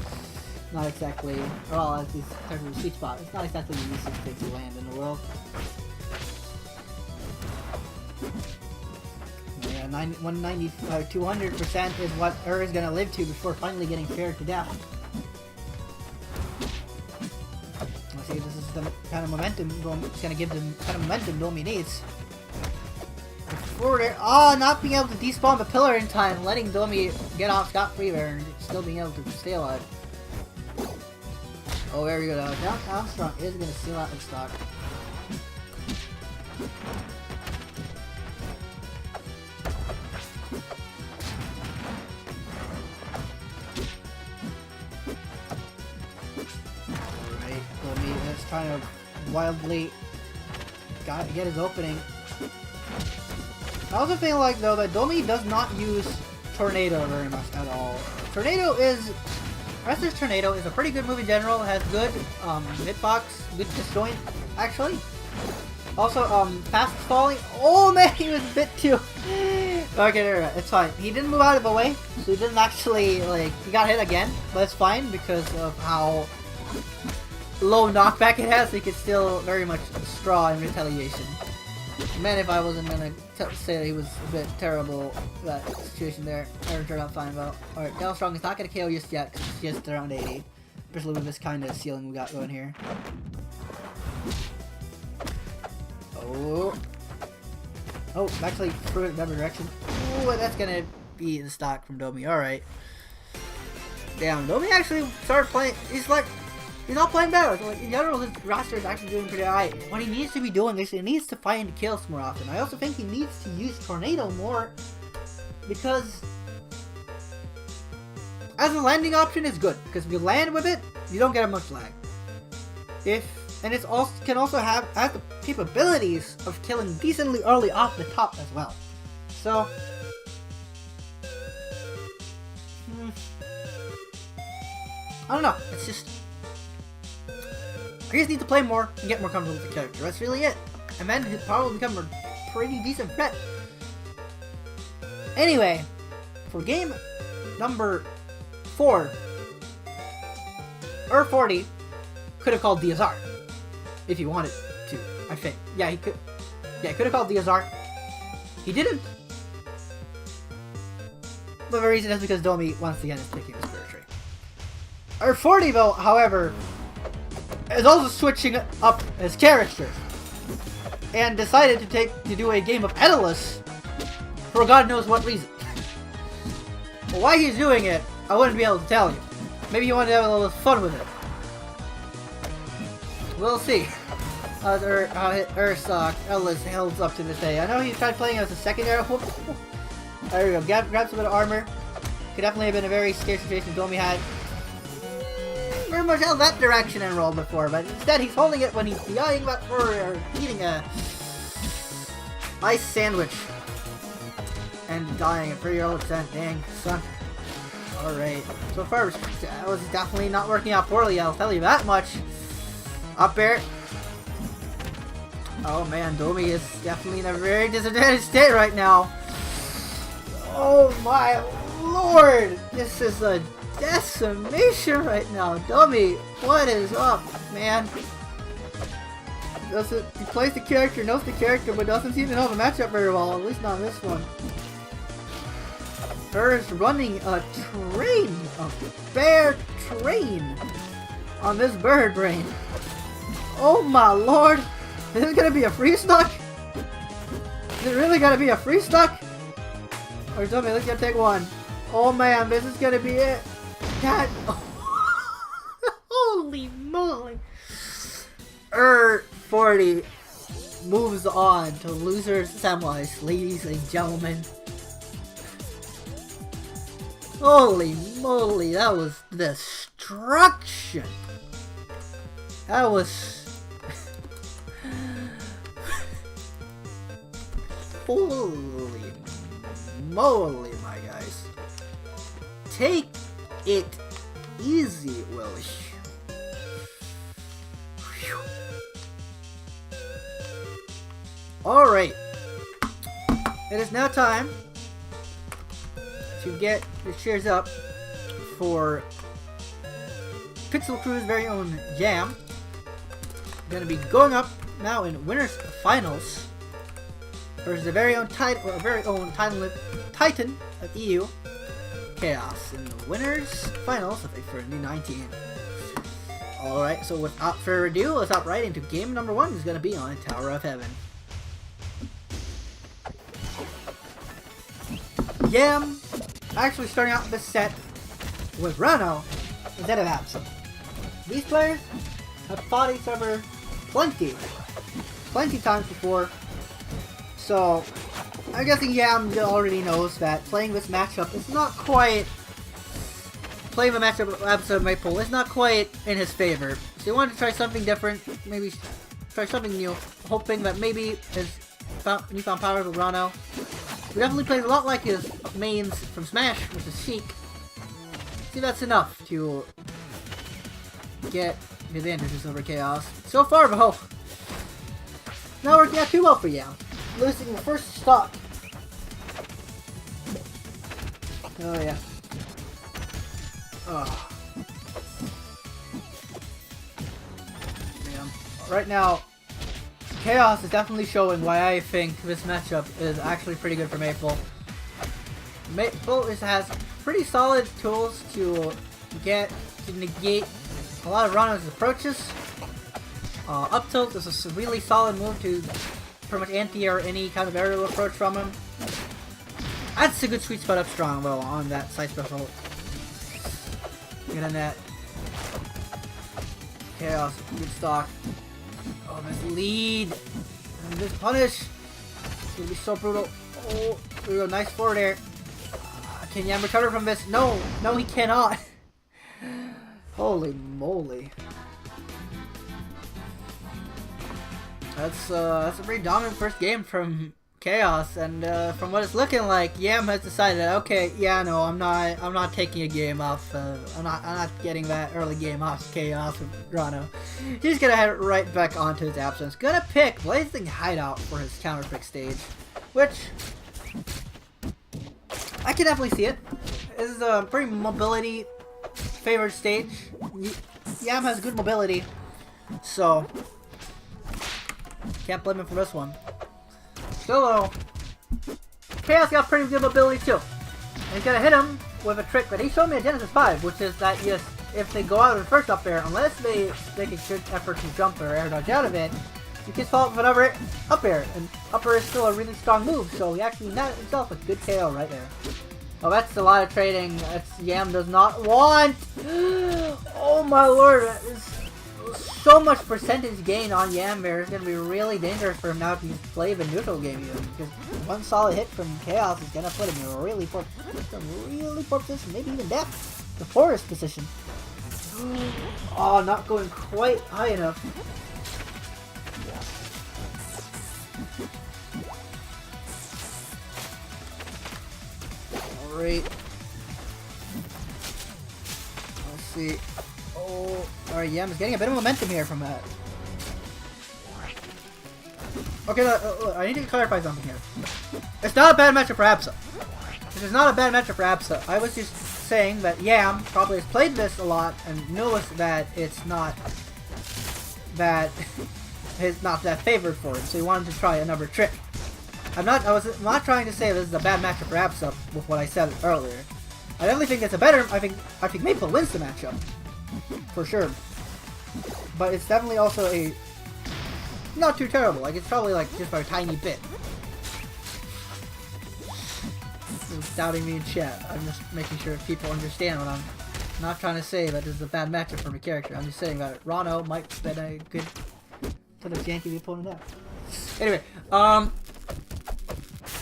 not exactly, well, as in terms of the sweet spot, it's not exactly the easiest thing to land in the world. Yeah, 190, 200% is what is gonna live to before finally getting fared to death. Let's see, this is the kind of momentum it's gonna give the kind of momentum Domi needs. Before there, not being able to despawn the pillar in time, letting Domi get off scot-free there, and still being able to stay alive. Oh, there we go. Down strong is gonna steal out the stock. Alright, Domi is trying to wildly get his opening. I also feel like, though, that Domi does not use Tornado very much at all. Raster's Tornado is a pretty good move in general. It has good hitbox, good disjoint, actually. Also, fast falling. Oh man, he was a bit too. Okay, it's fine. He didn't move out of the way, so he didn't actually, like, he got hit again, but it's fine because of how low knockback it has. He could still very much straw in retaliation. Man, if I wasn't gonna say that he was a bit terrible, that situation there, everything turned out fine though. Alright, Down Strong is not gonna KO just yet, because it's just around 80. Especially with this kind of ceiling we got going here. Oh, actually threw it in the other direction. Oh, that's gonna be the stock from Domi. Alright. Damn, Domi actually started playing, he's not playing better. So, like, in general, his roster is actually doing pretty alright. What he needs to be doing is he needs to find kills more often. I also think he needs to use Tornado more because as a landing option is good because if you land with it, you don't get much lag. And it's also can also have the capabilities of killing decently early off the top as well. So I don't know. It's just. I just need to play more and get more comfortable with the character. That's really it. And then he'll probably become a pretty decent threat. Anyway, for game number 4, Aethernity could have called DSR if he wanted to. I think. Yeah, he could. Yeah, he could have called DSR. He didn't. But the reason is because Domi once again is picking his spirit tree. Aethernity, though, however, is also switching up his character and decided to do a game of Endless for God knows what reason. Well, why he's doing it, I wouldn't be able to tell you. Maybe he wanted to have a little fun with it. We'll see how Endless holds up to this day. I know he tried playing as a secondary. There we go. Grabs a bit of armor. Could definitely have been a very scary situation Domi had. Very much held that direction and rolled before, but instead he's holding it when he's DIing or eating a ice sandwich and dying at pretty early percent. Dang, son. Alright. So far, that was definitely not working out poorly, I'll tell you that much. Up air. Oh man, Domi is definitely in a very disadvantaged state right now. Oh my lord! This is a decimation right now. Dummy, what is up, man? He plays the character, knows the character, but doesn't seem to know the matchup very well, at least not this one. Is running a train, a bear train on this bird brain. Oh my lord! Is this gonna be a free stock? Is it really gonna be a free stock? Or something, let's get take one. Oh man, this is gonna be it. God. Holy moly. 40 moves on to losers semis, ladies and gentlemen. Holy moly, that was destruction. That was... Holy moly, my guys. Take it easy, Willie. Alright. It is now time to get your cheers up for Pixel Crew's very own Yam. Going to be going up now in winners finals versus the very own Titan of EU, Chaos, in the winners finals of Aethernity 19. Alright, so without further ado, let's hop right into game number 1. It's going to be on Tower of Heaven. Yam actually starting out this set with Rano instead of Absent. These players have fought each other plenty times before, so I'm guessing Yam already knows that playing this matchup is not quite... Playing the matchup with Absent Maple is not quite in his favor. So he wanted to try something different, maybe try something new, hoping that maybe his newfound powers with Rano. He definitely plays a lot like his mains from Smash, which is Sheik. See, that's enough to get the advantages over Chaos. So far, though, not working out too well for Yam. Losing the first stock. Oh, yeah. Oh. Damn. Right now, Chaos is definitely showing why I think this matchup is actually pretty good for Maple. Maple has pretty solid tools to negate a lot of Rano's approaches. Up tilt is a really solid move to pretty much anti-air any kind of aerial approach from him. That's a good sweet spot up strong though on that side special. Get on that. Chaos, good stock. Oh, this lead. And this punish. It's gonna be so brutal. Oh, there we go. Nice forward air. Can Yam recover from this? No, no, he cannot. Holy moly. That's a pretty dominant first game from Chaos, and from what it's looking like, Yam has decided, okay, yeah, no, I'm not taking a game off. I'm not getting that early game off Chaos with Rano. He's gonna head right back onto his absence. Gonna pick Blazing Hideout for his counter pick stage, which I can definitely see it. This is a pretty mobility favored stage. Yam has good mobility, so can't blame him for this one. Still though, Chaos got pretty good mobility too. And he's gonna hit him with a trick that he showed me at Genesis 5, which is that yes, if they go out in first up air, unless they make a good effort to jump or air dodge out of it, you can follow up with another up air. And up air is still a really strong move, so he actually netted himself a good KO right there. Oh, that's a lot of trading. That's Yam does not want. Oh my lord, that is so much percentage gain on Yam there. It's going to be really dangerous for him now to play the neutral game even, because one solid hit from Chaos is going to put him in a really poor position, maybe even death. The forest position. Oh, not going quite high enough. Alright. Let's see. Oh, alright, Yam is getting a bit of momentum here from that. Okay, look, I need to clarify something here. It's not a bad matchup for Absa. This is not a bad matchup for Absa. I was just saying that Yam probably has played this a lot and knows that it's not that it's not that favored for him, so he wanted to try another trick. I was not trying to say this is a bad matchup for Absa with what I said earlier. I definitely think it's a better. I think Maple wins the matchup for sure, but it's definitely also a not too terrible. Like it's probably like just by a tiny bit. Doubting me in chat. I'm just making sure people understand what I'm not trying to say that this is a bad matchup for my character. I'm just saying that Rano might be a good sort of janky the opponent out. Anyway,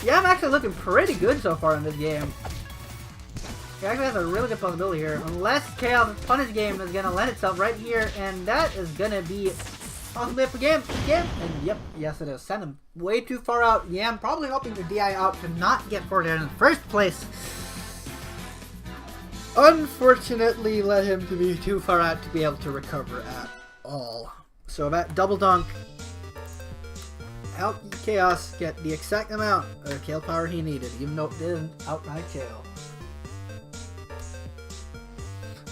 yeah, I'm actually looking pretty good so far in this game. He actually has a really good possibility here, unless Chaos' punish game is gonna land itself right here, and that is gonna be possibly up for game. And yep, yes it is. Send him way too far out. Yeah, I'm probably hoping the DI out to not get forward in the first place. Unfortunately, led him to be too far out to be able to recover at all. So that double dunk helped Chaos get the exact amount of kill power he needed, even though it didn't outright kill.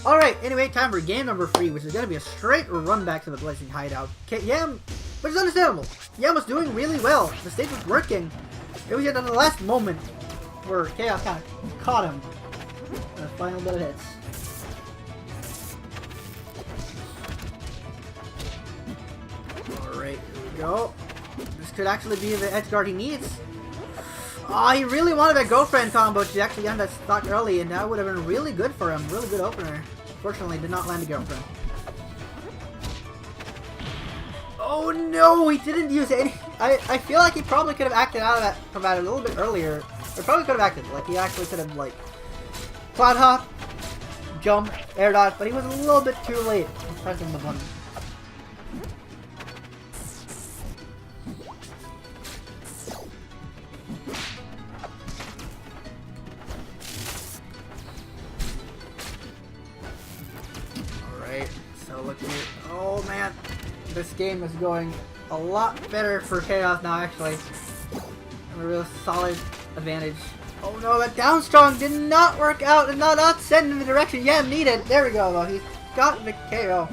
Alright, anyway, time for game number 3, which is going to be a straight run back to the Blazing Hideout. Yam, which is understandable. Yam was doing really well. The stage was working. It was just at the last moment where Chaos kind of caught him. The final bit of hits. Alright, here we go. This could actually be the edge guard he needs. Oh, he really wanted that girlfriend combo to actually end that stock early, and that would have been really good for him. Really good opener. Fortunately, did not land a girlfriend. Oh no, he didn't use any. I feel like he probably could have acted out of that from that a little bit earlier. Or probably could have acted. Like, he actually could have, like, cloud hop, jump, air dodge, but he was a little bit too late in pressing the button. Oh man, this game is going a lot better for Chaos now, actually. A real solid advantage. Oh no, that down strong did not work out and not send in the direction Yam needed. There we go, though. He got the KO.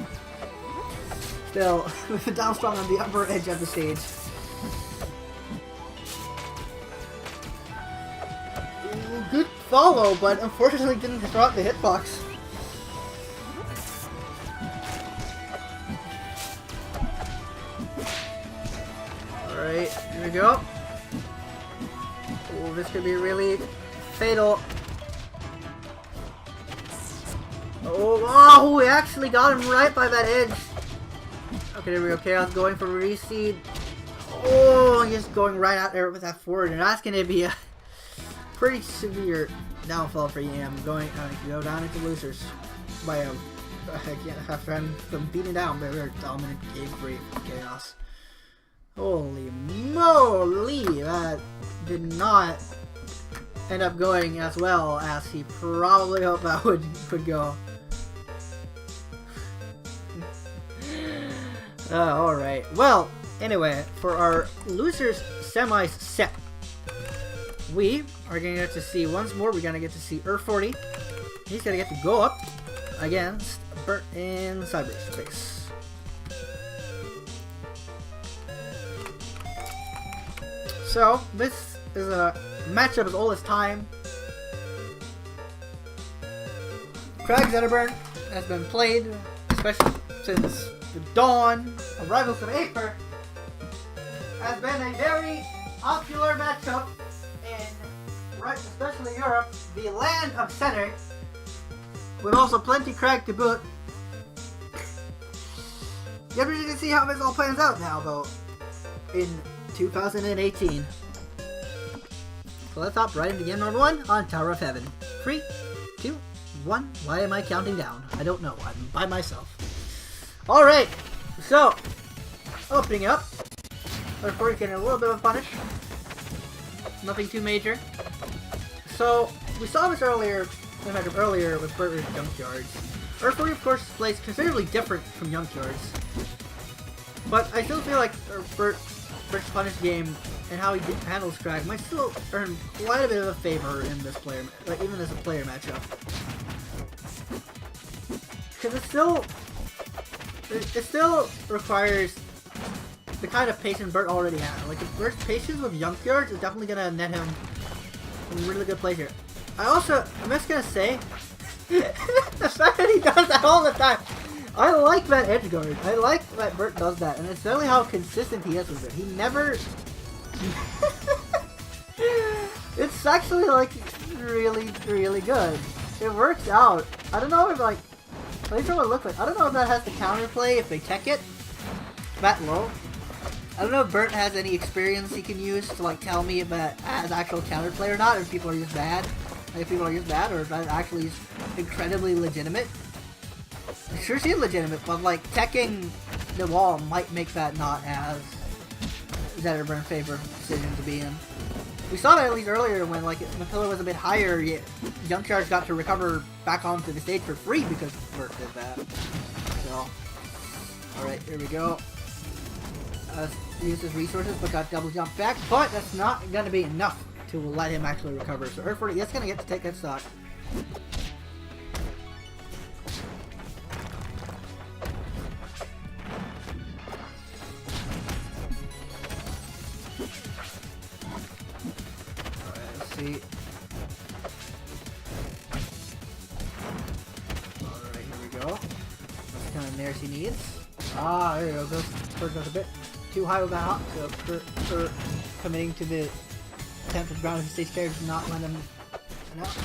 Still, with the down strong on the upper edge of the stage. Ooh, good follow, but unfortunately didn't throw out the hitbox. Alright, here we go. Oh, this could be really fatal. Oh, we actually got him right by that edge. Okay, there we go. Chaos going for reseed. Oh, just going right out there with that forward. And that's going to be a pretty severe downfall for Yam. Going to go down into losers by a... I can't have them beating down, but we're dominant game 3 of Chaos. Holy moly, that did not end up going as well as he probably hoped that would go. Alright, well, anyway, for our losers semis set, we are going to get to see once more, we're going to get to see Aethernity. He's going to get to go up against Bert in cyberspace. So, this is a matchup as old as time. Craig Zetterburn has been played, especially since the dawn of Rivals of Aether, has been a very popular matchup in, especially Europe, the land of Cedric, with also plenty Craig to boot. You have to see how this all plans out now, though, in 2018. So let's hop right into game number 1 on Tower of Heaven. 3, 2, 1. Why am I counting down? I don't know. I'm by myself. Alright, so opening up. Aethernity getting a little bit of a punish. Nothing too major. So we saw this earlier with Bert with Junkyards. Aethernity, of course, plays considerably different from Junkyards. But I still feel like Bert's punish game and how he handles drag might still earn quite a bit of a favor in this player, like even as a player matchup. Because it still requires the kind of patience Bert already has. Like, if Bert's patience with Junkyards is definitely gonna net him some really good plays here. I'm just gonna say, the fact that he does that all the time. I like that edge guard. I like that Bert does that, and it's really how consistent he is with it. He never. It's actually like really, really good. It works out. I don't know if like, at least from what it looks like. I don't know if that has the counterplay if they check it that low. I don't know if Bert has any experience he can use to like tell me if that has actual counterplay or not, or if people are just bad. Like, if people are just bad, or if that actually is incredibly legitimate. It sure seems legitimate, but like teching the wall might make that not as Zetterburn favorite decision to be in. We saw that at least earlier when like the pillar was a bit higher, yet Junkyards got to recover back onto the stage for free because Bert did that. So, alright, here we go. Used his resources but got double jump back, but that's not going to be enough to let him actually recover. So Earthford is going to get to take that stock. Alright, here we go. That's the kind of nares he needs. Ah, there you go. Bird goes a bit too high with that hop, so for committing to the attempt to ground his stage carriage and not let him out.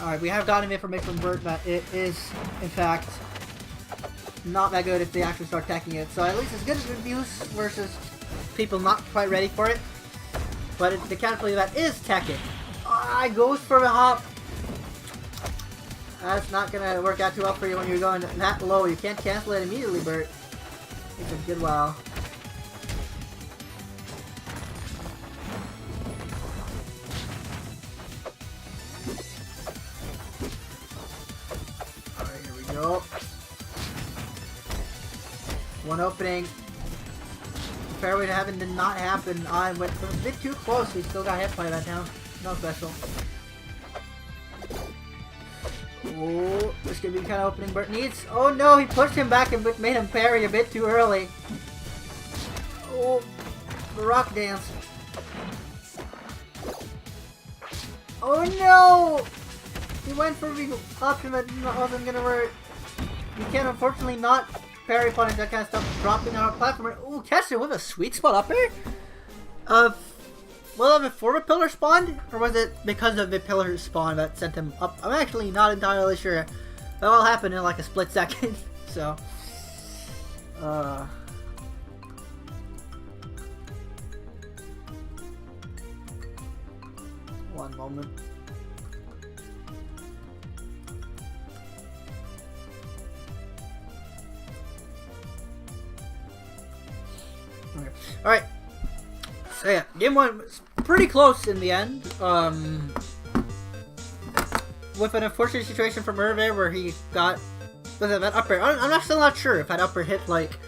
Alright, we have gotten information from Bert that it is, in fact, not that good if they actually start attacking it. So at least it's good as reviews versus people not quite ready for it. But the counterplay that is teching. Ah, goes for the hop. That's not gonna work out too well for you when you're going that low. You can't cancel it immediately, Bert. It's a good while. Alright, here we go. One opening. Fairway to heaven did not happen. I went a bit too close. We still got hit by that down. No special. Oh, this could be the kind of opening Bert needs. Oh no, he pushed him back and made him parry a bit too early. Oh, the rock dance. Oh no! He went for the option that wasn't gonna work. You can unfortunately not parry punish that kind of stuff, dropping on a platform. Ooh, catch it with a sweet spot up there? Well, before the pillar spawned? Or was it because of the pillar spawn that sent him up? I'm actually not entirely sure. That all happened in like a split second. So, one moment. Alright. So yeah, game one was pretty close in the end. With an unfortunate situation from Hervé where he got that upper. I'm still not sure if that upper hit like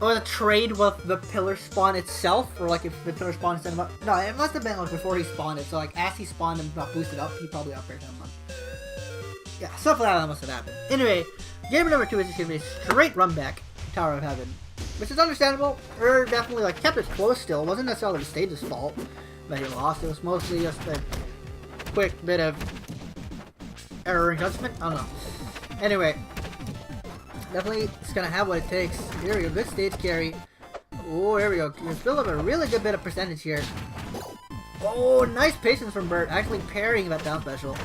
was a trade with the pillar spawn itself, or like if the pillar spawn sent him up. No, it must have been like before he spawned it. So like as he spawned and got boosted up, he probably uppered him. Yeah, stuff like that must have happened. Anyway, game number 2 is just gonna be a straight run back to Tower of Heaven. Which is understandable. Or definitely like kept it close still. It wasn't necessarily the stage's fault that he lost. It was mostly just a quick bit of error in judgment. I don't know. Anyway, definitely it's gonna have what it takes. Here we go. Good stage carry. Oh, here we go. He's built up a really good bit of percentage here. Oh, nice patience from Bert. Actually parrying that down special.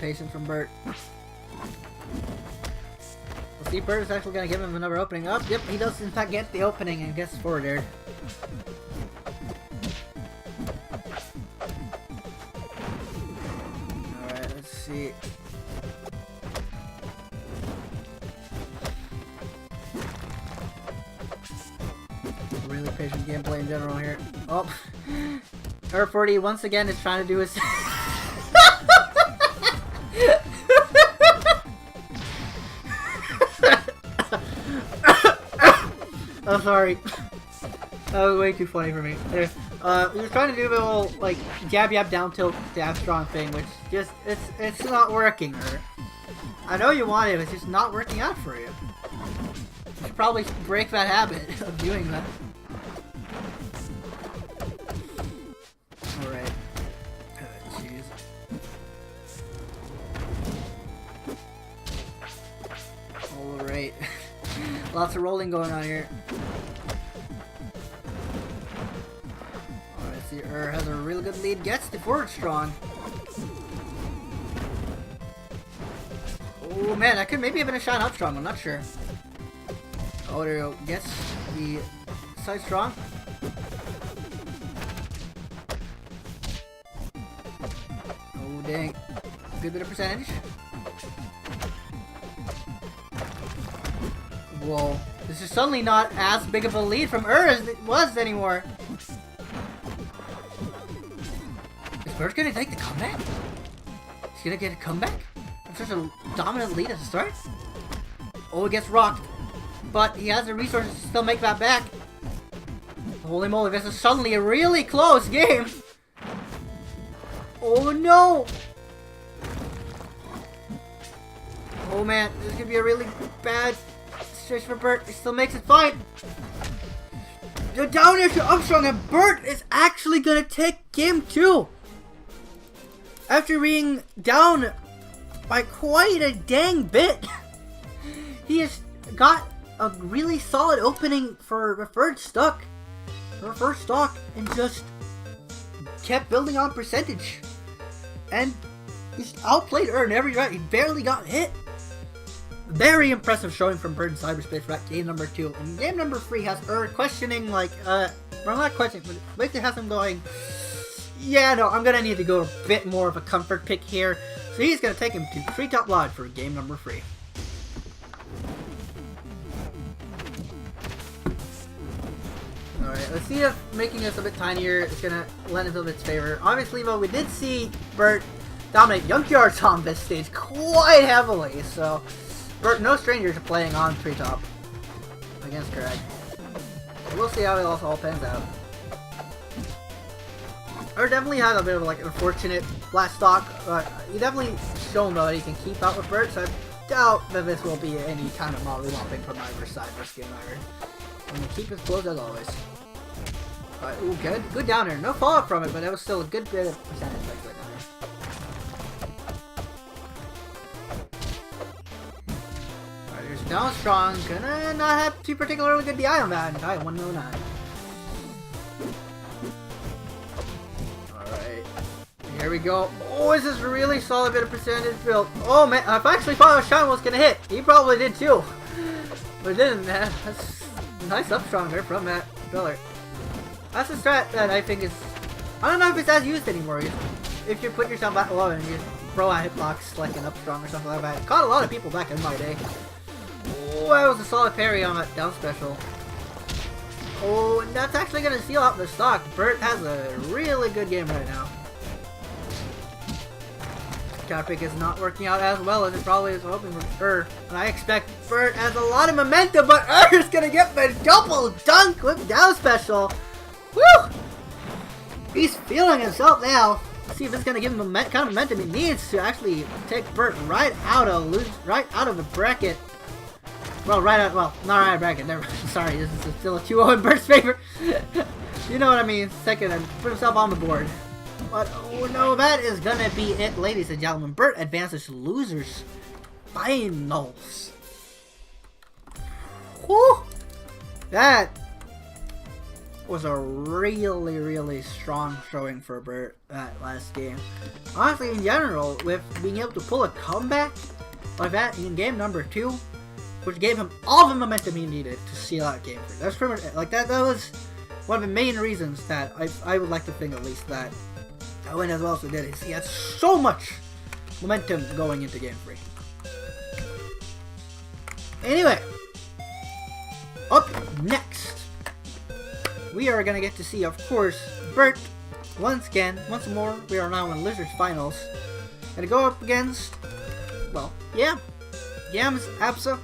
Patient from Bert. We'll see if Bert is actually going to give him another opening. Oh, yep, he does in fact get the opening and gets forward air. Alright, let's see. Really patient gameplay in general here. Oh, Aethernity once again is trying to do his... I'm sorry. That was way too funny for me. Anyway, he was trying to do the whole, like, jab jab down tilt jab strong thing, which just, it's not working. Or, I know you want it, but it's just not working out for you. You should probably break that habit of doing that. Alright. Jeez. Alright. Lots of rolling going on here. Alright, see, has a really good lead, gets the forward strong. Oh man, that could maybe have been a shot up strong, I'm not sure. Oh, there we go. Gets the side strong. Oh dang. Good bit of percentage. Whoa. This is suddenly not as big of a lead from as it was anymore. Is Bert gonna take the comeback? He's gonna get a comeback? Such a dominant lead at the start? Oh, it gets rocked. But he has the resources to still make that back. Holy moly, this is suddenly a really close game. Oh no! Oh man, this is gonna be a really bad situation for Bert. He still makes it fine. The down air to Armstrong, and Bert is actually gonna take game 2. After being down by quite a dang bit. He has got a really solid opening for the first stock, and just kept building on percentage. And he's outplayed in every round. He barely got hit. Very impressive showing from Bird in cyberspace for that game number 2. And game number 3 has questioning, like, well, not questioning, but basically has him going, yeah, no, I'm gonna need to go a bit more of a comfort pick here. So he's gonna take him to Treetop Lodge for game number 3. Alright, let's see if making this a bit tinier is gonna lend into its favor. Obviously, though, we did see Bert dominate Junkyards on this stage quite heavily, so Bert, no stranger to playing on Treetop against Craig. So we'll see how it all pans out. Or definitely had a bit of like an unfortunate last stock. He definitely shown though that he can keep out with Bert, so I doubt that this will be any kind of mollywopping from either side this game either. I'm gonna keep it close as always. Ooh, good down there. No fallout from it, but that was still a good bit of percentage like that down there. Alright, there's down strong. Gonna not have too particularly good DI on that. DI 109. Here we go. Oh, this is a really solid bit of percentage build. Oh man, I actually thought Sean was gonna hit. He probably did too. But it didn't. That's a nice up strong there from Matt Biller. That's a strat that I think is, I don't know if it's as used anymore. If you put yourself back low and you throw out hitbox like an up strong or something like that. It caught a lot of people back in my day. Oh, that was a solid parry on that down special. Oh, and that's actually gonna seal out the stock. Bert has a really good game right now. Counterpick is not working out as well as it probably is hoping for and I expect Bert has a lot of momentum, but is gonna get the double dunk with down special. Woo! He's feeling himself now. Let's see if it's gonna give him the kind of momentum he needs to actually take Bert right out of the bracket. Well, not right out of bracket. Never. Sorry, this is still a 2-0 in Bert's favor. You know what I mean. Second, and put himself on the board. But, oh no, that is gonna be it, ladies and gentlemen. Bert advances to losers finals. Whew! That was a really, really strong showing for Bert that last game. Honestly, in general, with being able to pull a comeback like that in game number 2, which gave him all the momentum he needed to seal out game 3. That's pretty much like that was one of the main reasons that I would like to think at least that I went as well as it did. He had so much momentum going into game 3. Anyway, up next, we are going to get to see, of course, Bert once more, we are now in Lizard's finals. Gonna go up against, well, yeah, Yam's Absa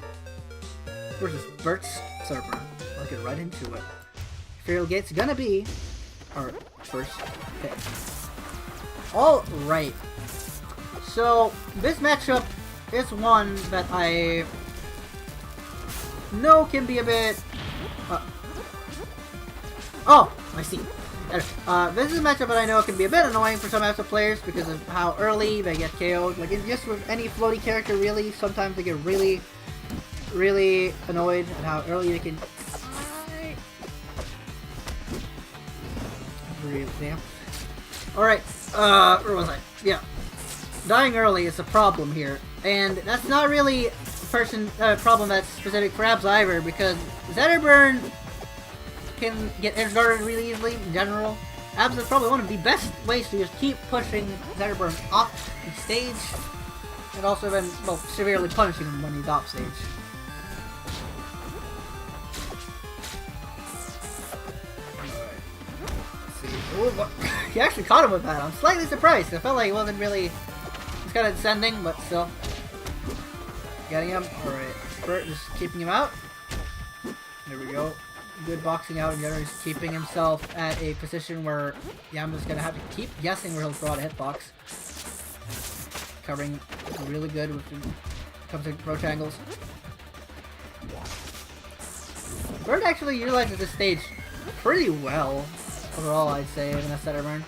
versus Bert's Server. I'll get right into it. Imperial Gate's gonna be our first pick. Alright. So, this matchup is one that I know can be a bit... oh, I see. This is a matchup that I know can be a bit annoying for some Absa players because of how early they get KO'd. Like, it's just with any floaty character, really, sometimes they get really annoyed at how early they can... Damn. Alright, where was I? Yeah. Dying early is a problem here. And that's not really a problem that's specific for Abs either, because Zetterburn can get edge guarded really easily in general. Abs is probably one of the best ways to just keep pushing Zetterburn off the stage, and also then, well, severely punishing him when he's off stage. He actually caught him with that. I'm slightly surprised. I felt like he wasn't really... He's kind of descending, but still. Getting him. Alright. Bert just keeping him out. There we go. Good boxing out in general. He's keeping himself at a position where Yama's going to have to keep guessing where he'll throw out a hitbox. Covering really good when it comes to approach angles. Bert actually utilizes this stage pretty well. Overall, I'd say, even a Zetterburn.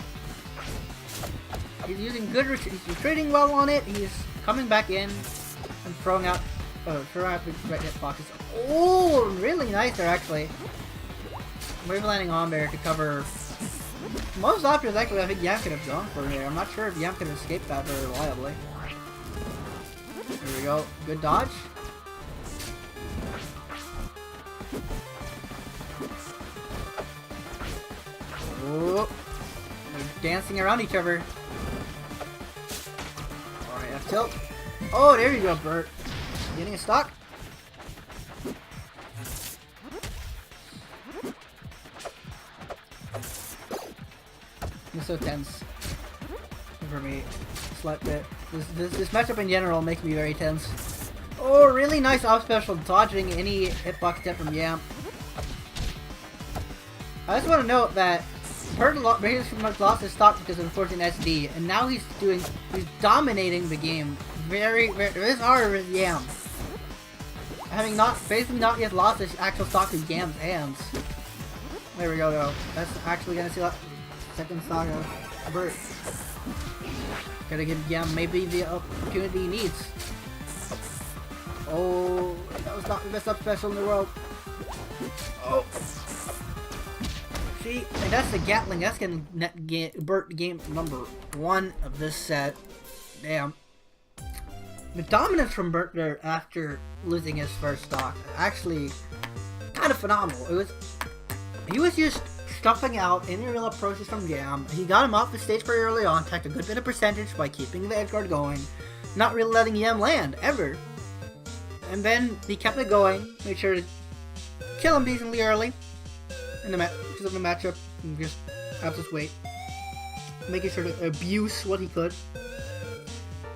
He's using good he's retreating well on it. He's coming back in and throwing out the right hitboxes. Oh, really nice there, actually. Maybe landing on there to cover most options. Actually, I think Yam could have gone for here. I'm not sure if Yam could have escaped that very reliably. There we go. Good dodge. Oh, they're dancing around each other. Alright, F tilt. Oh, there you go, Bert. Getting a stock. It's so tense for me. Slight bit. This matchup in general makes me very tense. Oh, really nice off special, dodging any hitbox step from Yam. I just want to note that Bert pretty much lost his stock because of unfortunate SD, and now he's dominating the game very it's harder with Yam. Having basically not yet lost his actual stock in Yam's hands. There we go though. That's actually gonna see that second stock of Bert. Gotta give Yam maybe the opportunity he needs. Oh, that was not the best up special in the world. Oh. See, and that's the Gatling. That's getting Bert game number 1 of this set. Damn. The dominance from Bert there after losing his first stock, actually kind of phenomenal. He was just stuffing out any real approaches from Yam. He got him off the stage very early on, tacked a good bit of percentage by keeping the edge guard going, not really letting Yam land ever. And then he kept it going, made sure to kill him decently early in the because of the matchup, and just have his weight, making sure to abuse what he could.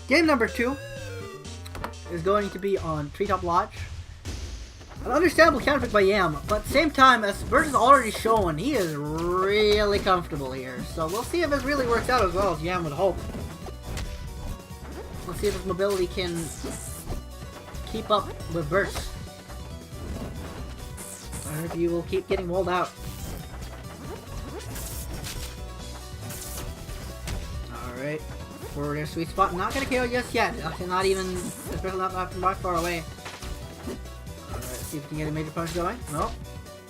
Game number 2 is going to be on Treetop Lodge. An understandable counterpick by Yam, but at the same time, as Bert has already shown, he is really comfortable here. So we'll see if this really works out as well as Yam would hope. Let's see if his mobility can keep up with Bert's. Or if you will keep getting walled out. Alright. For their sweet spot. Not gonna KO just yet. Not even, especially not from far away. Alright, see if we can get a major punch going. No.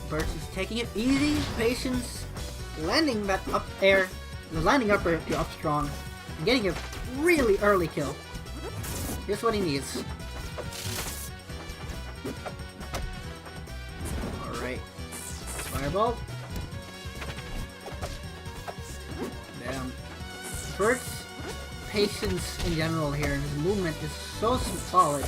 Bert's is taking it easy. Patience. Landing that up air. Landing up air to up strong. And getting a really early kill. Here's what he needs. Alright. Fireball. Damn. Bert's patience in general here, and his movement is so solid.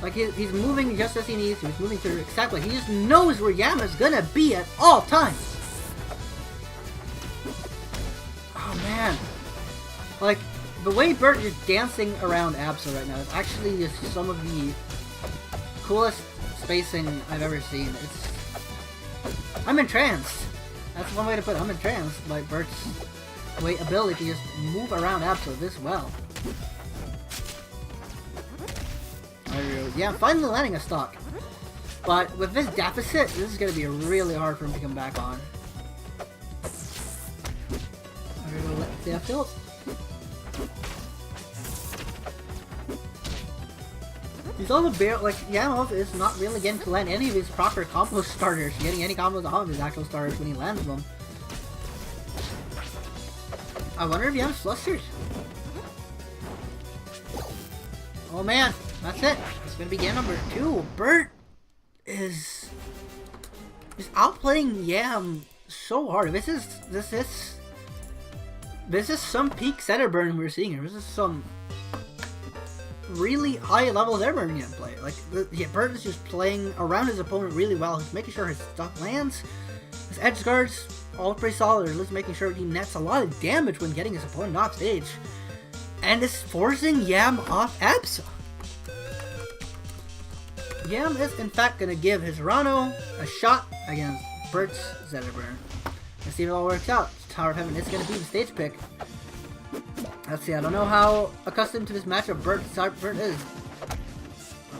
Like, he's moving just as he needs to. He's moving to exactly. He just knows where Yama's gonna be at all times. man. Like, the way Bert is dancing around Absol right now is actually just some of the coolest spacing I've ever seen. I'm entranced. That's one way to put it. I'm entranced by Bert's ability to just move around Absol this well. Yeah, finally landing a stock. But with this deficit, this is going to be really hard for him to come back on. I'm going to let the field. He's also like, Yamov is not really getting to land any of his proper combo starters, getting any combos off of his actual starters when he lands them. I wonder if Yam's flustered. Oh man, that's it. It's gonna be game number 2. Bert is outplaying Yam so hard. This is some peak Zetterburn we're seeing here. This is some really high level Zetterburn gameplay. Like, Bert is just playing around his opponent really well. He's making sure his stuff lands. His edge guards all pretty solid. At least making sure he nets a lot of damage when getting his opponent off stage. And is forcing Yam off Absol. Yam is in fact going to give his Rano a shot against Bert's Zetterburn. Let's see if it all works out. Tower of Heaven is going to be the stage pick. Let's see, I don't know how accustomed to this matchup Bert is.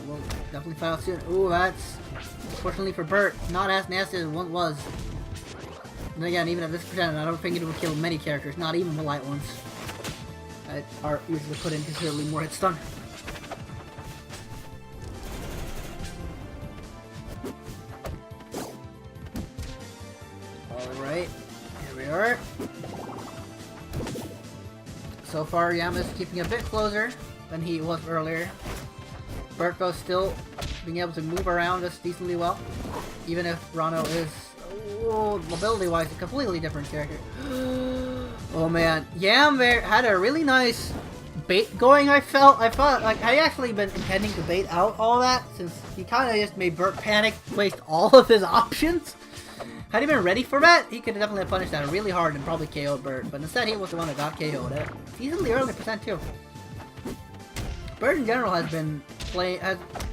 We'll definitely find out soon. Ooh, that's, fortunately for Bert, not as nasty as it once was. And again, even at this percent, I don't think it will kill many characters, not even the light ones. That are usually put in considerably more hit stun. Alright, here we are. So far, Yam is keeping a bit closer than he was earlier. Bert's still being able to move around us decently well, even if Rano is, mobility-wise, a completely different character. Oh man, Yam there had a really nice bait going. I thought like I actually been intending to bait out all that, since he kind of just made Bert panic, waste all of his options. Had he been ready for that, he could have definitely punished that really hard and probably KO'd Bert, but instead he was the one that got KO'd at easily early percent too. Bert in general has been playing,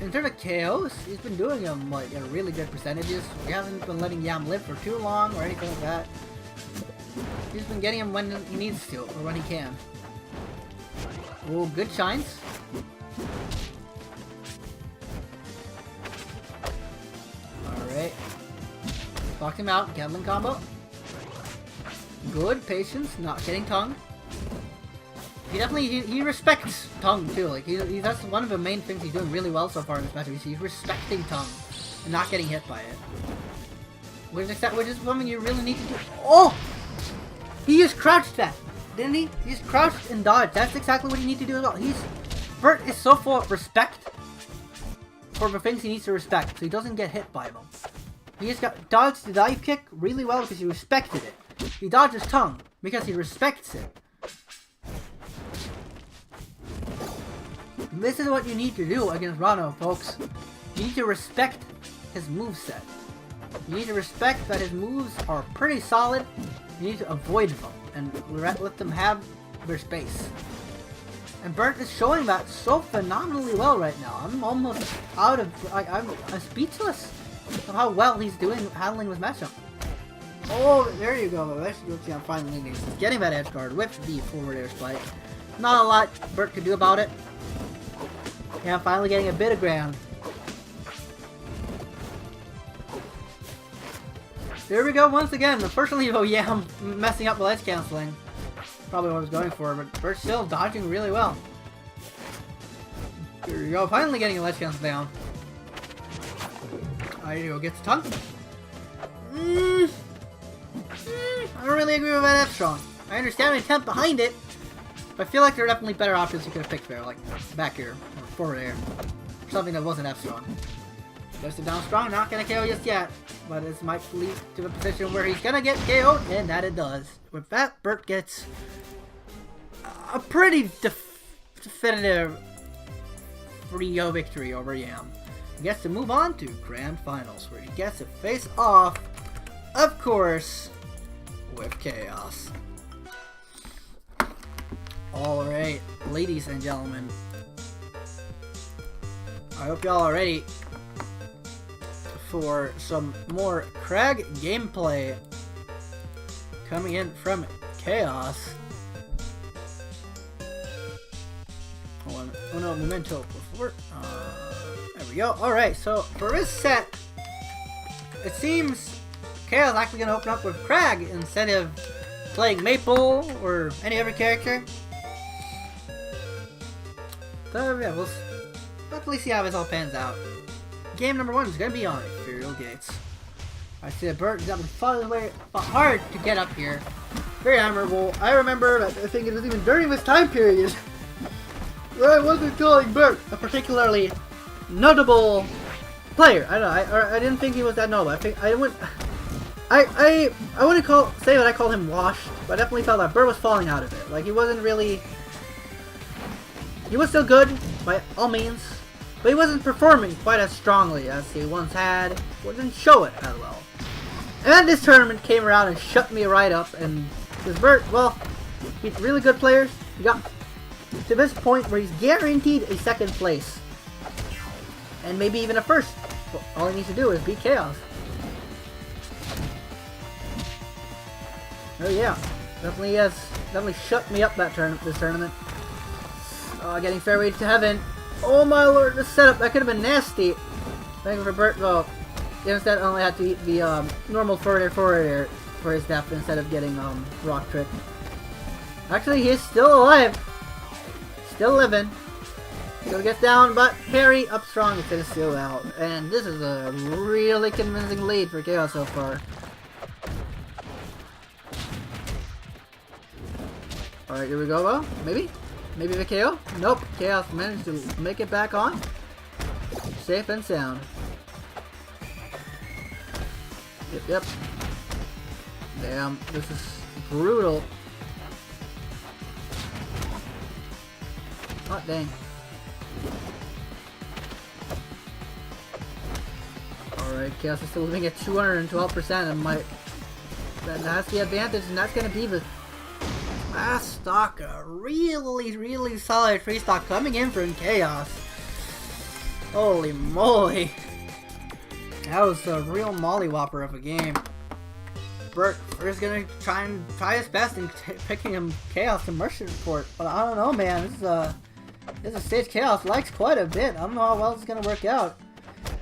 in terms of KOs, he's been doing them like at really good percentages. He hasn't been letting Yam live for too long or anything like that. He's been getting him when he needs to, or when he can. Oh, good shines. Alright. Locked him out, Gatling combo. Good patience, not getting tongue. He definitely, he respects tongue too. Like, that's one of the main things he's doing really well so far in this match. He's respecting tongue and not getting hit by it. Which is something you really need to do. Oh! He just crouched that, didn't he? He just crouched and dodged. That's exactly what you need to do as well. Bert is so full of respect for the things he needs to respect, so he doesn't get hit by them. He just dodged the dive kick really well because he respected it. He dodged his tongue because he respects it. This is what you need to do against Rano, folks. You need to respect his moveset. You need to respect that his moves are pretty solid. You need to avoid them and let them have their space. And Bert is showing that so phenomenally well right now. I'm almost out of, I'm speechless of how well he's handling this matchup. Oh, there you go. That's what I'm finally needing. Getting that edge guard with the forward air spike. Not a lot Bert could do about it. Yeah, I'm finally getting a bit of ground. There we go once again. Unfortunately, I'm messing up the ledge canceling. Probably what I was going for, but Bert's still dodging really well. Here we go, finally getting a ledge cancel down. There you go, gets the tongue. I don't really agree with that F-Strong. I understand the intent behind it, but I feel like there are definitely better options you could have picked there, like back air, or forward air, or something that wasn't F-Strong. Just a down strong, not gonna KO just yet, but this might lead to a position where he's gonna get KO'd, and that it does. With that, Bert gets a pretty definitive 3-0 victory over Yam. He gets to move on to Grand Finals, where he gets to face off, of course, with Chaos. Alright, ladies and gentlemen. I hope y'all are ready for some more Crag gameplay coming in from Chaos. Oh no, Memento before. There we go. Alright, so for this set, it seems Chaos is actually going to open up with Crag instead of playing Maple or any other character. So yeah, we'll definitely see how this all pans out. Game number 1 is going to be on Ethereal Gates. I see that Bert got fought his way hard to get up here. Very admirable. I remember, I think it was even during this time period, where I wasn't calling Bert a particularly notable player. I don't know. I didn't think he was that notable. I think I wouldn't. I wouldn't say that I called him washed, but I definitely felt that Bert was falling out of it. Like he wasn't really. He was still good by all means, but he wasn't performing quite as strongly as he once had. Wouldn't show it as well. And then this tournament came around and shut me right up. And because Bert, well, he's really good players. He got to this point where he's guaranteed a second place, and maybe even a first. Well, all he needs to do is beat Chaos. Oh yeah, definitely shut me up this tournament. Getting fairway to heaven. Oh my lord, this setup, that could have been nasty. Thank you for Bert. Well, instead only had to eat the normal forward air for his death instead of getting rock trick. Actually, he's still alive. Still living. Gonna get down, but Harry up strong to finish still out. And this is a really convincing lead for Chaos so far. Alright, here we go, well, maybe? Maybe the KO? Nope, Chaos managed to make it back on. Safe and sound. Yep. Damn, this is brutal. Hot dang. Alright, Chaos is still living at 212% and that's the advantage, and that's gonna be the last stock. A really solid free stock coming in from Chaos. Holy moly. That was a real mollywhopper of a game. Bert is gonna try his best in picking him Chaos to Merchant Report, but I don't know, man. This is a stage Chaos likes quite a bit. I don't know how well it's gonna work out.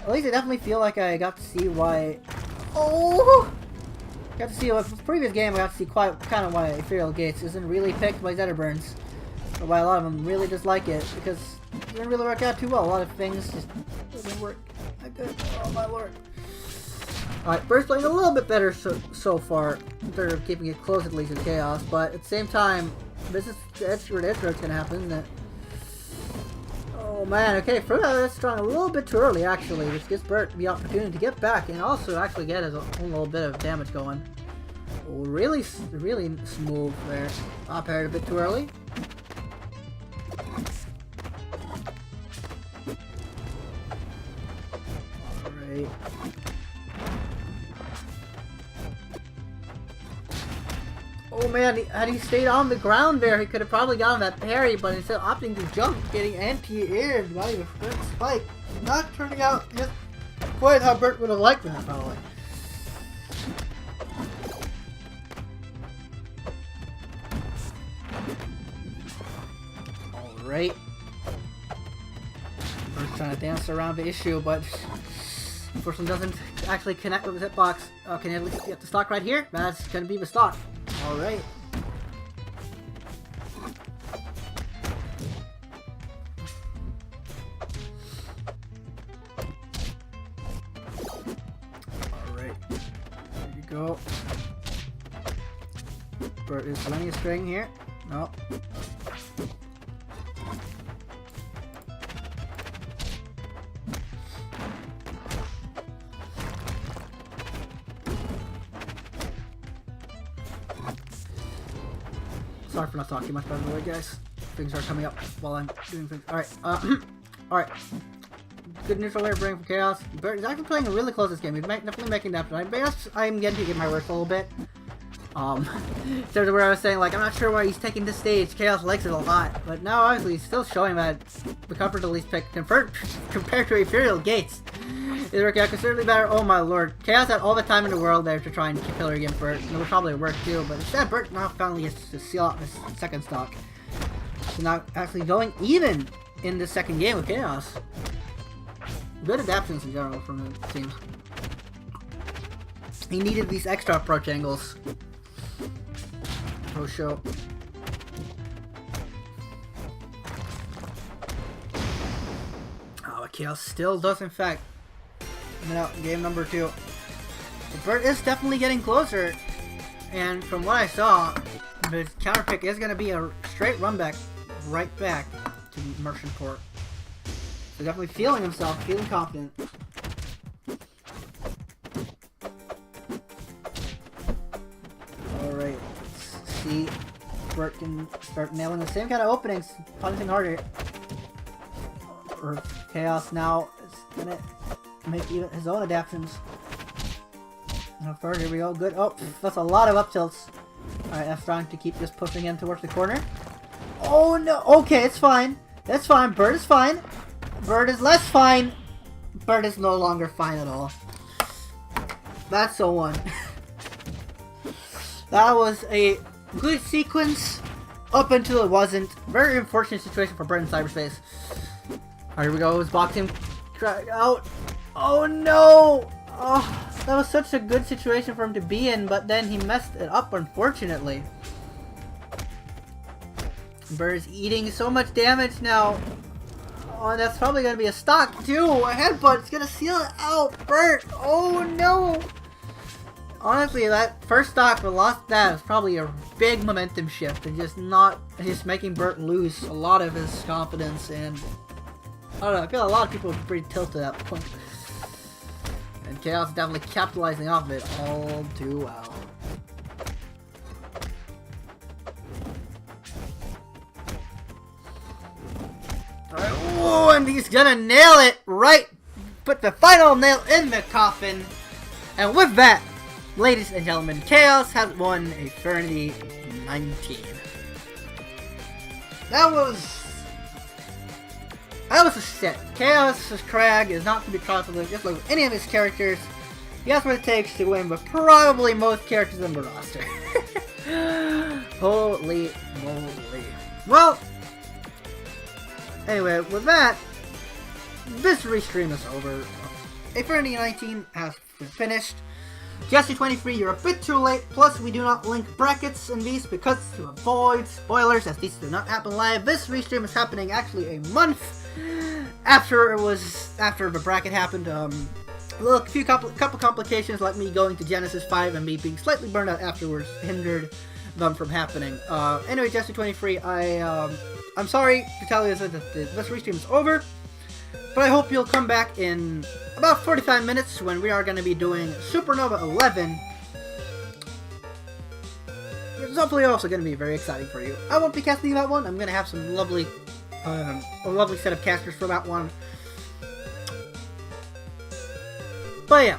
At least I definitely feel like I got to see why. Oh! Got to see with the previous game. I got to see kind of why Ethereal Gates isn't really picked by Zetterburns, or why a lot of them really dislike it, because it didn't really work out too well. A lot of things just didn't work that good. Oh my lord! All right, Bert's playing a little bit better so far in terms of keeping it close at least to Chaos, but at the same time, this is where the edge gonna happen. Isn't it? Oh man, okay, Fruit that's strong a little bit too early actually, which gives Bert the opportunity to get back and also actually get his own little bit of damage going. Oh, really smooth there. Up aired a bit too early. Alright. Oh man, had he stayed on the ground there, he could have probably gotten that parry, but instead of opting to jump, getting anti-aired by the first spike. Not turning out just quite how Bert would have liked that, probably. Alright. Bert's trying to dance around the issue, but unfortunately doesn't actually connect with the hitbox. Can you at least get the stock right here? That's gonna be the stock. Alright. Alright. There you go. Bert is plenty of string here. No. Sorry for not talking much, by the way, guys. Things are coming up while I'm doing things. Alright, alright. Good neutral air bring from Chaos. Bert is actually playing a really close this game. He's definitely making that. I guess I'm getting to get my work a little bit. There's where I was saying, like, I'm not sure why he's taking this stage. Chaos likes it a lot. But now, obviously, he's still showing that the comfort at least pick compared to Ethereal Gates is working out considerably better. Oh my lord. Chaos had all the time in the world there to try and kill her against Bert. And it would probably work too. But instead, Bert now finally gets to seal out his second stock. So now actually going even in the second game with Chaos. Good adaptations in general from the team. He needed these extra approach angles. Oh, show. Oh, Chaos still does, in fact, win out in game number 2. But Bert is definitely getting closer. And from what I saw, the counter pick is going to be a straight run back right back to Merchant Port. So definitely feeling himself, feeling confident. Alright, let's see. Bert can start nailing the same kind of openings, punishing harder. Or Chaos now is gonna make even his own adaptations. And first, here we go. Good. Oh, that's a lot of up tilts. Alright, F trying to keep just pushing him towards the corner. Oh no! Okay, it's fine. That's fine. Bert is fine. Bert is less fine. Bert is no longer fine at all. That's a 1. That was a good sequence up until it wasn't. Very unfortunate situation for Bert in cyberspace. Alright, here we go. His boxing out. Oh no! Oh, that was such a good situation for him to be in, but then he messed it up, unfortunately. Bert is eating so much damage now. Oh, and that's probably going to be a stock, too. A headbutt. It's going to seal it out. Bert. Oh, no. Honestly, that first stock we lost that was probably a big momentum shift and just making Bert lose a lot of his confidence. And I don't know. I feel a lot of people were pretty tilted at that point. And Chaos is definitely capitalizing off of it all too well. Alright, whoa, and he's gonna nail it right. Put the final nail in the coffin. And with that, ladies and gentlemen, Chaos has won Aethernity 19. That was a set. Chaos's Crag is not to be trifled with, just like with any of his characters. He has what it takes to win, but probably most characters in the roster. Holy moly. Well, anyway, with that, this restream is over. Aethernity 19 has been finished. Jesse23, you're a bit too late, plus we do not link brackets in these because to avoid spoilers, as these do not happen live. This restream is happening actually a month after the bracket happened. Look, a couple complications like me going to Genesis 5 and me being slightly burned out afterwards hindered them from happening. Anyway, Jesse23, I'm sorry to tell you that this restream is over, but I hope you'll come back in about 45 minutes when we are going to be doing Supernova 11. It's hopefully also going to be very exciting for you. I won't be casting that one. I'm going to have some lovely, a lovely set of casters for that one. But yeah,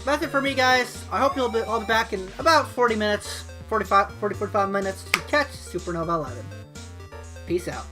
that's it for me, guys. I hope I'll be back in about 40 minutes, 45 minutes to catch Supernova 11. Peace out.